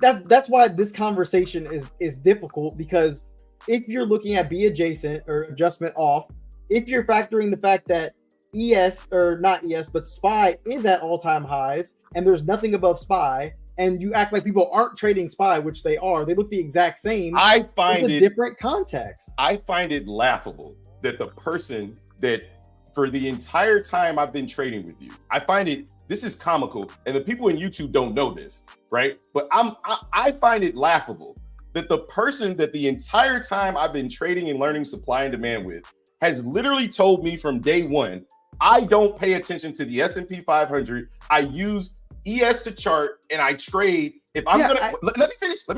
that's why this conversation is difficult, because if you're looking at B adjacent or adjustment off, if you're factoring the fact that ES, or not ES, but SPY is at all-time highs and there's nothing above SPY, and you act like people aren't trading SPY, which they are, they look the exact same. I find it's a different context. I find it laughable that the person that for the entire time I've been trading with you, this is comical, and the people in YouTube don't know this, right? But I find it laughable that the person that the entire time I've been trading and learning supply and demand with has literally told me from day one, I don't pay attention to the S&P 500. I use ES to chart and I trade. If I'm let me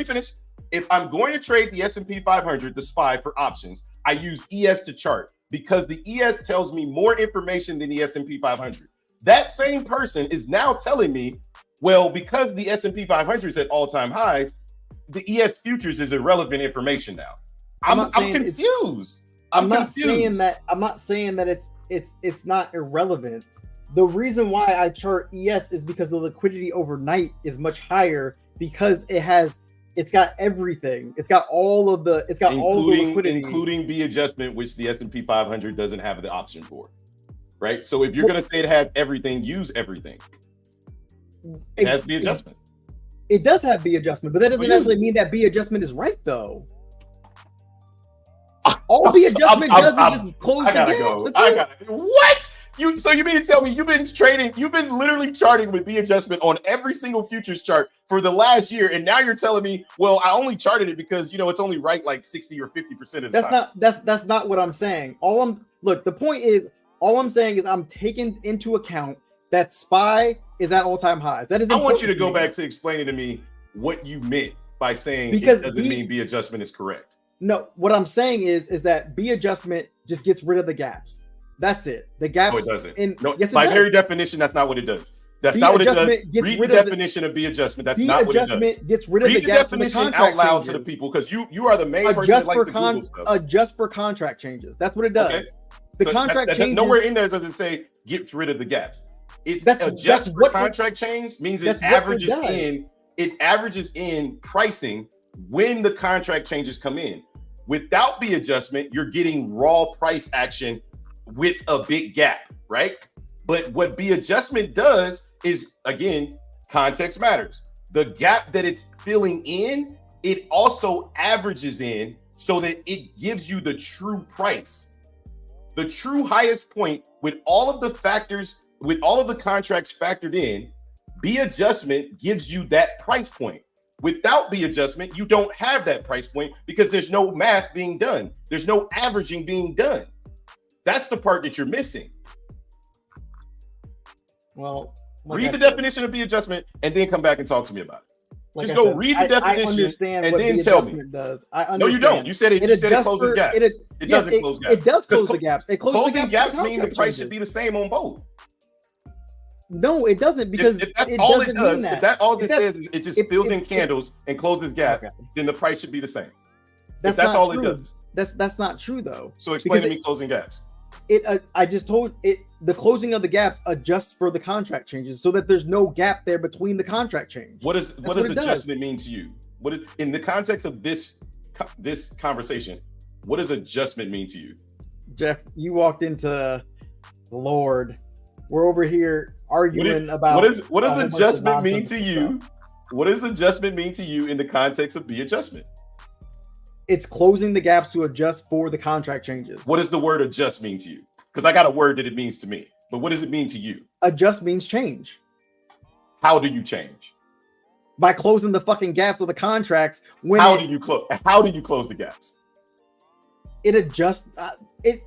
finish. If I'm going to trade the S&P 500, the SPY for options, I use ES to chart because the ES tells me more information than the S&P 500. That same person is now telling me, well, because the S&P 500 is at all-time highs, the ES futures is irrelevant information now. I'm confused. I'm not saying that it's not irrelevant. The reason why I chart ES is because the liquidity overnight is much higher because it's got everything. It's got all the liquidity, including B adjustment, which the S&P 500 doesn't have the option for. Right? So if you're going to say it has everything, use everything. It has B adjustment. It does have B adjustment, but that doesn't necessarily mean that B adjustment is right, though. All B adjustment does is just close the gaps. What? So you mean to tell me you've been literally charting with B adjustment on every single futures chart for the last year, and now you're telling me, well, I only charted it because it's only right like 60 or 50% of the time. That's not what I'm saying. The point is, all I'm saying is I'm taking into account that SPY is at all-time highs. That is. I want you to go back to explaining to me what you meant by saying it doesn't mean B adjustment is correct. No, what I'm saying is that B adjustment just gets rid of the gaps. That's it. The gaps. No, it doesn't. Yes, it by does. very definition, that's not what it does. That's not what it does. Read the definition of B adjustment. That's not what it does. B adjustment gets rid of the gaps. Read the definition out loud to the people, because you are the main person that likes to Google stuff. Adjust for contract changes. That's what it does. Okay. The contract changes. Nowhere in there does it say get rid of the gaps. Adjust for contract change means it averages in pricing when the contract changes come in. Without B adjustment, you're getting raw price action with a big gap, right? But what B adjustment does is, again, context matters. The gap that it's filling in, it also averages in so that it gives you the true price. The true highest point with all of the factors, with all of the contracts factored in, B adjustment gives you that price point. Without B adjustment, you don't have that price point because there's no math being done. There's no averaging being done. That's the part that you're missing. Well, read the definition of B adjustment and then come back and talk to me about it. Just go read the definition and then tell me. No, you don't. You said it closes gaps. It doesn't close gaps. It does close the gaps. Closing gaps mean the price should be the same on both. No, it doesn't, because if that's all it does, if that all it says is it just fills in candles and closes gaps, then the price should be the same. That's all it does. That's not true though. So explain to me closing gaps. I just told it the closing of the gaps adjusts for the contract changes so that there's no gap there between the contract change. What does adjustment mean to you? What is, in the context of this conversation, what does adjustment mean to you? Jeff, you walked into Lord. We're over here arguing about what does adjustment mean to you? What does adjustment mean to you in the context of the adjustment? It's closing the gaps to adjust for the contract changes. What does the word adjust mean to you? Because I got a word that it means to me, but what does it mean to you? Adjust means change. How do you change? By closing the fucking gaps of the contracts. How do you close the gaps? It adjusts.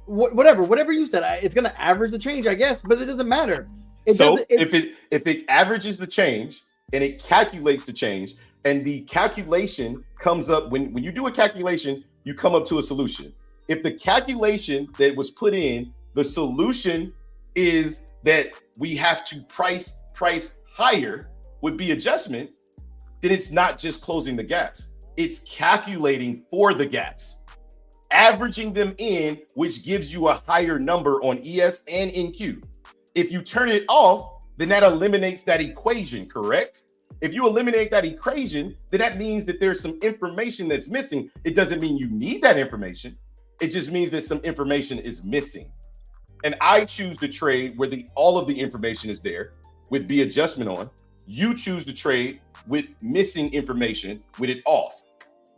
Whatever you said. It's gonna average the change, I guess, but it doesn't matter. If it averages the change and it calculates the change, and the calculation comes up when you do a calculation, you come up to a solution. If the calculation that was put in, the solution is that we have to price higher would be adjustment, then it's not just closing the gaps. It's calculating for the gaps, averaging them in, which gives you a higher number on ES and NQ. If you turn it off, then that eliminates that equation, correct? If you eliminate that equation, then that means that there's some information that's missing. It doesn't mean you need that information. It just means that some information is missing. And I choose to trade where all of the information is there with B adjustment on. You choose to trade with missing information with it off,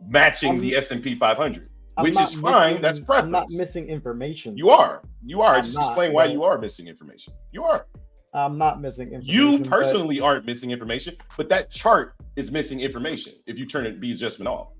matching the S&P 500, which is fine. That's preference. I'm not missing information. You are. Just explain why you are missing information. You are. I'm not missing information. You personally aren't missing information, but that chart is missing information if you turn it B adjustment off.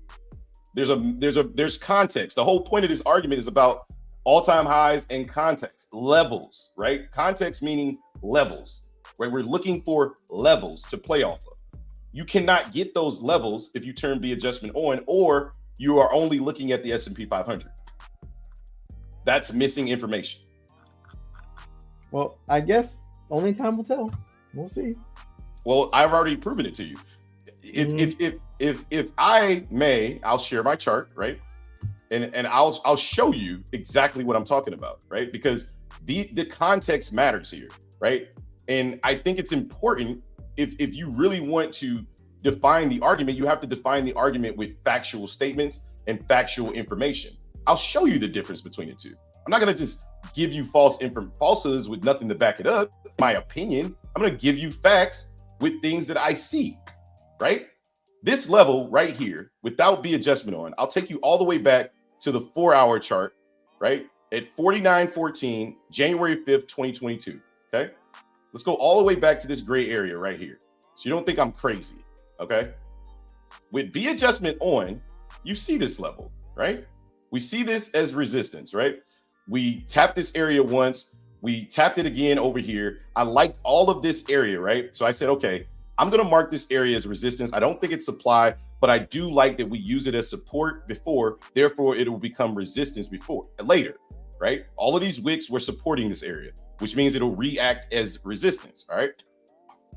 There's context. The whole point of this argument is about all-time highs and context, levels, right? Context meaning levels, right? We're looking for levels to play off of. You cannot get those levels if you turn B adjustment on, or you are only looking at the S&P 500. That's missing information. Well, I guess only time will tell. We'll see. Well, I've already proven it to you. If I may, I'll share my chart, right? And I'll show you exactly what I'm talking about, right? Because the context matters here, right? And I think it's important if you really want to define the argument, you have to define the argument with factual statements and factual information. I'll show you the difference between the two. I'm not going to just give you falsehoods with nothing to back it up. My opinion, I'm going to give you facts with things that I see, right? This level right here, without B adjustment on, I'll take you all the way back to the 4-hour chart, right? At 49.14, January 5th, 2022, okay? Let's go all the way back to this gray area right here. So you don't think I'm crazy, okay? With B adjustment on, you see this level, right? We see this as resistance, right? We tapped this area once. We tapped it again over here. I liked all of this area, right? So I said, okay, I'm going to mark this area as resistance. I don't think it's supply, but I do like that we use it as support before. Therefore, it will become resistance later, right? All of these wicks were supporting this area, which means it'll react as resistance, all right?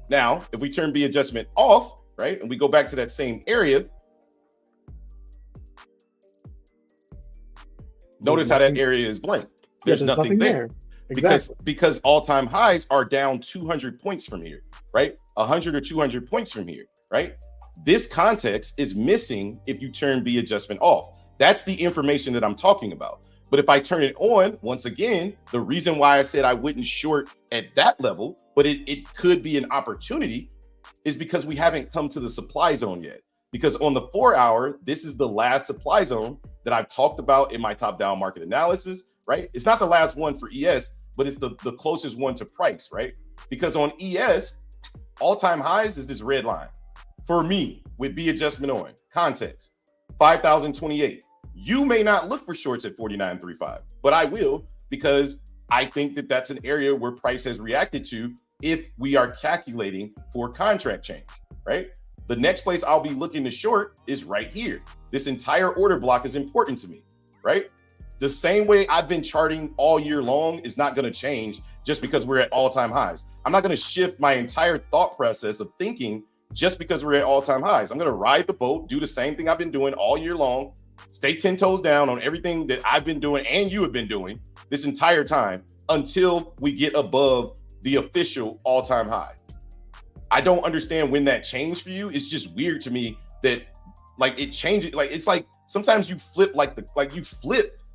Now, if we turn B adjustment off, right, and we go back to that same area, notice how that area is blank. There's nothing there. Exactly. Because all-time highs are down 200 points from here, right? 100 or 200 points from here, right? This context is missing if you turn B adjustment off. That's the information that I'm talking about. But if I turn it on, once again, the reason why I said I wouldn't short at that level, but it could be an opportunity, is because we haven't come to the supply zone yet. Because on the 4-hour, this is the last supply zone that I've talked about in my top-down market analysis, right? It's not the last one for ES, but it's the closest one to price, right? Because on ES, all-time highs is this red line. For me, with B adjustment on, context, 5,028. You may not look for shorts at 49.35, but I will, because I think that that's an area where price has reacted to if we are calculating for contract change, right? The next place I'll be looking to short is right here. This entire order block is important to me, right? The same way I've been charting all year long is not going to change just because we're at all-time highs. I'm not going to shift my entire thought process of thinking just because we're at all-time highs. I'm going to ride the boat, do the same thing I've been doing all year long, stay 10 toes down on everything that I've been doing and you have been doing, this entire time until we get above the official all-time high. I don't understand when that changed for you. It's just weird to me that like it changes. Like it's like sometimes you flip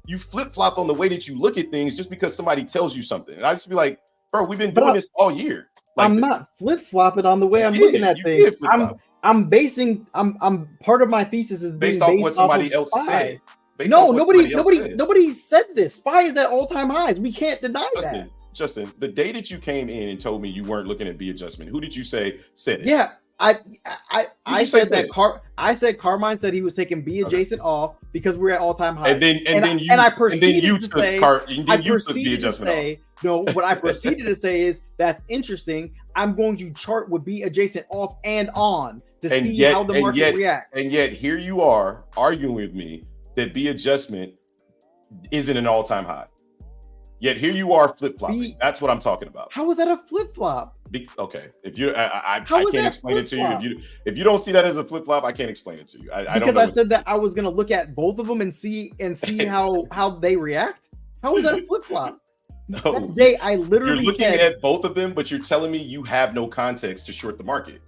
you flip-flop on the way that you look at things just because somebody tells you something. And I just be like, bro, we've been doing this all year. Like, I'm not flip-flopping on the way I'm looking at things. I'm part of my thesis is based off what somebody else said. No, nobody said this. SPY is at all-time highs. We can't deny that. Justin, the day that you came in and told me you weren't looking at B adjustment, who did you say said it? Yeah, I said that I said Carmine said he was taking B adjacent off because we're at all-time highs. I proceeded to say no. What I proceeded to say is that's interesting. I'm going to chart with B adjacent off and on to see how the market reacts. And yet here you are arguing with me that B adjustment isn't an all-time high. Yet here you are flip-flopping. That's what I'm talking about. How is that a flip-flop? Okay, if you, I can't explain it to you. If you don't see that as a flip-flop, I can't explain it to you. I don't know. I said that I was gonna look at both of them and see how they react. How is that a flip-flop? No, that day I literally you're looking at both of them, but you're telling me you have no context to short the market.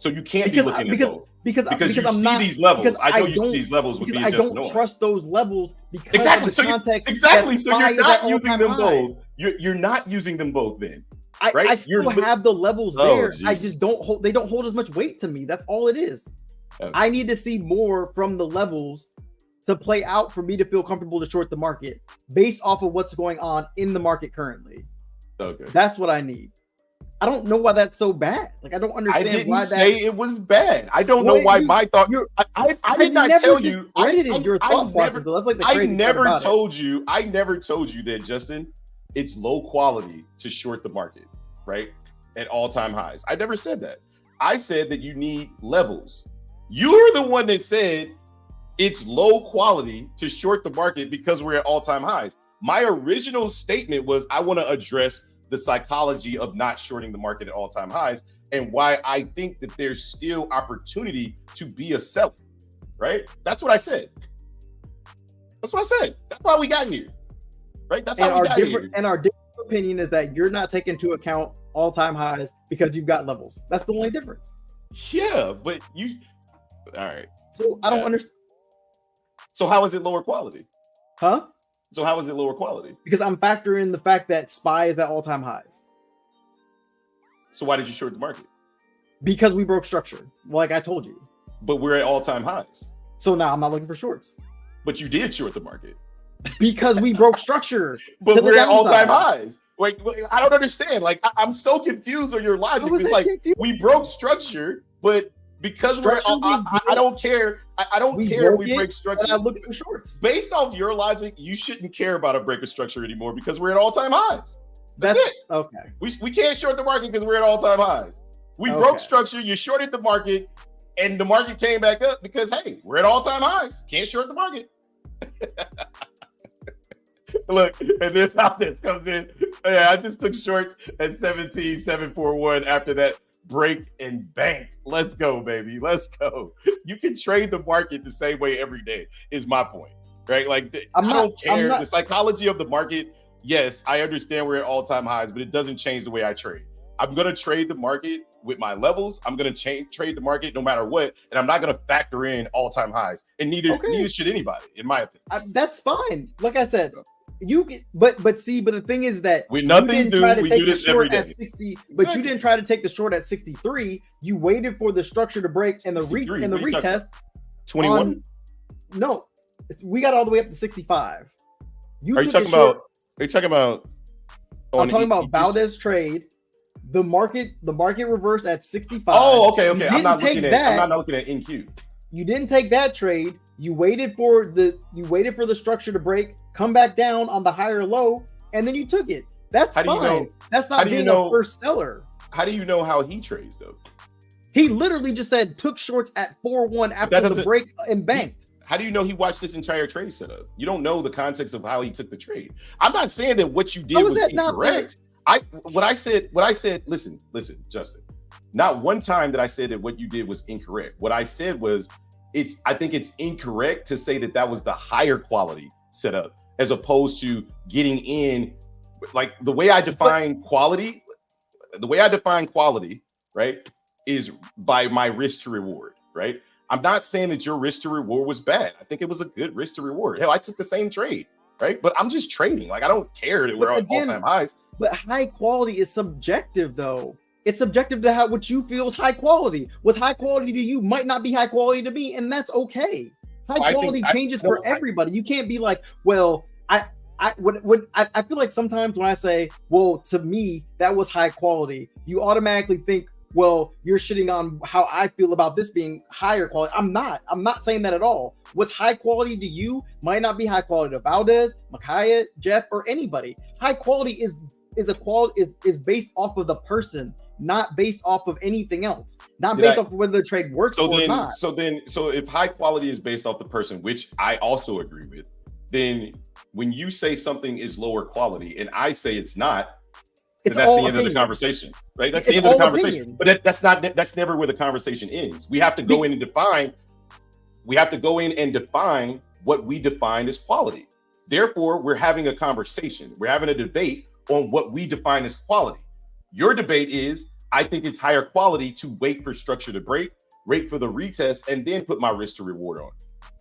So you can't be looking at both because you see these levels. I know you see these levels would be I don't trust those levels because exactly. Of the context. Exactly. So you're not using them both. You're not using them both then. Right? I still have the levels there. Geez. I just don't hold. They don't hold as much weight to me. That's all it is. Okay. I need to see more from the levels to play out for me to feel comfortable to short the market based off of what's going on in the market currently. Okay, that's what I need. I don't know why that's so bad. Like I don't understand why that. I didn't say it was bad. I don't know why my thought. I did not tell you. Your thought process. That's like the crazy never told you. I never told you that, Justin. It's low quality to short the market, right? At all-time highs. I never said that. I said that you need levels. You're the one that said it's low quality to short the market because we're at all-time highs. My original statement was I want to address the psychology of not shorting the market at all-time highs and why I think that there's still opportunity to be a seller, right? That's what I said. That's what I said. That's why we got here, right? That's how we got here. And our different opinion is that you're not taking into account all-time highs because you've got levels. That's the only difference. Yeah, but all right. So I don't understand. So how is it lower quality? Huh? So how is it lower quality? Because I'm factoring the fact that SPY is at all-time highs. So why did you short the market? Because we broke structure, like I told you. But we're at all-time highs. So now I'm not looking for shorts. But you did short the market. Because we broke structure. But we're at all-time highs. Wait, I don't understand. Like, I'm so confused on your logic. It's like we broke structure, but because I don't care. I don't care if we break structure. I look for shorts. Based off your logic, you shouldn't care about a break of structure anymore because we're at all-time highs. That's it. Okay. We can't short the market because we're at all-time highs. We broke structure. You shorted the market, and the market came back up because hey, we're at all-time highs. Can't short the market. Look, and then how this comes in. Yeah, I just took shorts at 17,741 after that break and banked. Let's go, baby. Let's go. You can trade the market the same way every day, is my point. Right? Like, I don't care. The psychology of the market, yes, I understand we're at all-time highs, but it doesn't change the way I trade. I'm going to trade the market with my levels. I'm going to trade the market no matter what, and I'm not going to factor in all-time highs. And neither should anybody, in my opinion. That's fine. Like I said, you can, but the thing is that we nothing's new. We do this every day. At 60, but you didn't try to take the short at 63. You waited for the structure to break and the retest. 21. No, we got all the way up to 65. Are you talking about? I'm talking about Valdez trade. The market reversed at 65. Oh, okay. I'm not looking at NQ. You didn't take that trade. You waited for the structure to break, come back down on the higher low, and then you took it. That's fine. That's not being a first seller. How do you know how he trades though? He literally just said took shorts at 4-1 after the break and banked. How do you know he watched this entire trade setup? You don't know the context of how he took the trade. I'm not saying that what you did was incorrect. What I said, listen, Justin, not one time that I said that what you did was incorrect. What I said was I think it's incorrect to say that was the higher quality setup as opposed to getting in. Like the way I define quality, right, is by my risk to reward, right? I'm not saying that your risk to reward was bad. I think it was a good risk to reward. Hell, I took the same trade, right? But I'm just trading. Like, I don't care that we're on all-time highs. But high quality is subjective, though. It's subjective to what you feel is high quality. What's high quality to you might not be high quality to me, and that's okay. High quality changes for everybody. You can't be like, well, I feel like sometimes when I say, well, to me, that was high quality, you automatically think, well, you're shitting on how I feel about this being higher quality. I'm not saying that at all. What's high quality to you might not be high quality to Valdez, Micaiah, Jeff, or anybody. High quality is based off of the person, not based off of anything else, not based off of whether the trade works or not. So if high quality is based off the person, which I also agree with, then when you say something is lower quality and I say it's not, that's the end of the conversation, right? That's the end of the conversation. But that's never where the conversation ends. We have to go in and define. We have to go in and define what we define as quality. Therefore, we're having a conversation. We're having a debate on what we define as quality. Your debate is, I think it's higher quality to wait for structure to break, wait for the retest, and then put my risk to reward on.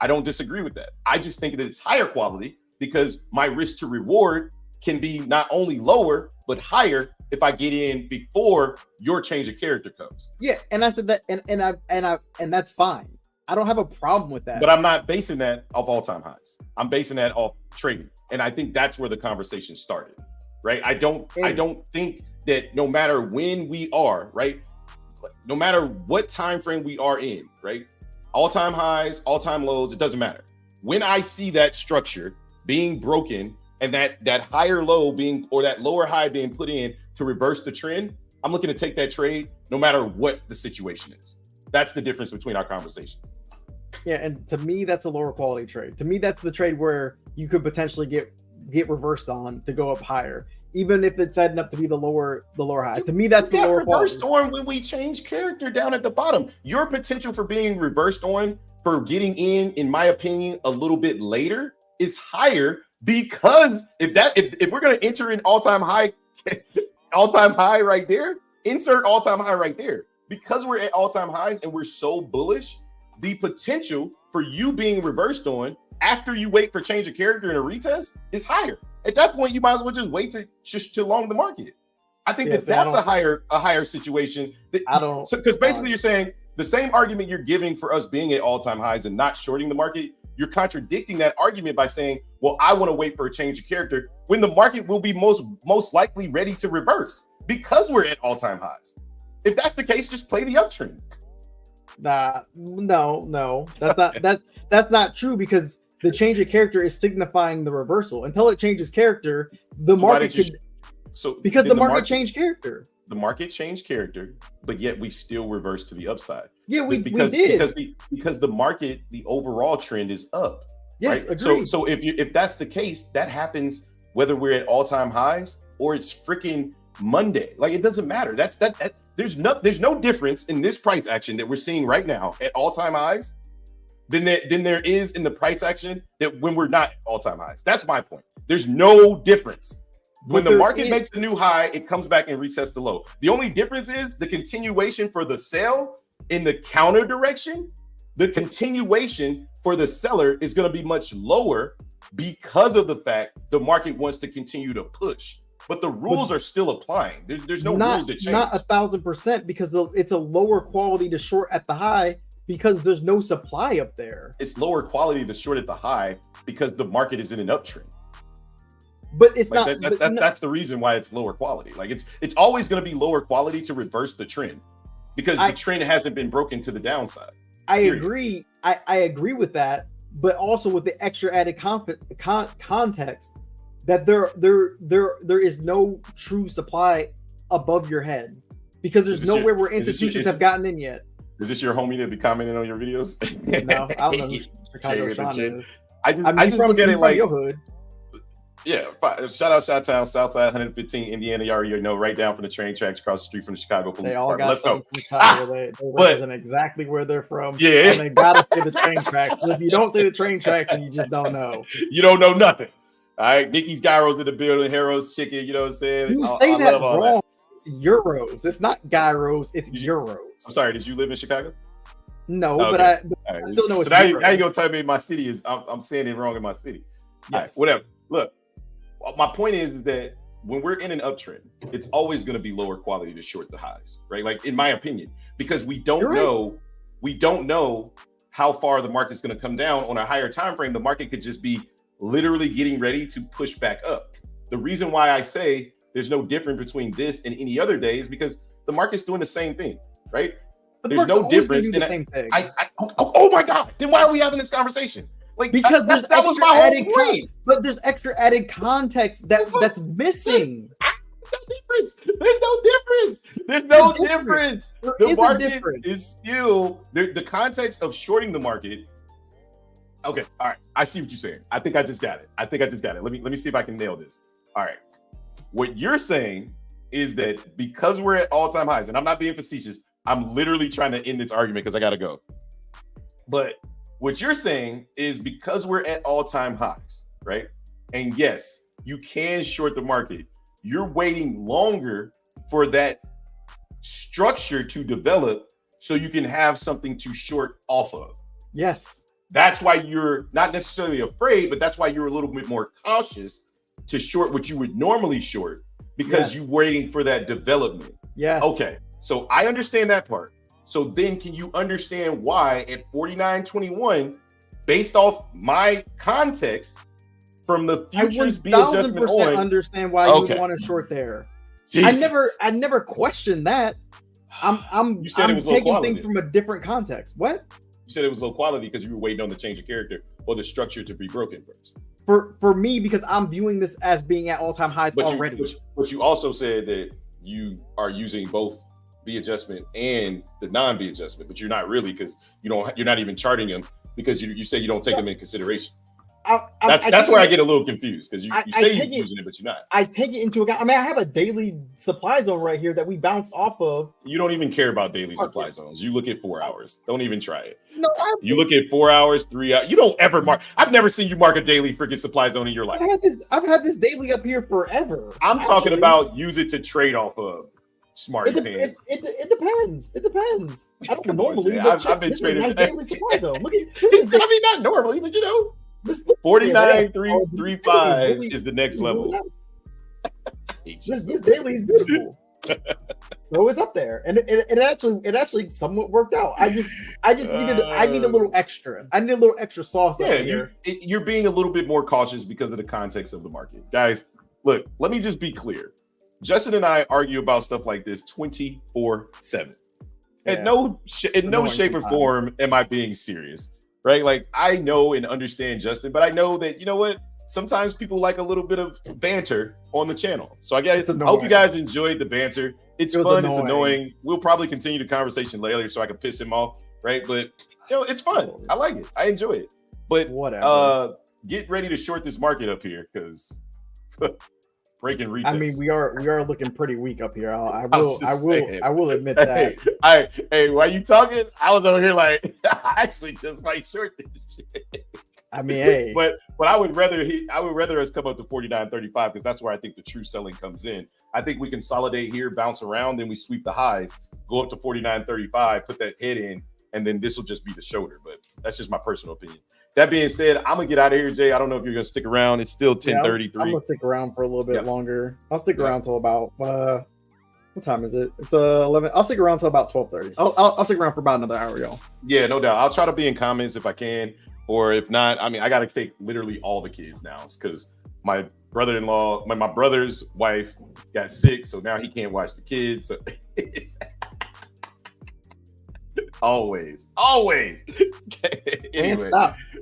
I don't disagree with that. I just think that it's higher quality because my risk to reward can be not only lower, but higher if I get in before your change of character comes. Yeah, and I said that, and that's fine. I don't have a problem with that. But I'm not basing that off all-time highs. I'm basing that off trading. And I think that's where the conversation started, right? I don't think that no matter when we are, right? No matter what time frame we are in, right? All-time highs, all-time lows, it doesn't matter. When I see that structure being broken and that higher low being, or that lower high being put in to reverse the trend, I'm looking to take that trade no matter what the situation is. That's the difference between our conversation. Yeah, and to me, that's a lower quality trade. To me, that's the trade where you could potentially get reversed on to go up higher, even if it's setting up to be the lower high. To me, that's the lower reversed quality. on when we change character down at the bottom. Your potential for being reversed on for getting in my opinion, a little bit later is higher because if we're going to enter an all-time high right there, insert all-time high right there. Because we're at all-time highs and we're so bullish, the potential for you being reversed on after you wait for change of character and a retest is higher. At that point, you might as well just wait to long the market. I think that's a higher situation. Because basically you're saying the same argument you're giving for us being at all-time highs and not shorting the market, you're contradicting that argument by saying, well, I want to wait for a change of character when the market will be most likely ready to reverse because we're at all-time highs. If that's the case, just play the uptrend. No, that's not true because the change of character is signifying the reversal. Until it changes character, the market because the market changed character. The market changed character, but yet we still reverse to the upside. Yeah, we did because the market, the overall trend is up. Yes, right? agreed. So if that's the case, that happens whether we're at all-time highs or it's freaking Monday. Like, it doesn't matter. There's no difference in this price action that we're seeing right now at all-time highs than there is in the price action that when we're not all-time highs. That's my point. There's no difference. When the market makes a new high, it comes back and resets the low. The only difference is the continuation for the sell in the counter direction. The continuation for the seller is going to be much lower because of the fact the market wants to continue to push. But the rules are still applying. There's no rules that change. Not 1,000% because it's a lower quality to short at the high because there's no supply up there. It's lower quality to short at the high because the market is in an uptrend. But it's like not. That's the reason why it's lower quality. Like it's always going to be lower quality to reverse the trend because the trend hasn't been broken to the downside. I agree. I agree with that, but also with the extra added context that there is no true supply above your head because there's nowhere where institutions have gotten in yet. Is this your homie that be commenting on your videos? No, I don't know who Chicago Sean is. I just look at it like your hood. Yeah, shout out Chi-Town, Southside 115, Indiana. You already know, right down from the train tracks across the street from the Chicago Police Department. Let's go. They represent exactly where they're from. Yeah, and they gotta say the train tracks. If you don't say the train tracks, then you just don't know. You don't know nothing. All right, Nikki's gyros in the building, Heroes chicken. You know what I'm saying? You say that love all wrong. that. It's euros. It's not gyros. It's euros. I'm sorry. Did you live in Chicago? No, Okay. but I still know it's so now, euros. now you're gonna tell me my city is. I'm saying it wrong in my city. Yes. All right, whatever. Look, my point is that when we're in an uptrend, it's always going to be lower quality to short the highs, right? Like in my opinion, because we don't know how far the market's going to come down on a higher time frame. The market could just be literally getting ready to push back up. The reason why I say there's no difference between this and any other day is because the market's doing the same thing, right? But There's no difference. The same thing. Oh my God! Then why are we having this conversation? Like because that was my whole point. But there's extra added context that's missing. There's no difference. The market is still the context of shorting the market. Okay, all right. I see what you're saying. I think I just got it. Let me see if I can nail this. All right. What you're saying is that because we're at all-time highs, and I'm not being facetious, I'm literally trying to end this argument because I gotta go. But what you're saying is because we're at all-time highs, right? And yes, you can short the market. You're waiting longer for that structure to develop so you can have something to short off of. Yes. That's why you're not necessarily afraid, but that's why you're a little bit more cautious to short what you would normally short because you're waiting for that development. Yes. Okay. So I understand that part. So then can you understand why at 49.21, based off my context from the futures B adjustment on, understand why you would want to short there. Jesus. I never questioned that. I'm taking things from a different context. What? You said it was low quality because you were waiting on the change of character or the structure to be broken first. For me, because I'm viewing this as being at all-time highs already. But you also said that you are using both B adjustment and the non-B adjustment, but you're not really because you're not even charting them because you say you don't take them in consideration. That's where I get a little confused because you say you're using it, but you're not. I take it into account. I mean, I have a daily supply zone right here that we bounce off of. You don't even care about daily supply zones. You look at 4 hours. Don't even try it. No, you look at 4 hours, 3 hours. You don't ever mark. I've never seen you mark a daily freaking supply zone in your life. I've had this daily up here forever. I'm talking about use it to trade off of. Smart hands. It depends. It depends. I don't normally. I've been trading. Nice daily supply zone. Look at. I mean, not normally, but 49.335 is the next level. This daily is beautiful. So it's up there, and it actually somewhat worked out. I just needed a little extra. I need a little extra sauce up here. You're being a little bit more cautious because of the context of the market, guys. Look, let me just be clear. Shape or form am I being serious, right? Like I know and understand Justin, but I know that, you know what? Sometimes people like a little bit of banter on the channel. So I hope you guys enjoyed the banter. It's fun. It's annoying. We'll probably continue the conversation later so I can piss him off, right? But it's fun. I like it. I enjoy it. But whatever. Get ready to short this market up here because breaking retests. I mean, we are looking pretty weak up here. I will admit that. Hey, while you talking, I was over here like I actually just might short this shit. I mean, hey, but I would rather us come up to 49.35 because that's where I think the true selling comes in. I think we consolidate here, bounce around, then we sweep the highs, go up to 49.35, put that head in, and then this will just be the shoulder. But that's just my personal opinion. That being said, I'm gonna get out of here, Jay. I don't know if you're gonna stick around. It's still 10:33. I'm gonna stick around for a little bit longer. I'll stick around till about what time is it? It's 11. I'll stick around till about 12:30. I'll stick around for about another hour, y'all. Yeah, no doubt. I'll try to be in comments if I can, or if not, I mean, I gotta take literally all the kids now because my brother-in-law, my brother's wife got sick, so now he can't watch the kids. So it's always. Anyway.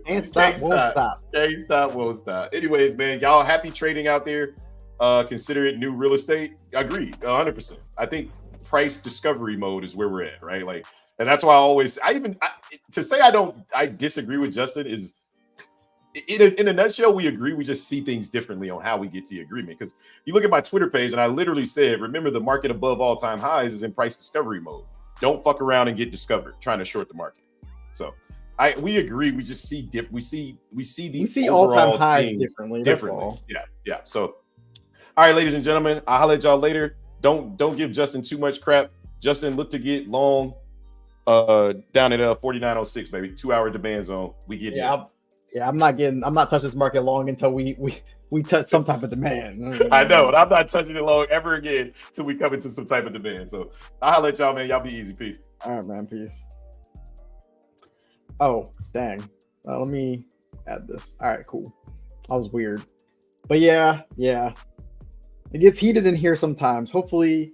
Can't stop, won't stop. Anyways, man, y'all happy trading out there. Consider it new real estate. Agreed, 100%. I think price discovery mode is where we're at, right? Like, and that's why to say I disagree with Justin is in a nutshell, we agree. We just see things differently on how we get to the agreement. Because you look at my Twitter page, and I literally said, remember, the market above all-time highs is in price discovery mode. Don't fuck around and get discovered trying to short the market. So We agree. We just see we see these all-time overall highs things differently. That's all. Yeah. So, all right, ladies and gentlemen, I'll holler at y'all later. Don't give Justin too much crap. Justin, look to get long down at 49.06, baby. 2-hour demand zone. We get I'm not touching this market long until we touch some type of demand. I know, and I'm not touching it long ever again till we come into some type of demand. So I'll let y'all, man. Y'all be easy. Peace. All right, man. Peace. Oh, dang. Let me add this. All right, cool. That was weird. But yeah. It gets heated in here sometimes. Hopefully,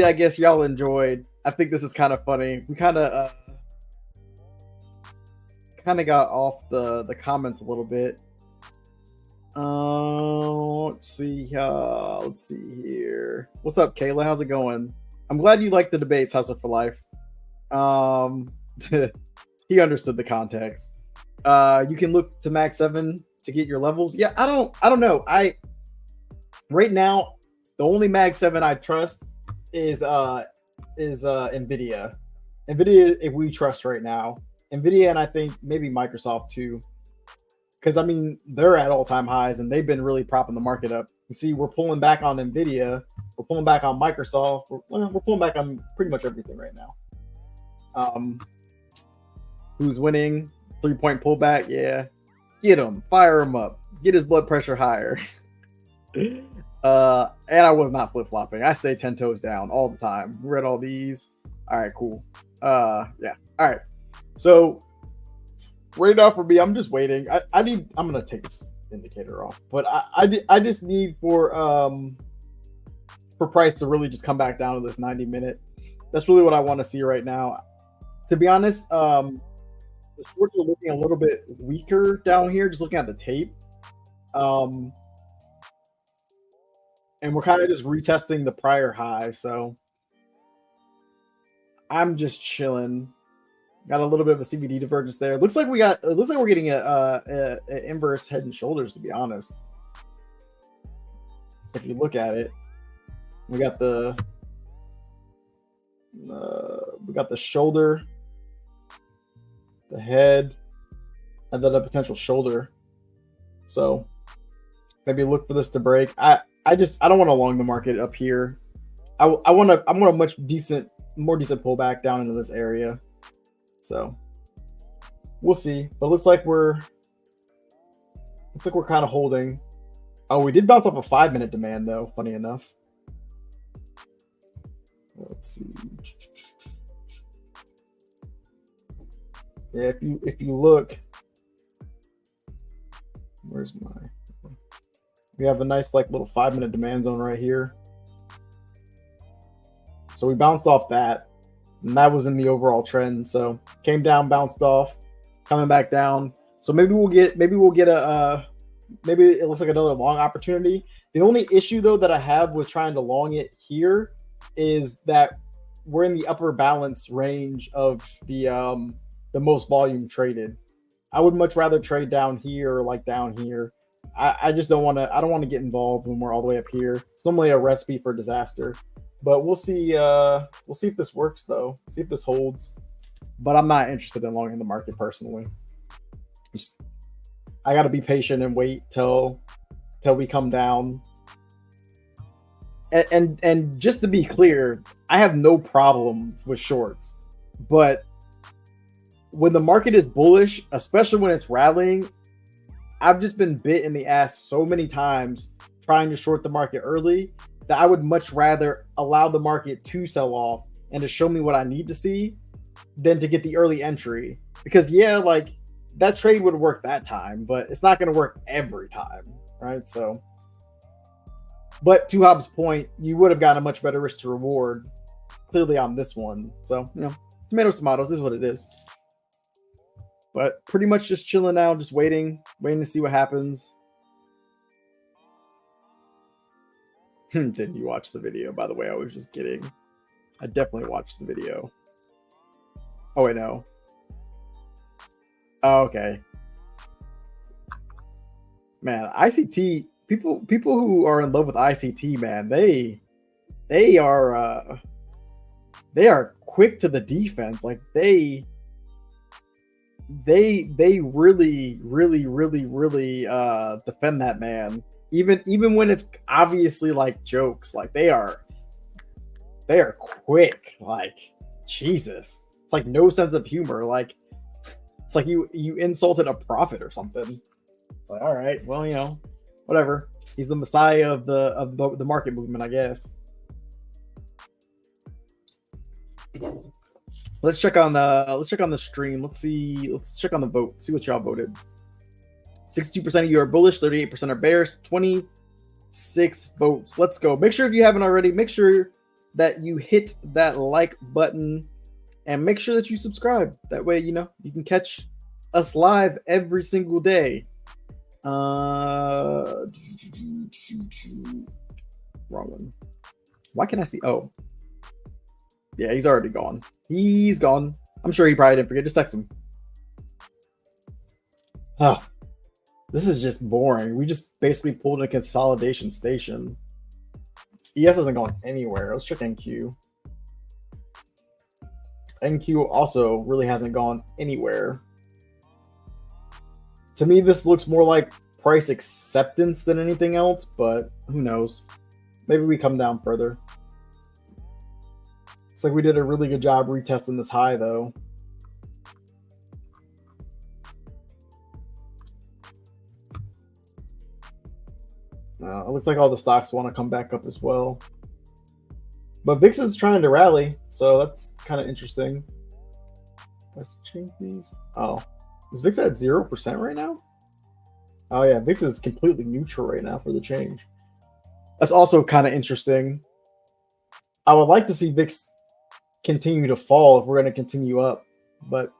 I guess y'all enjoyed. I think this is kind of funny. We kind of got off the comments a little bit. Let's see here. What's up, Kayla? How's it going? I'm glad you like the debates, Hustle for Life. He understood the context. You can look to Mag 7 to get your levels. Yeah, I don't know. Right now, the only Mag 7 I trust is Nvidia. Nvidia, if we trust right now. Nvidia, and I think maybe Microsoft too. Because I mean, they're at all-time highs and they've been really propping the market up. You see, we're pulling back on Nvidia, we're pulling back on Microsoft, we're pulling back on pretty much everything right now. Who's winning? 3-point pullback, yeah. Get him, fire him up, get his blood pressure higher. And I was not flip-flopping. I stay 10 toes down all the time. Read all these. All right, cool. Yeah. All right. So right now for me, I'm just waiting. I'm gonna take this indicator off, but I just need for price to really just come back down to this 90-minute. That's really what I want to see right now. To be honest, the shorts are looking a little bit weaker down here, just looking at the tape. And we're kind of just retesting the prior high, so I'm just chilling. Got a little bit of a CVD divergence there. Looks like we're getting a inverse head and shoulders, to be honest. If you look at it, we got the shoulder, the head, and then a potential shoulder. So maybe look for this to break. I don't want to long the market up here. I want a more decent pullback down into this area. So we'll see. But looks like we're kind of holding. Oh, we did bounce off a 5-minute demand though, funny enough. Let's see. Yeah, if you look, where's my? We have a nice like little 5-minute demand zone right here. So we bounced off that, and that was in the overall trend. So came down, bounced off, coming back down. So maybe it looks like another long opportunity. The only issue though that I have with trying to long it here is that we're in the upper balance range of the most volume traded. I would much rather trade down here or like down here. I just don't want to. I don't want to get involved when we're all the way up here. It's normally a recipe for disaster. But we'll see. We'll see if this works though. See if this holds. But I'm not interested in longing the market personally. I got to be patient and wait till we come down. And just to be clear, I have no problem with shorts, but when the market is bullish, especially when it's rallying, I've just been bit in the ass so many times trying to short the market early that I would much rather allow the market to sell off and to show me what I need to see than to get the early entry. Because yeah, like that trade would work that time, but it's not going to work every time, right? So, but to Hobbs' point, you would have gotten a much better risk to reward clearly on this one. So, tomatoes is what it is. But pretty much just chilling now, just waiting to see what happens. Didn't you watch the video? By the way, I was just kidding. I definitely watched the video. Oh, wait, no. Oh, okay. Man, ICT, people who are in love with ICT, man, they are quick to the defense. Like they they really defend that man. Even when it's obviously like jokes, like they are quick. Like Jesus, it's like no sense of humor. Like it's like you insulted a prophet or something. It's like, all right, well, you know, whatever. He's the messiah of the market movement, I guess. Let's check on the stream. Let's check on the vote. See what y'all voted. 62% of you are bullish, 38% are bearish, 26 votes. Let's go. Make sure if you haven't already, make sure that you hit that like button and make sure that you subscribe. That way, you know, you can catch us live every single day. Wrong one. Why can I see? Oh, yeah, he's already gone. He's gone. I'm sure he probably didn't forget. Just text him. Ah, this is just boring. We just basically pulled a consolidation station. ES hasn't gone anywhere. Let's check NQ. NQ also really hasn't gone anywhere. To me, this looks more like price acceptance than anything else, but who knows? Maybe we come down further. Looks like we did a really good job retesting this high, though. It looks like all the stocks want to come back up as well. But VIX is trying to rally, so that's kind of interesting. Let's change these. Oh, is VIX at 0% right now? Oh yeah, VIX is completely neutral right now for the change. That's also kind of interesting. I would like to see VIX continue to fall if we're going to continue up, but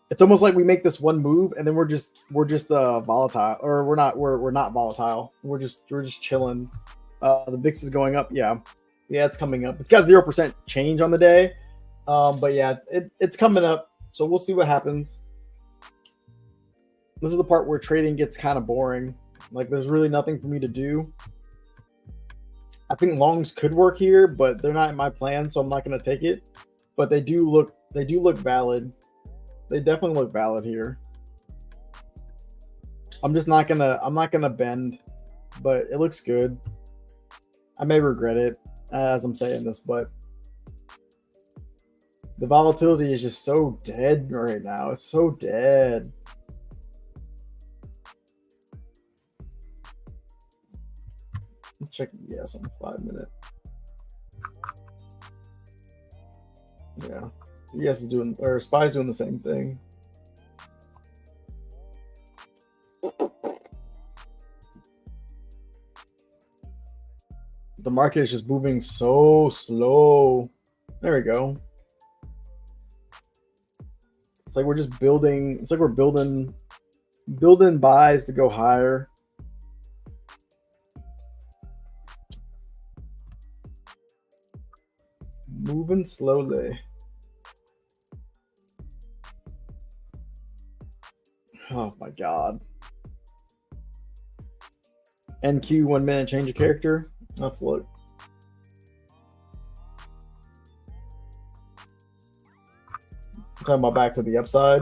it's almost like we make this one move and then we're just volatile, or we're not volatile. We're just chilling. The VIX is going up. Yeah, it's coming up. It's got 0% change on the day, but yeah, it's coming up. So we'll see what happens. This is the part where trading gets kind of boring. Like there's really nothing for me to do. I think longs could work here, but they're not in my plan, so I'm not going to take it. But they do look valid. They definitely look valid here. I'm not gonna bend, but it looks good. I may regret it as I'm saying this, but the volatility is just so dead right now. It's so dead. Let's check ES on 5 minute. Yeah. ES is doing, or SPY's doing the same thing. The market is just moving so slow. There we go. It's like we're just building. It's like we're building buys to go higher. Moving slowly. Oh my god. NQ 1 minute change of character. Let's look. I'm talking about back to the upside.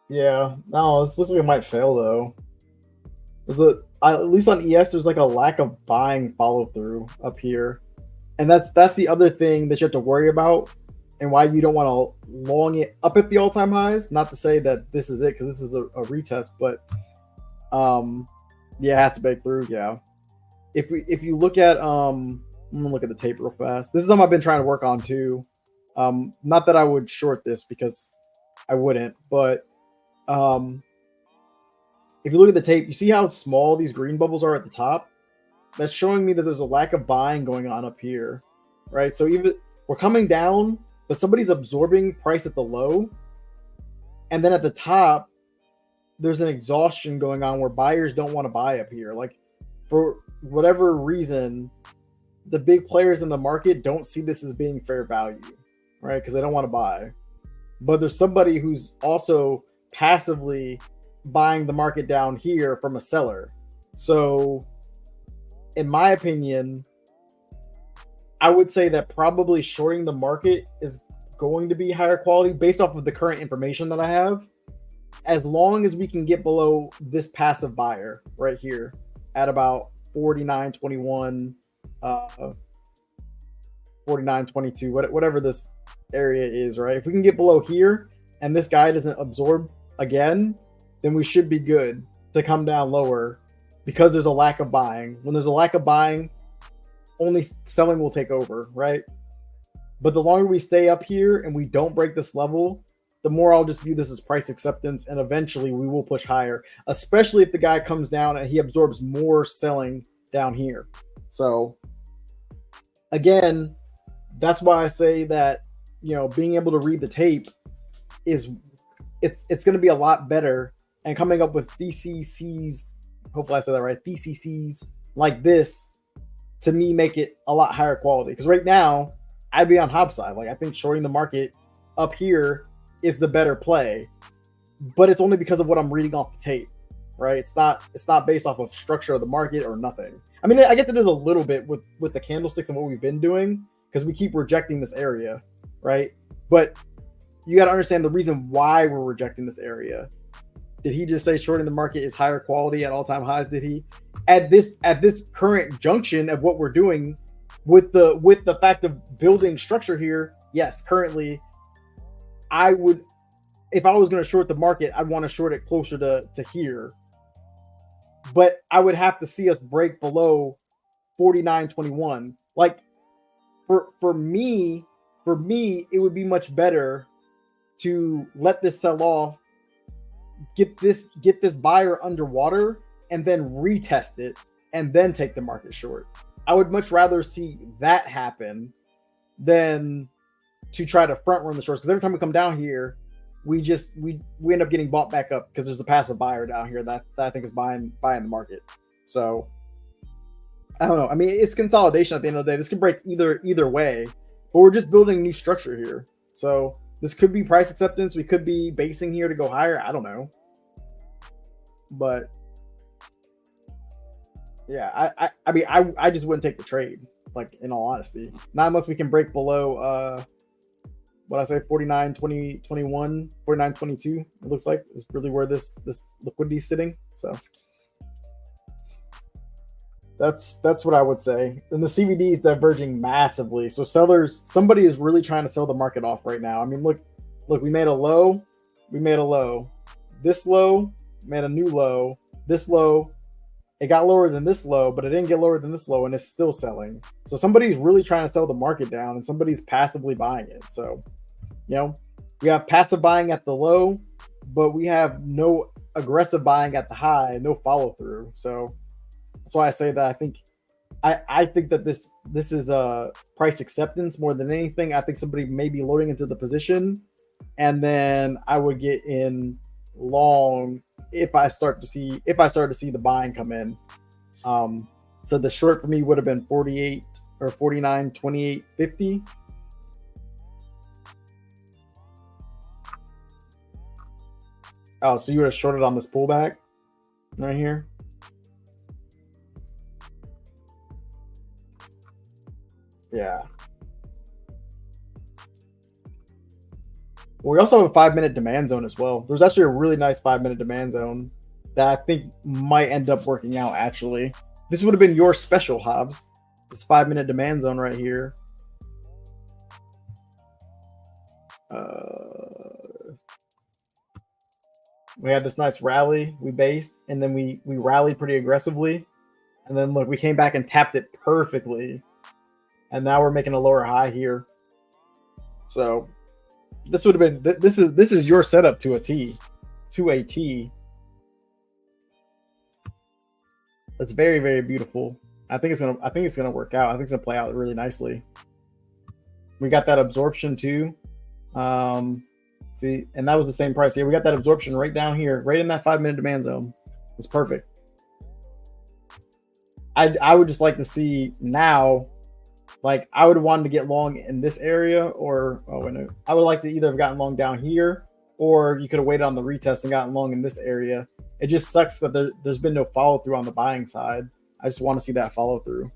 Yeah, no, this looks like it might fail though. At least on ES, there's like a lack of buying follow through up here, and that's the other thing that you have to worry about, and why you don't want to long it up at the all-time highs. Not to say that this is it, because this is a retest, but yeah, it has to break through. Yeah, if you look at I'm gonna look at the tape real fast. This is something I've been trying to work on too. Not that I would short this because I wouldn't, but if you look at the tape, you see how small these green bubbles are at the top? That's showing me that there's a lack of buying going on up here, right? So even we're coming down, but somebody's absorbing price at the low. And then at the top, there's an exhaustion going on where buyers don't want to buy up here. Like for whatever reason, the big players in the market don't see this as being fair value, right? Because they don't want to buy. But there's somebody who's also passively buying the market down here from a seller. So in my opinion, I would say that probably shorting the market is going to be higher quality based off of the current information that I have. As long as we can get below this passive buyer right here at about 49.21, 49.22, whatever this area is, right? If we can get below here and this guy doesn't absorb again, then we should be good to come down lower because there's a lack of buying. When there's a lack of buying, only selling will take over, right? But the longer we stay up here and we don't break this level, the more I'll just view this as price acceptance, and eventually we will push higher, especially if the guy comes down and he absorbs more selling down here. So again, that's why I say that, you know, being able to read the tape is it's going to be a lot better, and coming up with TCCs, hopefully I said that right, TCCs like this, to me, make it a lot higher quality. Because right now, I'd be on Hobbs side. Like, I think shorting the market up here is the better play, but it's only because of what I'm reading off the tape, right? It's not based off of structure of the market or nothing. I mean, I guess it is a little bit with the candlesticks and what we've been doing, because we keep rejecting this area, right? But you got to understand the reason why we're rejecting this area. Did he just say shorting the market is higher quality at all-time highs? Did he? At this current junction of what we're doing, with the fact of building structure here, yes, currently, I would, if I was going to short the market, I'd want to short it closer to here. But I would have to see us break below 49.21. Like, for me, it would be much better to let this sell off, get this buyer underwater, and then retest it, and then take the market short. I would much rather see that happen than to try to front run the shorts, because every time we come down here, we end up getting bought back up because there's a passive buyer down here that I think is buying the market. So I don't know. I mean, it's consolidation at the end of the day. This can break either way, but we're just building new structure here. So this could be price acceptance. We could be basing here to go higher. I don't know. But yeah, I mean, I just wouldn't take the trade, like, in all honesty. Not unless we can break below what I say, 49.21, 49.22. It looks like is really where this liquidity is sitting. So that's what I would say. And the CVD is diverging massively. So somebody is really trying to sell the market off right now. I mean, look, we made a low, this low, made a new low, this low. It got lower than this low, but it didn't get lower than this low, and it's still selling. So somebody's really trying to sell the market down, and somebody's passively buying it. So, you know, we have passive buying at the low, but we have no aggressive buying at the high, no follow through. So that's why I say that I think that this is a price acceptance more than anything. I think somebody may be loading into the position, and then I would get in long if I start to see the buying come in. So the short for me would have been 48 or 49, 28, 50. Oh, so you would have shorted on this pullback right here. Yeah. Well, we also have a 5-minute demand zone as well. There's actually a really nice 5-minute demand zone that I think might end up working out, actually. This would have been your special, Hobbs. This 5-minute demand zone right here. We had this nice rally we based, and then we rallied pretty aggressively. And then, look, we came back and tapped it perfectly. And now we're making a lower high here. So this would have been, this is your setup to a T. That's very, very beautiful. I think it's gonna work out. I think it's gonna play out really nicely. We got that absorption too. See, and that was the same price here. We got that absorption right down here, right in that 5-minute demand zone. It's perfect. I would just like to see now, like, I would have wanted to get long in this area, or I would like to either have gotten long down here, or you could have waited on the retest and gotten long in this area. It just sucks that there's been no follow through on the buying side. I just want to see that follow through.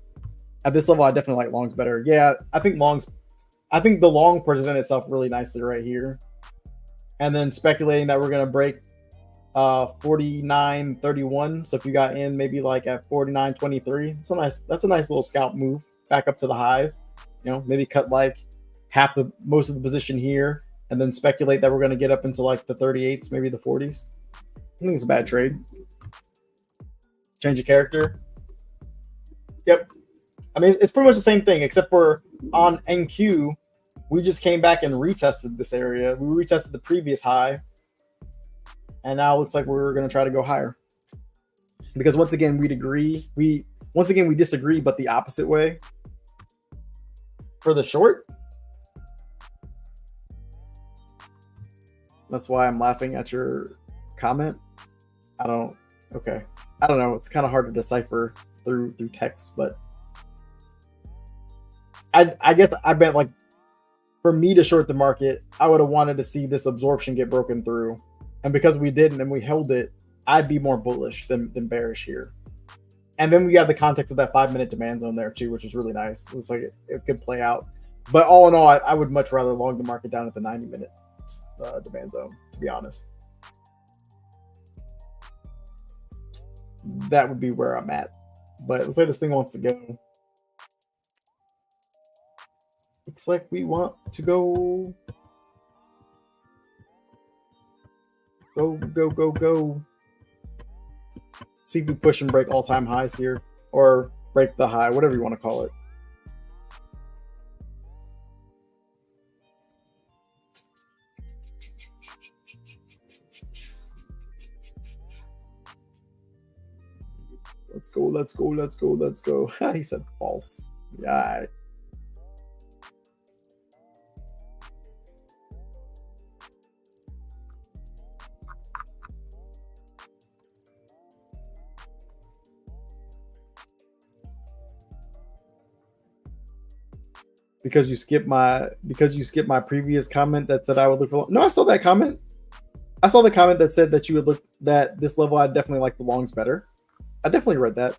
At this level, I definitely like longs better. Yeah, I think the long presented itself really nicely right here. And then speculating that we're going to break 49.31. So if you got in maybe like at 49.23, that's a nice little scalp move back up to the highs. You know, maybe cut like most of the position here, and then speculate that we're going to get up into like the 38s, maybe the 40s. I think it's a bad trade. Change of character. Yep. I mean, it's pretty much the same thing, except for on NQ, we just came back and retested this area. We retested the previous high, and now it looks like we're going to try to go higher. Because once again, we disagree, but the opposite way. For the short, that's why I'm laughing at your comment. I don't know. It's kind of hard to decipher through text, but I guess I bet like for me to short the market, I would have wanted to see this absorption get broken through. And because we didn't and we held it, I'd be more bullish than bearish here. And then we got the context of that 5-minute demand zone there too, which is really nice. It looks like it could play out. But all in all, I would much rather long the market down at the 90-minute demand zone, to be honest. That would be where I'm at. But it looks like this thing wants to go. Looks like we want to go. Go. See if we push and break all-time highs here. Or break the high, whatever you want to call it. Let's go. He said false. Yeah. Because you skipped my previous comment that said I would look for. No, I saw that comment. I saw the comment that said that you would look that this level I'd definitely like the longs better. I definitely read that.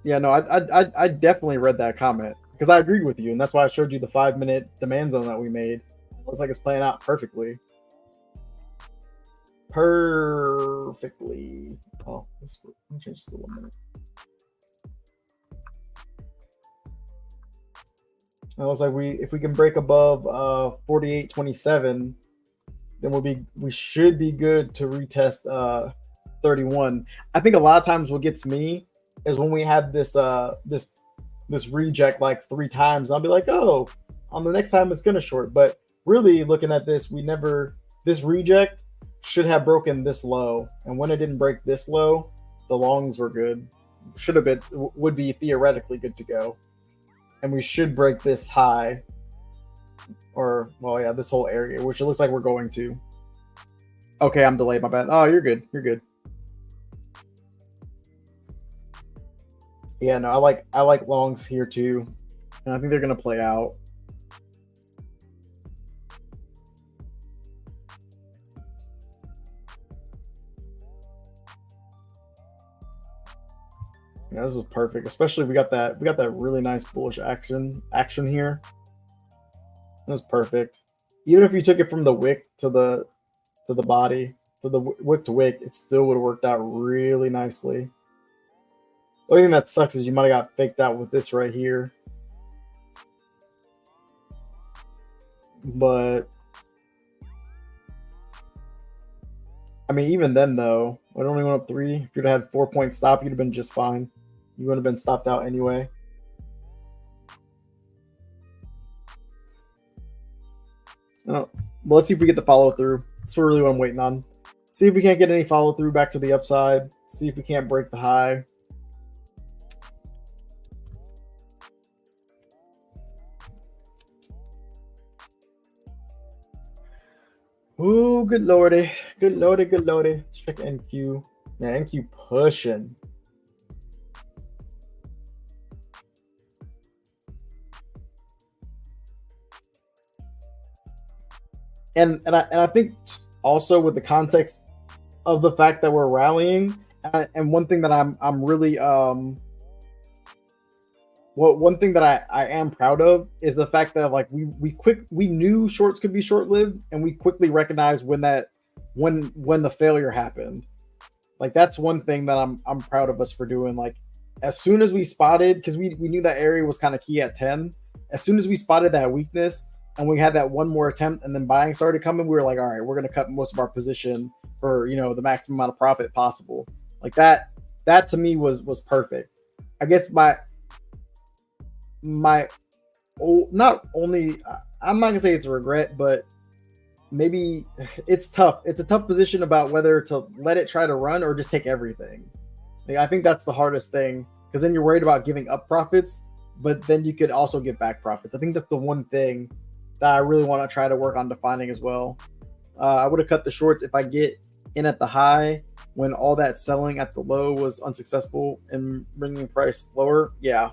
Yeah, no, I definitely read that comment because I agreed with you, and that's why I showed you the 5-minute demand zone that we made. It looks like it's playing out perfectly. Oh, let me change this to 1 minute. It looks like if we can break above 48.27, then we should be good to retest 31. I think a lot of times what gets me is when we have this reject like 3 times. I'll be like, oh, on the next time it's gonna short. But really looking at this, this reject should have broken this low, and when it didn't break this low, the longs were good. Would be theoretically good to go. And we should break this high, this whole area, which it looks like we're going to. Okay, I'm delayed, my bad. Oh, you're good. Yeah, no, I like longs here too, and I think they're gonna play out. Yeah, this is perfect. Especially we got that really nice bullish action here. That was perfect. Even if you took it from the wick to the body, to the wick to wick, it still would have worked out really nicely. The only thing that sucks is you might have got faked out with this right here. But I mean, even then though, I only went up 3. If you'd have had 4-point stop, you'd have been just fine. You would have been stopped out anyway. Well, let's see if we get the follow through. That's really what I'm waiting on. See if we can't get any follow through back to the upside. See if we can't break the high. Ooh, good lordy. Let's check NQ. Yeah, NQ pushing. And I think also with the context of the fact that we're rallying, And one thing that I'm really one thing that I am proud of is the fact that like we knew shorts could be short lived, and we quickly recognized when the failure happened. Like that's one thing that I'm proud of us for doing. Like as soon as we spotted, because we knew that area was kind of key at 10. As soon as we spotted that weakness and we had that one more attempt and then buying started coming, we were like, all right, we're gonna cut most of our position for the maximum amount of profit possible. Like that to me was perfect. I guess not only, I'm not gonna say it's a regret, but maybe it's tough. It's a tough position about whether to let it try to run or just take everything. Like, I think that's the hardest thing, because then you're worried about giving up profits, but then you could also get back profits. I think that's the one thing that I really want to try to work on defining as well. I would have cut the shorts if I get in at the high when all that selling at the low was unsuccessful in bringing price lower. Yeah.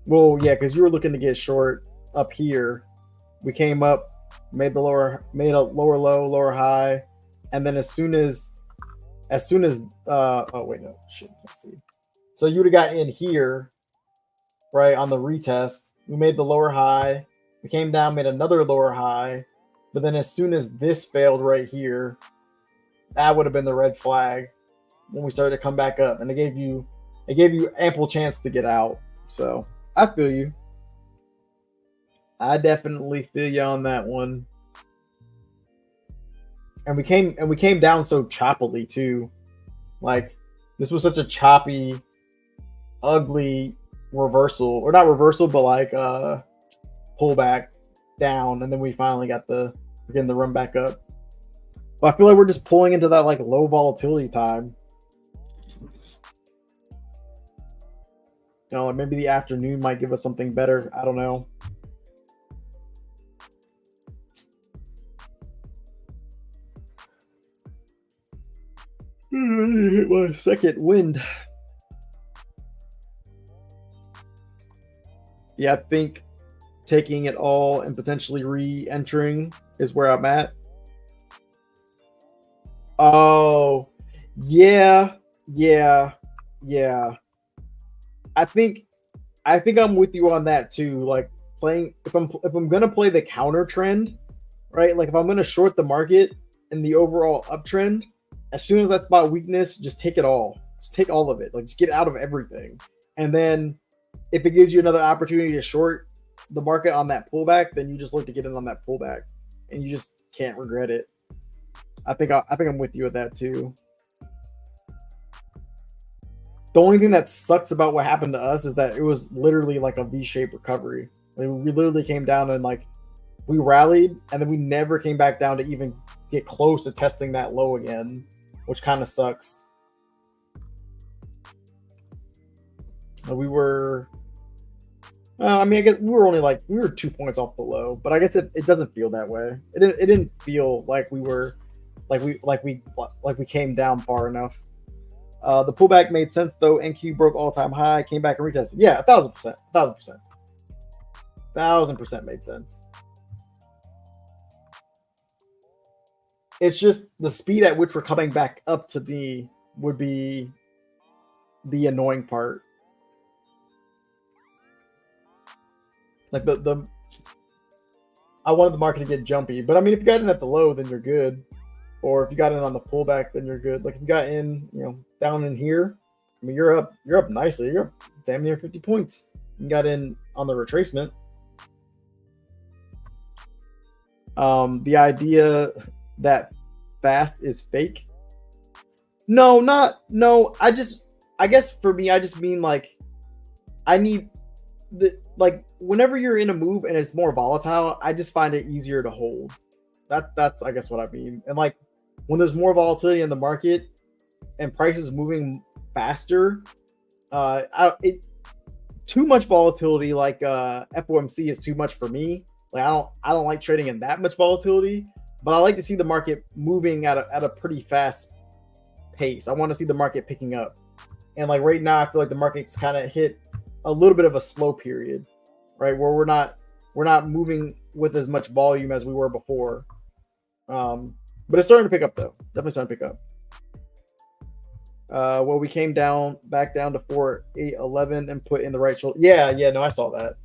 Well, yeah, because you were looking to get short up here. We came up, made a lower low, lower high, and then as soon as oh wait, no, shit, can't see. So you would have got in here, right, on the retest. We made the lower high. We came down, made another lower high, but then as soon as this failed right here, that would have been the red flag when we started to come back up, and it gave you ample chance to get out. So I feel you. I definitely feel you on that one. And we came down so choppily too. Like this was such a choppy, ugly reversal, or not reversal, but like pullback down, and then we finally got the run back up. But I feel like we're just pulling into that like low volatility time. Maybe the afternoon might give us something better. I don't know. Hit my second wind. Yeah, I think taking it all and potentially re-entering is where I'm at. Oh, yeah. I think I'm with you on that too. Like playing, if I'm gonna play the counter trend, right? Like if I'm gonna short the market in the overall uptrend, as soon as that's about weakness, just take it all. Just take all of it. Like just get out of everything. And then if it gives you another opportunity to short the market on that pullback, then you just look to get in on that pullback, and you just can't regret it. I think I'm with you with that too. The only thing that sucks about what happened to us is that it was literally like a V-shaped recovery. Like we literally came down and like we rallied, and then we never came back down to even get close to testing that low again, which kind of sucks. We were, I guess we were 2 points off the low, but I guess it doesn't feel that way. It didn't feel like we were, like we came down far enough. The pullback made sense though. NQ broke all-time high, came back and retested. Yeah, 1,000%, 1,000% made sense. It's just the speed at which we're coming back up to would be the annoying part. Like I wanted the market to get jumpy, but I mean, if you got in at the low, then you're good. Or if you got in on the pullback, then you're good. Like if you got in, down in here, I mean, you're up nicely. You're up damn near 50 points. You got in on the retracement. The idea that fast is fake. No. I guess for me, I just mean like, I need whenever you're in a move and it's more volatile, I just find it easier to hold. That's I guess what I mean. And like when there's more volatility in the market and prices moving faster, too much volatility like FOMC is too much for me. Like I don't like trading in that much volatility, but I like to see the market moving at a pretty fast pace. I want to see the market picking up. And like right now, I feel like the market's kind of hit a little bit of a slow period, right? Where we're not moving with as much volume as we were before. But it's starting to pick up though. Definitely starting to pick up. Well, we came back down to 4811 and put in the right shoulder. Yeah, no, I saw that.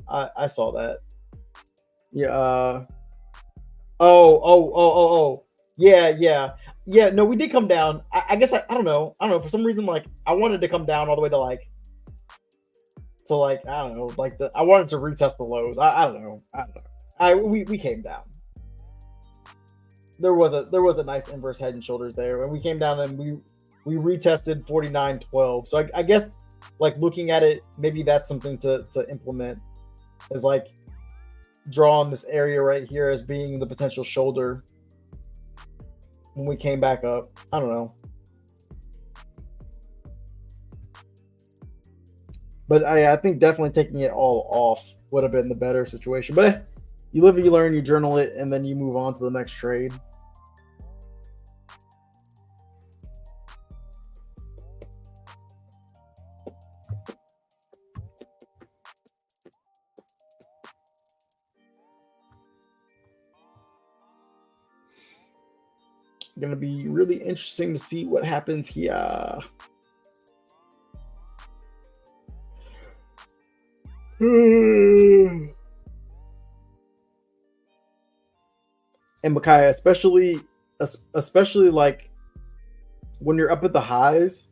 I saw that. Yeah. Oh. Yeah. No, we did come down. I guess I don't know. For some reason, like I wanted to come down all the way to like I don't know, like I wanted to retest the lows. I don't know. We came down. There was a nice inverse head and shoulders there, and we came down and we retested 49.12. So I guess like looking at it, maybe that's something to implement, is like draw on this area right here as being the potential shoulder when we came back up. I don't know. But I think definitely taking it all off would have been the better situation. But you live, you learn, you journal it, and then you move on to the next trade. Going to be really interesting to see what happens here. And Micaiah, especially like when you're up at the highs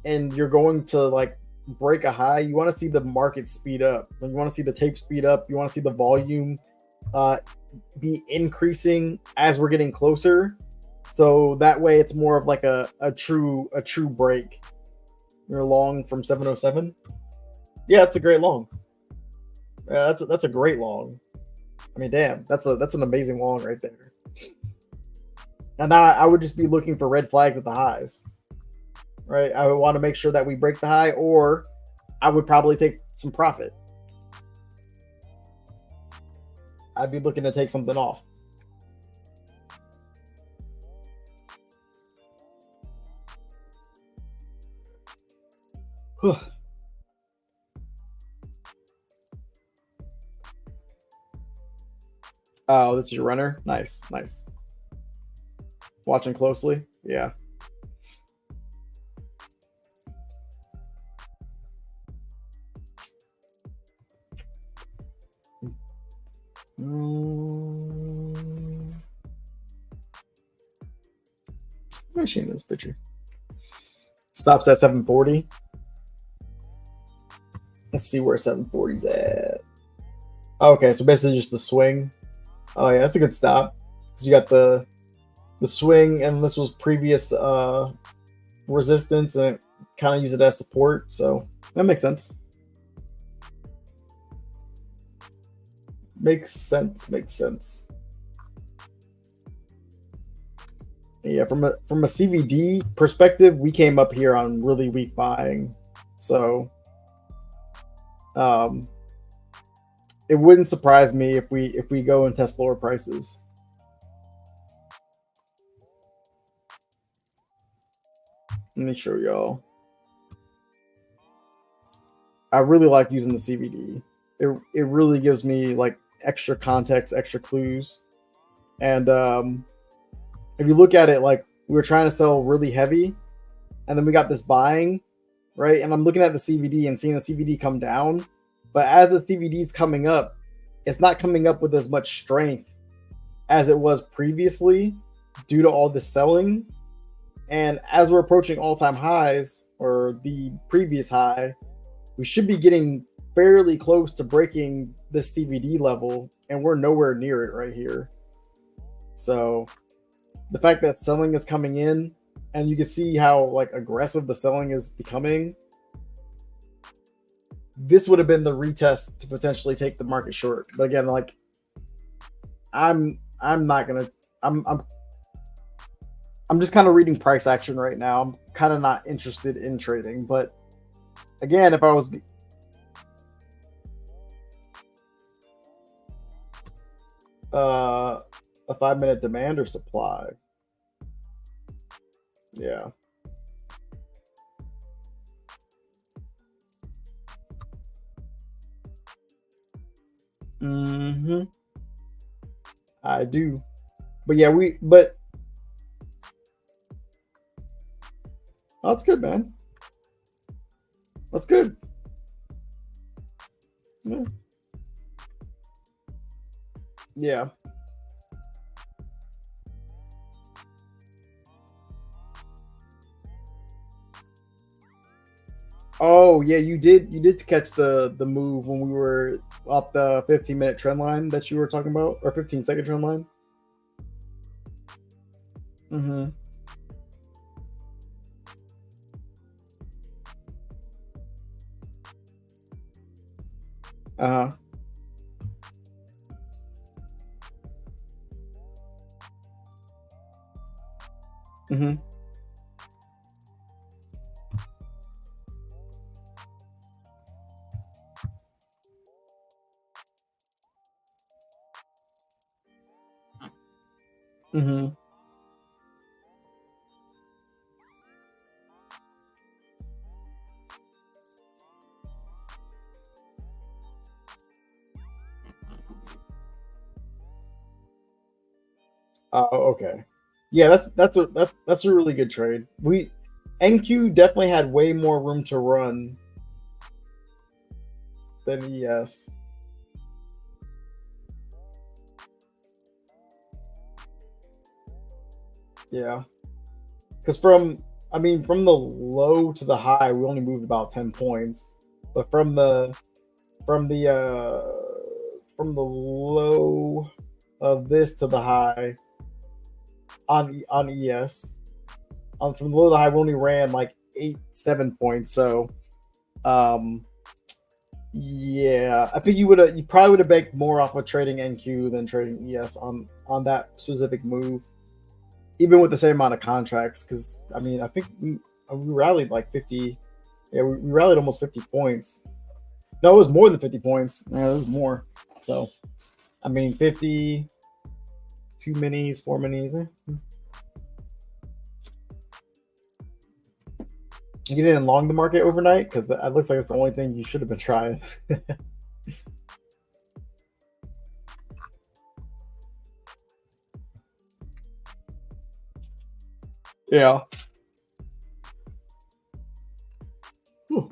and you're going to like break a high, you want to see the market speed up. You want to see the tape speed up. You want to see the volume be increasing as we're getting closer. So that way it's more of like a true break. You're long from 707. Yeah, that's a great long. That's a great long. I mean, damn, that's an amazing long right there. And now I would just be looking for red flags at the highs, right? I would want to make sure that we break the high, or I would probably take some profit. I'd be looking to take something off. Oh, that's your runner. Nice. Watching closely. Yeah. I'm seeing this picture. Stops at 740. Let's see where 740's at. Okay, so basically just the swing. Oh yeah, that's a good stop. Because you got the swing, and this was previous resistance, and kind of use it as support. So that makes sense. Makes sense. Yeah, from a CVD perspective, we came up here on really weak buying. So it wouldn't surprise me if we go and test lower prices. Let me show y'all. I really like using the CVD. It really gives me like extra context, extra clues. And if you look at it, like we were trying to sell really heavy, and then we got this buying, right? And I'm looking at the CVD and seeing the CVD come down. But as the CVD is coming up, it's not coming up with as much strength as it was previously due to all this selling. And as we're approaching all-time highs, or the previous high, we should be getting fairly close to breaking this CVD level, and we're nowhere near it right here. So the fact that selling is coming in, and you can see how like aggressive the selling is becoming, this would have been the retest to potentially take the market short. But again, like I'm just kind of reading price action right now. I'm kind of not interested in trading. But again, if I was a 5-minute demand or supply. Yeah. I do. But yeah, Oh, that's good, man. That's good. Yeah. Yeah. Oh yeah, you did catch the move when we were up the 15-minute trend line that you were talking about, or 15-second trend line. Mm-hmm. Uh-huh. Mm-hmm. Mm-hmm. Oh, okay. Yeah, that's a really good trade. NQ definitely had way more room to run than ES. Yeah, because from the low to the high, we only moved about 10 points, but from the low of this to the high on ES, from the low to the high, we only ran like 7 points. So, yeah, I think you probably would have banked more off of trading NQ than trading ES on that specific move, even with the same amount of contracts. Because I mean, I think we rallied like 50. Yeah, we rallied almost 50 points. No, it was more than 50 points. Yeah, it was more. So, I mean, 50, 2 minis, 4 minis. You didn't long the market overnight because it looks like it's the only thing you should have been trying. Yeah. Whew.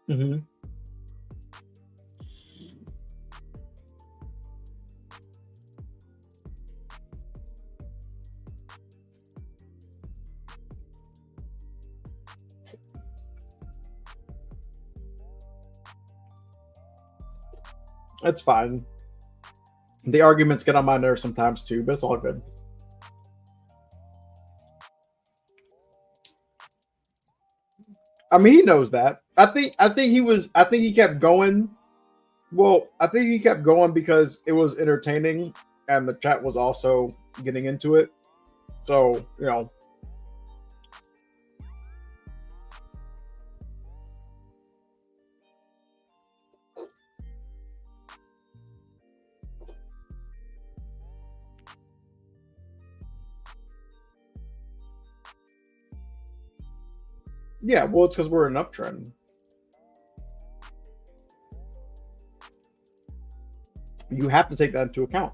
Mm-hmm. That's fine. The arguments get on my nerves sometimes too, but it's all good. I mean, he knows that. I think he kept going. Well, I think he kept going because it was entertaining and the chat was also getting into it. So, yeah, well, it's because we're in an uptrend. You have to take that into account.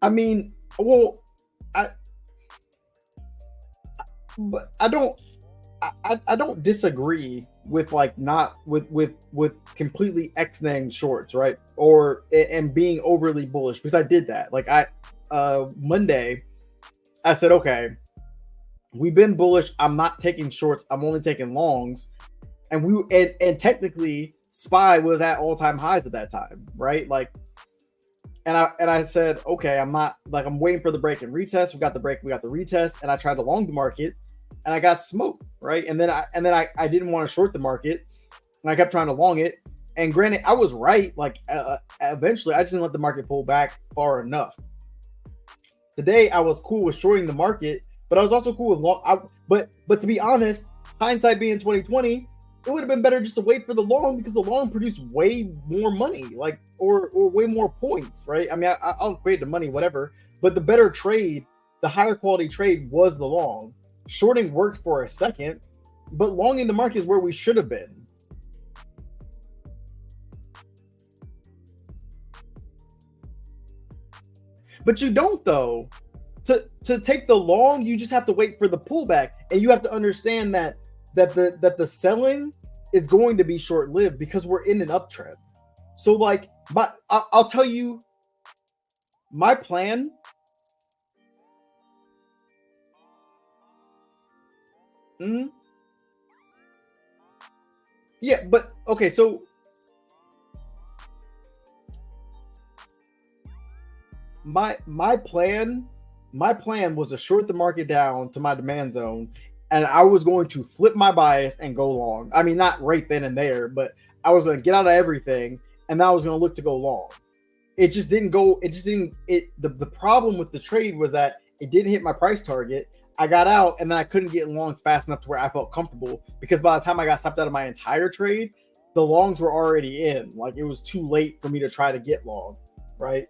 I mean, well, I don't disagree with like not with completely X-naying shorts, right? Or and being overly bullish, because I did that. Like Monday, I said, okay, we've been bullish. I'm not taking shorts. I'm only taking longs. And technically SPY was at all-time highs at that time, right? Like, and I said, okay, I'm waiting for the break and retest. We got the break, we got the retest, and I tried to long the market, and I got smoked, right? And then I didn't want to short the market, and I kept trying to long it. And granted, I was right. Like eventually, I just didn't let the market pull back far enough. Today, I was cool with shorting the market, but I was also cool with long. But to be honest, hindsight being 2020, it would have been better just to wait for the long because the long produced way more money, like or way more points, right? I mean, I'll equate the money, whatever. But the better trade, the higher quality trade was the long. Shorting worked for a second, but longing the market is where we should have been. But you don't though. To take the long, you just have to wait for the pullback, and you have to understand that the selling is going to be short lived because we're in an uptrend. So like, I'll tell you, my plan. Yeah, but okay, so my plan was to short the market down to my demand zone, and I was going to flip my bias and go long. I mean, not right then and there, but I was going to get out of everything, and then I was going to look to go long. It just didn't go. It just didn't. The problem with the trade was that it didn't hit my price target. I got out, and then I couldn't get longs fast enough to where I felt comfortable, because by the time I got stopped out of my entire trade, the longs were already in. Like, it was too late for me to try to get long, right?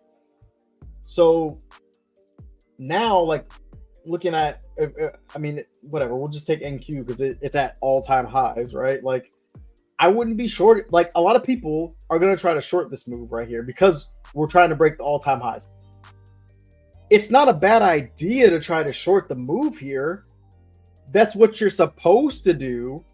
So now, like, looking at, I mean, whatever, we'll just take NQ because it's at all-time highs, right? Like, I wouldn't be short. Like, a lot of people are going to try to short this move right here because we're trying to break the all-time highs. It's not a bad idea to try to short the move here. That's what you're supposed to do.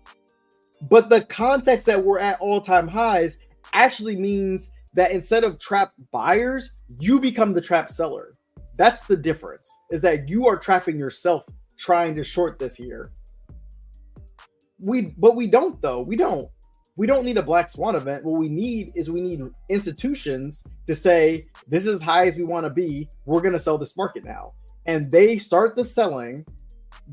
But the context that we're at all-time highs actually means that instead of trapped buyers, you become the trapped seller. That's the difference, is that you are trapping yourself trying to short this here. But we don't, though. We don't need a black swan event. What we need institutions to say, this is as high as we want to be. We're going to sell this market now. And they start the selling.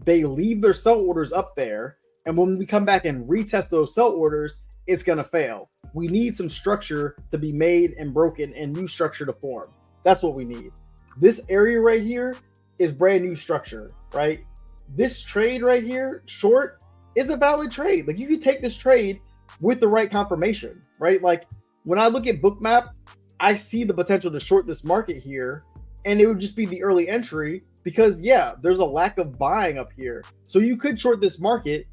They leave their sell orders up there. And when we come back and retest those sell orders, it's going to fail. We need some structure to be made and broken and new structure to form. That's what we need. This area right here is brand new structure, right? This trade right here, short, is a valid trade. Like, you could take this trade with the right confirmation, right? Like, when I look at bookmap, I see the potential to short this market here, and it would just be the early entry because, yeah, there's a lack of buying up here. So you could short this market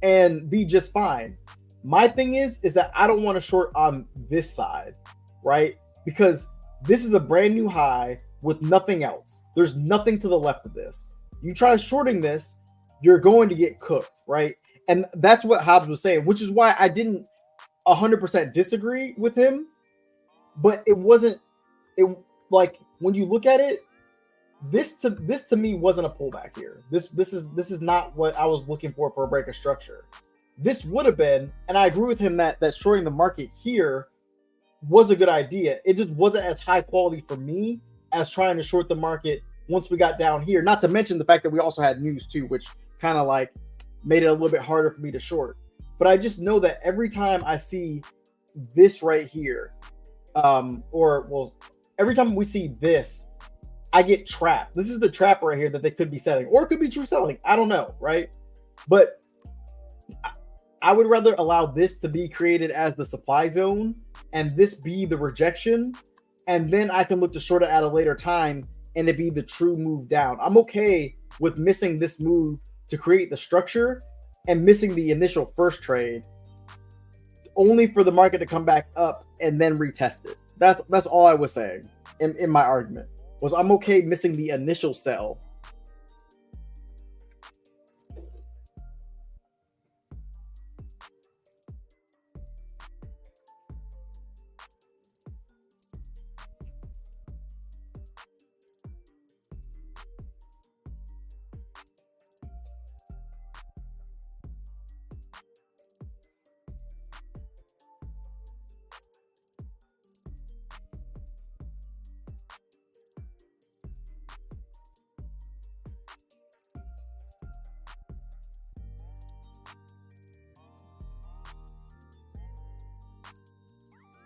and be just fine. My thing is that I don't want to short on this side, right? Because this is a brand new high with nothing else. There's nothing to the left of this. You try shorting this, you're going to get cooked, right? And that's what Hobbs was saying, which is why I didn't 100% disagree with him. But it like, when you look at it, this to me wasn't a pullback here. This is not what I was looking for a break of structure. This would have been, and I agree with him that shorting the market here was a good idea. It just wasn't as high quality for me as trying to short the market once we got down here. Not to mention the fact that we also had news too, which kind of like made it a little bit harder for me to short. But I just know that every time I see this right here, every time we see this, I get trapped. This is the trap right here that they could be setting, or it could be true selling. I don't know, right? But I would rather allow this to be created as the supply zone and this be the rejection, and then I can look to short it at a later time and it be the true move down. I'm okay with missing this move to create the structure and missing the initial first trade only for the market to come back up and then retest it. That's all I was saying in my argument, was I'm okay missing the initial sell.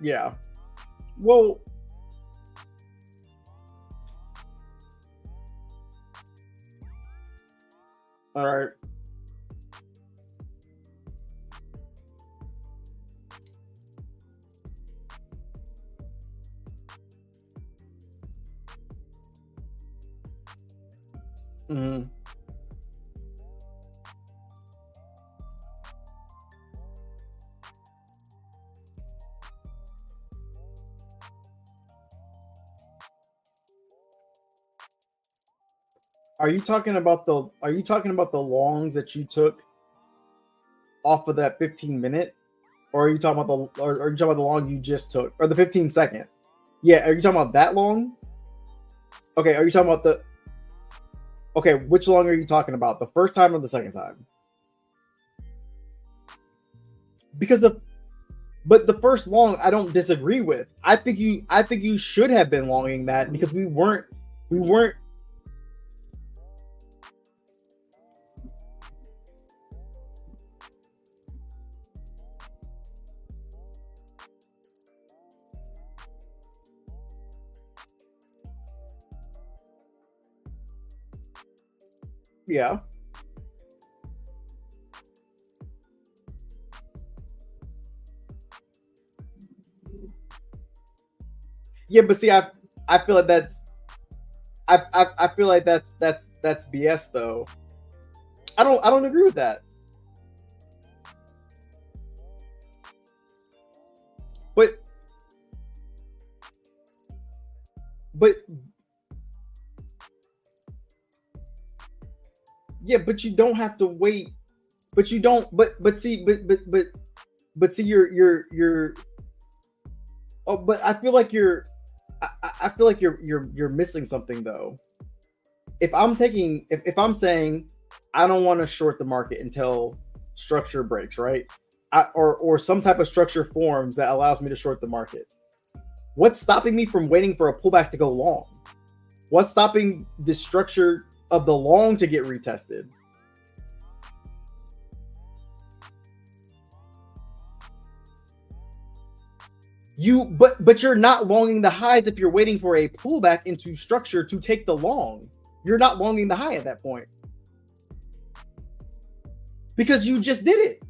Yeah. Well, All right. Mm-hmm. Are you talking about the longs that you took off of that 15-minute, or are you talking about the long you just took, or the 15-second? Yeah, are you talking about that long? Okay, are you talking about the? Okay, which long are you talking about? The first time or the second time? Because but the first long I don't disagree with. I think you should have been longing that because we weren't. Yeah. Yeah, but see, I feel like that's I feel like that's BS though. I don't agree with that. But yeah, but you don't have to wait. But you don't. But see, you're. Oh, but I feel like I feel like you're missing something though. If I'm saying I don't want to short the market until structure breaks, right? Or some type of structure forms that allows me to short the market. What's stopping me from waiting for a pullback to go long? What's stopping the structure of the long to get retested? But you're not longing the highs if you're waiting for a pullback into structure to take the long. You're not longing the high at that point because you just did it.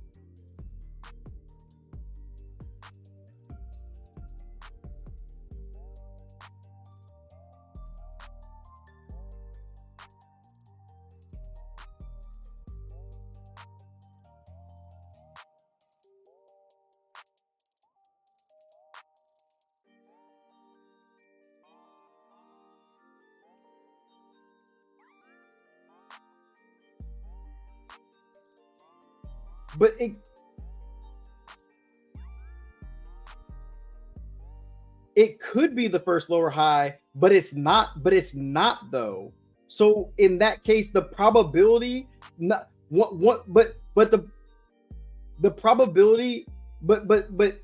But it could be the first lower high, but it's not. But it's not though. So in that case, the probability, not what, but the probability, but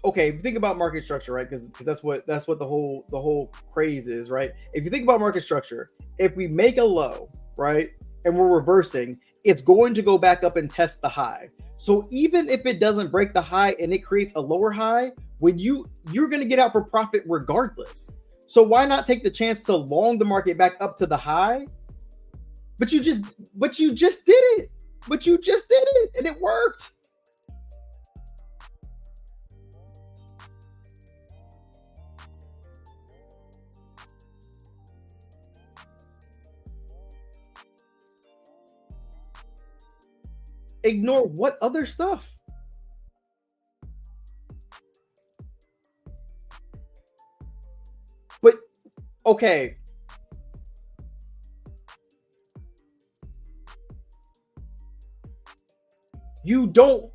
okay. If you think about market structure, right? Because that's what the whole craze is, right? If you think about market structure, if we make a low, right, and we're reversing, it's going to go back up and test the high. So even if it doesn't break the high and it creates a lower high, when you're going to get out for profit regardless. So why not take the chance to long the market back up to the high? But you just did it. But you just did it and it worked. Ignore what other stuff? But okay. You don't.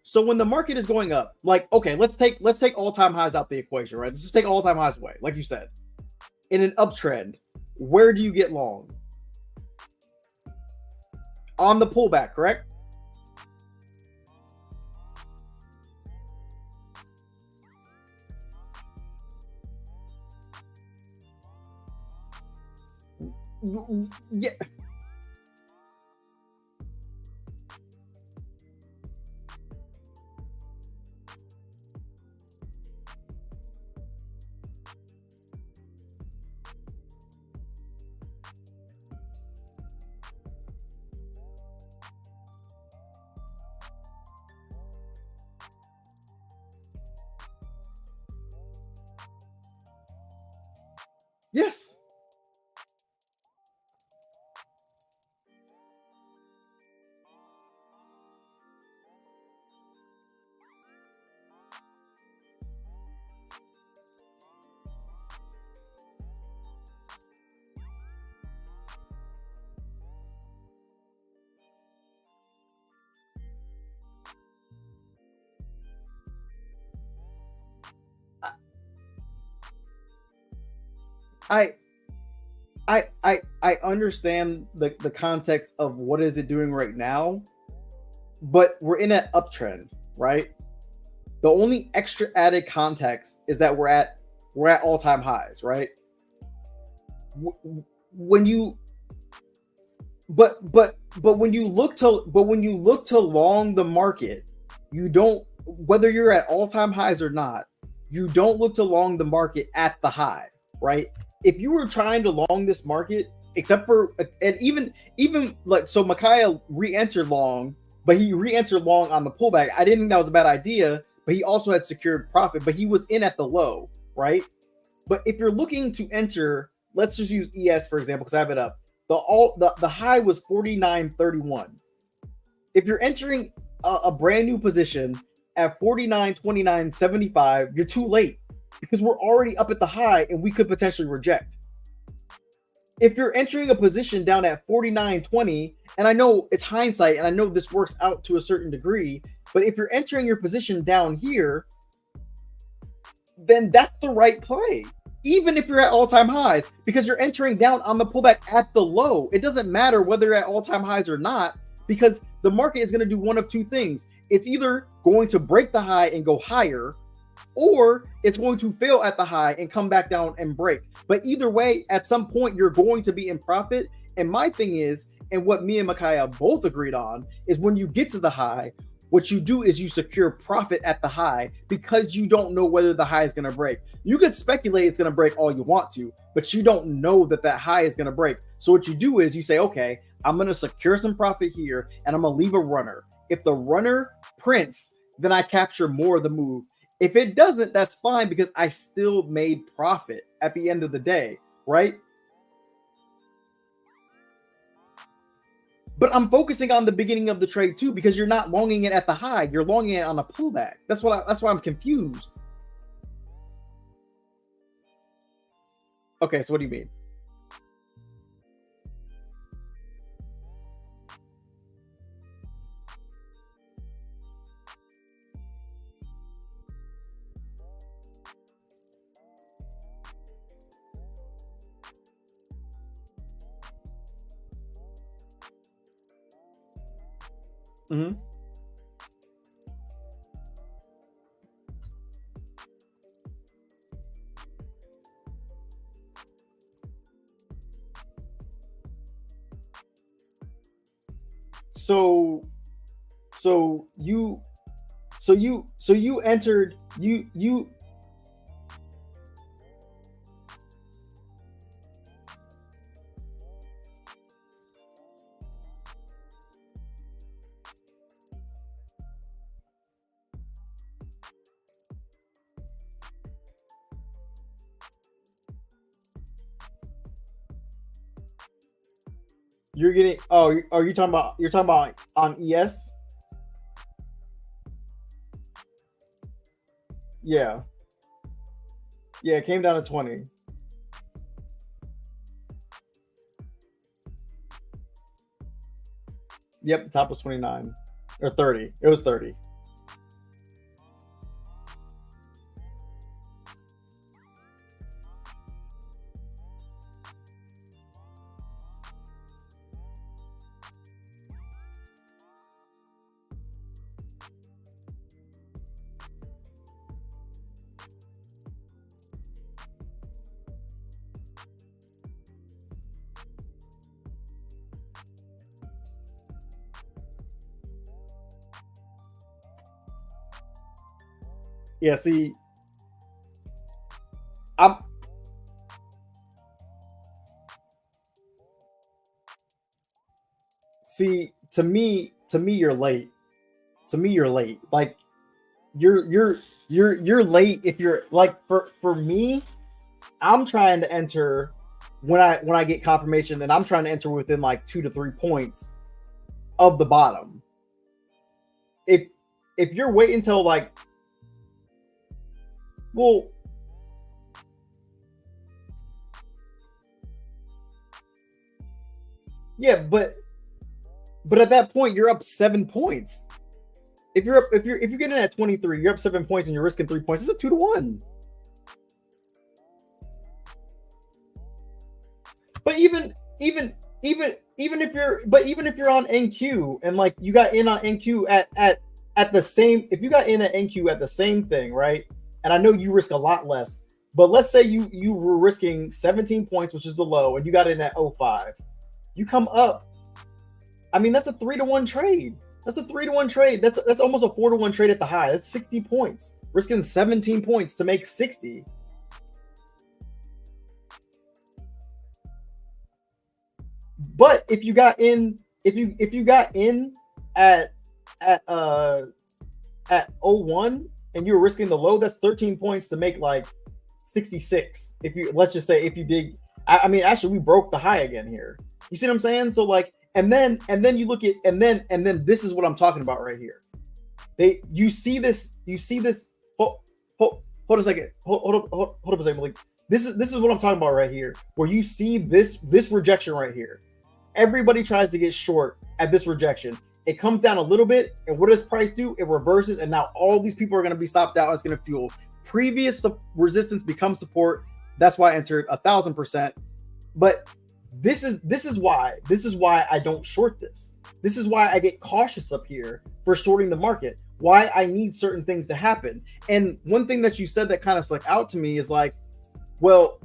So when the market is going up, like, okay, let's take all-time highs out the equation, right? Let's just take all-time highs away, like you said. In an uptrend, where do you get long? On the pullback, correct? Yeah. Yes. I I understand the context of what is it doing right now, but we're in an uptrend, right? The only extra added context is that we're at all-time highs, right? When you but when you look to long the market, you don't, whether you're at all-time highs or not, you don't look to long the market at the high, right? If you were trying to long this market, except for, and even like, so Micaiah re-entered long, but he re-entered long on the pullback. I didn't think that was a bad idea, but he also had secured profit, but he was in at the low, right? But if you're looking to enter, let's just use ES for example, because I have it up. The high was 49.31. If you're entering a brand new position at 49.29.75, you're too late because we're already up at the high and we could potentially reject. If you're entering a position down at 49.20, and I know it's hindsight and I know this works out to a certain degree, but if you're entering your position down here, then that's the right play. Even if you're at all-time highs, because you're entering down on the pullback at the low. It doesn't matter whether you're at all-time highs or not, because the market is going to do one of two things. It's either going to break the high and go higher, or it's going to fail at the high and come back down and break. But either way, at some point, you're going to be in profit. And my thing is, and what me and Micaiah both agreed on, is when you get to the high, what you do is you secure profit at the high because you don't know whether the high is going to break. You could speculate it's going to break all you want to, but you don't know that high is going to break. So what you do is you say, okay, I'm going to secure some profit here and I'm going to leave a runner. If the runner prints, then I capture more of the move. If it doesn't, that's fine because I still made profit at the end of the day, right? But I'm focusing on the beginning of the trade too, because you're not longing it at the high. You're longing it on a pullback. That's why I'm confused. Okay, so what do you mean? Mm-hmm. So you entered you you're getting, oh, are you talking about, you're talking about on ES? Yeah. Yeah, it came down to 20. Yep, the top was 29 or 30. It was 30. Yeah, see, I'm see to me you're late. To me you're late. Like you're late if you're like, for me, I'm trying to enter when I get confirmation, and I'm trying to enter within like 2 to 3 points of the bottom. If you're waiting until like, well, yeah, but at that point you're up 7 points. If you're getting at 23, you're up 7 points and you're risking 3 points. It's a 2-1. But even if you're on NQ and like you got in on NQ at the same, if you got in at NQ at the same thing, right? And I know you risk a lot less, but let's say you were risking 17 points, which is the low, and you got in at 05. You come up. I mean, that's a 3-1 trade. That's a 3-1 trade. That's almost a 4-1 trade at the high. That's 60 points. Risking 17 points to make 60. But if you got in, if you got in at 01 and you were risking the low, that's 13 points to make like 66. If you, let's just say if you dig, I mean, actually we broke the high again here. You see what I'm saying? So like, and then you look at, and then this is what I'm talking about right here. You see this. Hold a second. Hold up a second, Malik. This is what I'm talking about right here, where you see this rejection right here. Everybody tries to get short at this rejection. It comes down a little bit, and what does price do? It reverses, and now all these people are going to be stopped out. It's going to fuel previous resistance becomes support. That's why I entered 1,000%. But this is why I don't short this. This is why I get cautious up here for shorting the market. Why I need certain things to happen. And one thing that you said that kind of stuck out to me is like, well,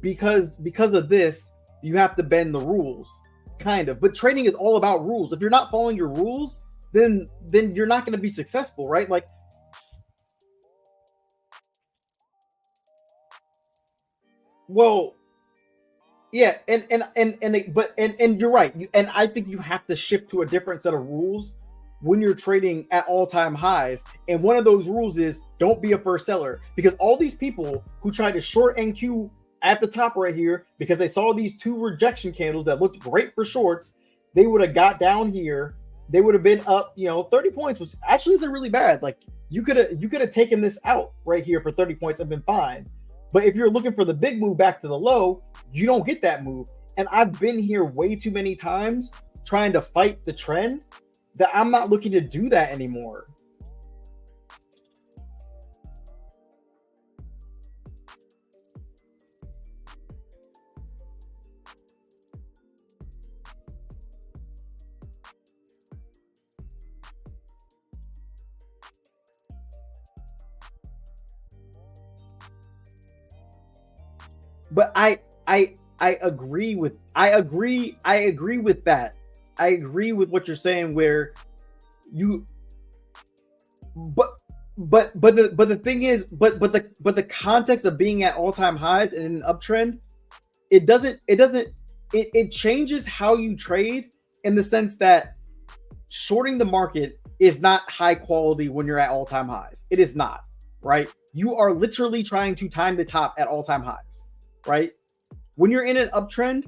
because of this, you have to bend the rules, kind of. But trading is all about rules. If you're not following your rules, then you're not going to be successful, right? Like, well, yeah, and you're right. And I think you have to shift to a different set of rules when you're trading at all-time highs. And one of those rules is don't be a first seller, because all these people who tried to short NQ at the top right here because they saw these two rejection candles that looked great for shorts, they would have got down here. They would have been up, 30 points, which actually isn't really bad. Like you could have taken this out right here for 30 points and been fine. But if you're looking for the big move back to the low, you don't get that move. And I've been here way too many times trying to fight the trend that I'm not looking to do that anymore. But I agree with that. I agree with what you're saying where you but the thing is the context of being at all-time highs and in an uptrend, it changes how you trade, in the sense that shorting the market is not high quality when you're at all-time highs. It is not, right? You are literally trying to time the top at all-time highs, right? When you're in an uptrend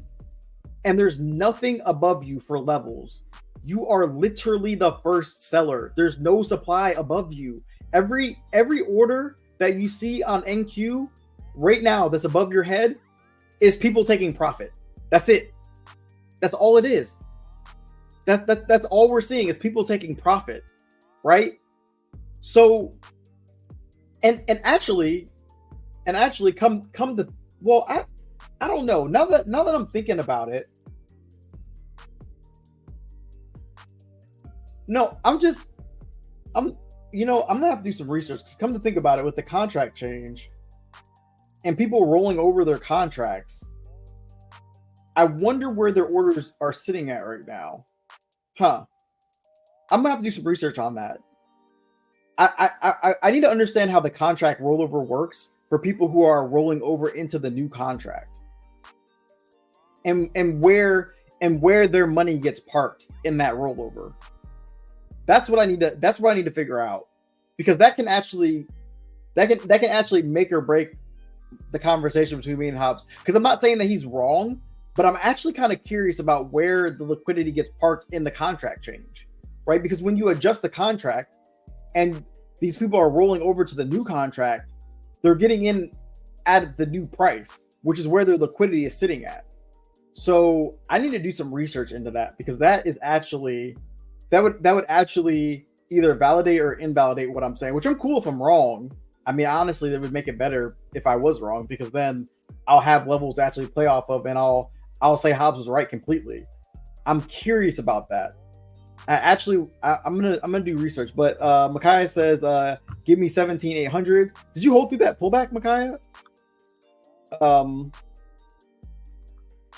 and there's nothing above you for levels, you are literally the first seller. There's no supply above you. Every order that you see on NQ right now that's above your head is people taking profit. That's it. That's all it is. That's all we're seeing is people taking profit, right? So, and actually come to, well, I don't know. Now that I'm thinking about it, no, I'm gonna have to do some research, because come to think about it, with the contract change and people rolling over their contracts, I wonder where their orders are sitting at right now. I'm gonna have to do some research on that. I need to understand how the contract rollover works for people who are rolling over into the new contract, and where their money gets parked in that rollover. That's what I need to figure out, because that can actually make or break the conversation between me and Hobbs, because I'm not saying that he's wrong, but I'm actually kind of curious about where the liquidity gets parked in the contract change, right? Because when you adjust the contract and these people are rolling over to the new contract, they're getting in at the new price, which is where their liquidity is sitting at. So I need to do some research into that, because that is actually that would actually either validate or invalidate what I'm saying, which I'm cool if I'm wrong. I mean, honestly, that would make it better if I was wrong, because then I'll have levels to actually play off of, and I'll say Hobbs was right completely. I'm curious about that. I'm gonna do research, but Micaiah says, give me 17,800. Did you hold through that pullback, Micaiah?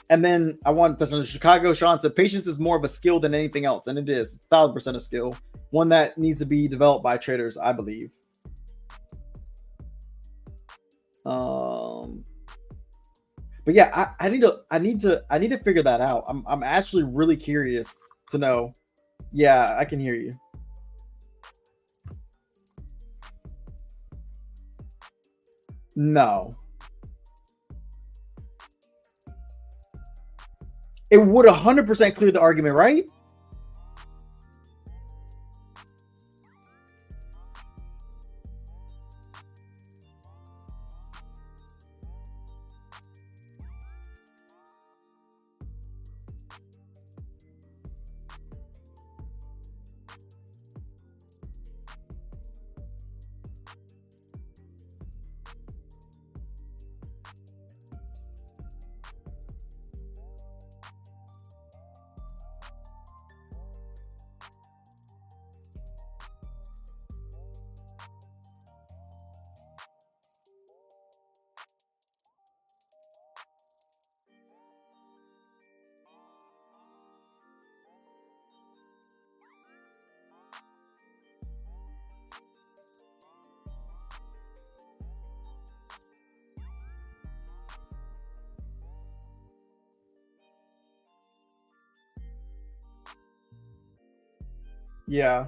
And then I want to touch on Chicago. Sean said, patience is more of a skill than anything else, and it is. It's 1,000% a skill, one that needs to be developed by traders, I believe. But yeah, I need to figure that out. I'm actually really curious to know. Yeah, I can hear you. No. It would 100% clear the argument, right? Yeah.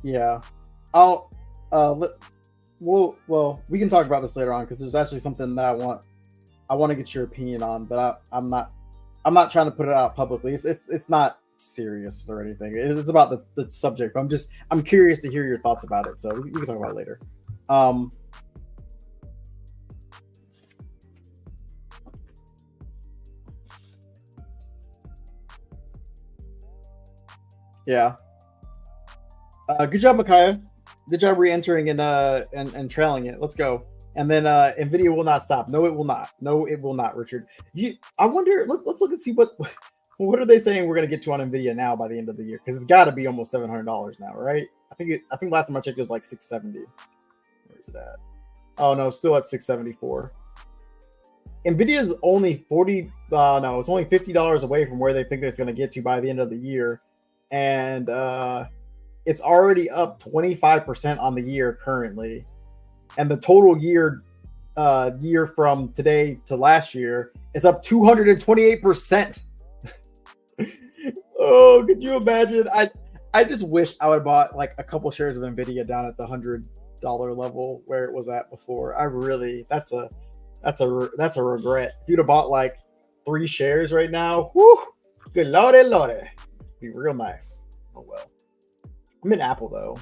Yeah. I'll well, we can talk about this later on, because there's actually something that I want to get your opinion on, but I'm not trying to put it out publicly. It's not serious or anything. It's about the subject. But I'm curious to hear your thoughts about it. So we can talk about it later. Yeah. Good job, Micaiah. Good job re-entering and trailing it. Let's go. And then Nvidia will not stop. No, it will not. No, it will not, Richard. I wonder. Let's look and see what are they saying we're gonna get to on Nvidia now by the end of the year, because it's got to be almost $700 now, right? I think last time I checked it was like 670. Where's it at? Oh no, still at 674. Nvidia is only it's only $50 away from where they think it's gonna get to by the end of the year, and it's already up 25% on the year currently, and the total year from today to last year is up 228%. Oh, could you imagine? I I just wish I would have bought like a couple shares of Nvidia down at the $100 level where it was at before. I really, that's a regret. If you'd have bought like 3 shares right now, whoo, good lordy, be real nice. Oh well. I'm in Apple though.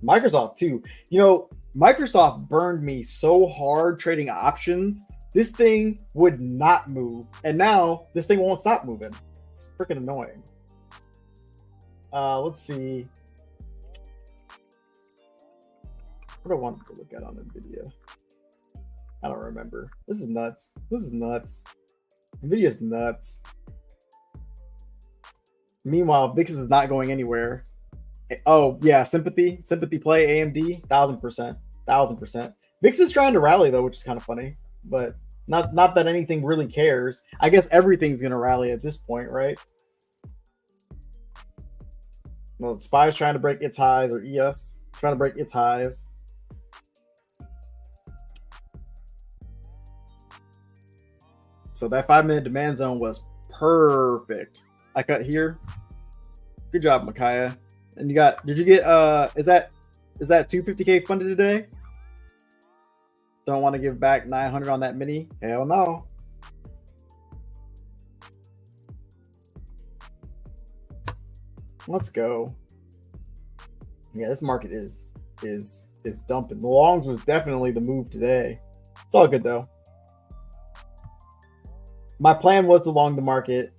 Microsoft too. You know, Microsoft burned me so hard trading options. This thing would not move, and now this thing won't stop moving. It's freaking annoying. Let's see. What do I want to look at on Nvidia? I don't remember. This is nuts. This is nuts. Nvidia's nuts. Meanwhile, VIX is not going anywhere. Oh yeah, sympathy play AMD, 1000%. VIX is trying to rally though, which is kind of funny, but not that anything really cares. I guess everything's gonna rally at this point, right? Well, SPY's trying to break its highs, or ES trying to break its highs. So that 5-minute demand zone was perfect. I cut here. Good job, Micaiah. And you got, did you get, is that 250K funded today? Don't want to give back 900 on that mini? Hell no. Let's go. Yeah, this market is dumping. The longs was definitely the move today. It's all good though. My plan was to long the market.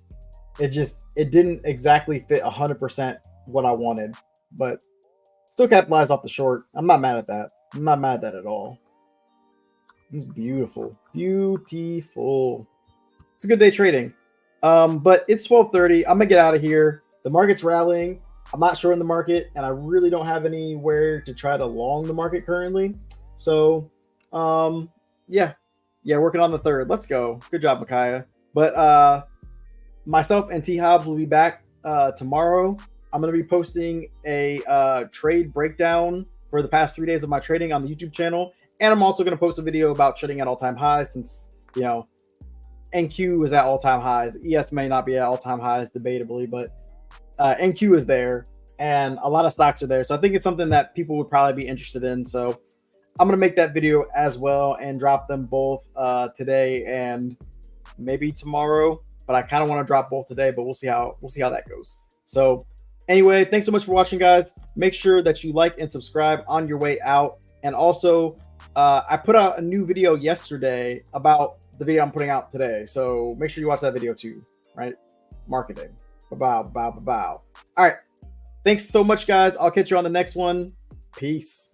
It didn't exactly fit 100% what I wanted, but still capitalized off the short. I'm not mad at that. I'm not mad at that at all. It's beautiful. Beautiful. It's a good day trading. But it's 12:30. I'm gonna get out of here. The market's rallying. I'm not sure in the market, and I really don't have anywhere to try to long the market currently. So yeah, working on the third. Let's go. Good job, Micaiah. But myself and T Hobbs will be back tomorrow. I'm going to be posting a trade breakdown for the past 3 days of my trading on the YouTube channel. And I'm also going to post a video about trading at all-time highs, since, you know, NQ is at all-time highs. ES may not be at all-time highs, debatably, but NQ is there, and a lot of stocks are there. So I think it's something that people would probably be interested in. So I'm going to make that video as well and drop them both today and maybe tomorrow. But I kind of want to drop both today, but we'll see how that goes. So anyway, thanks so much for watching, guys. Make sure that you like and subscribe on your way out. And also, I put out a new video yesterday about the video I'm putting out today. So make sure you watch that video too, right? Marketing. Bow. All right. Thanks so much, guys. I'll catch you on the next one. Peace.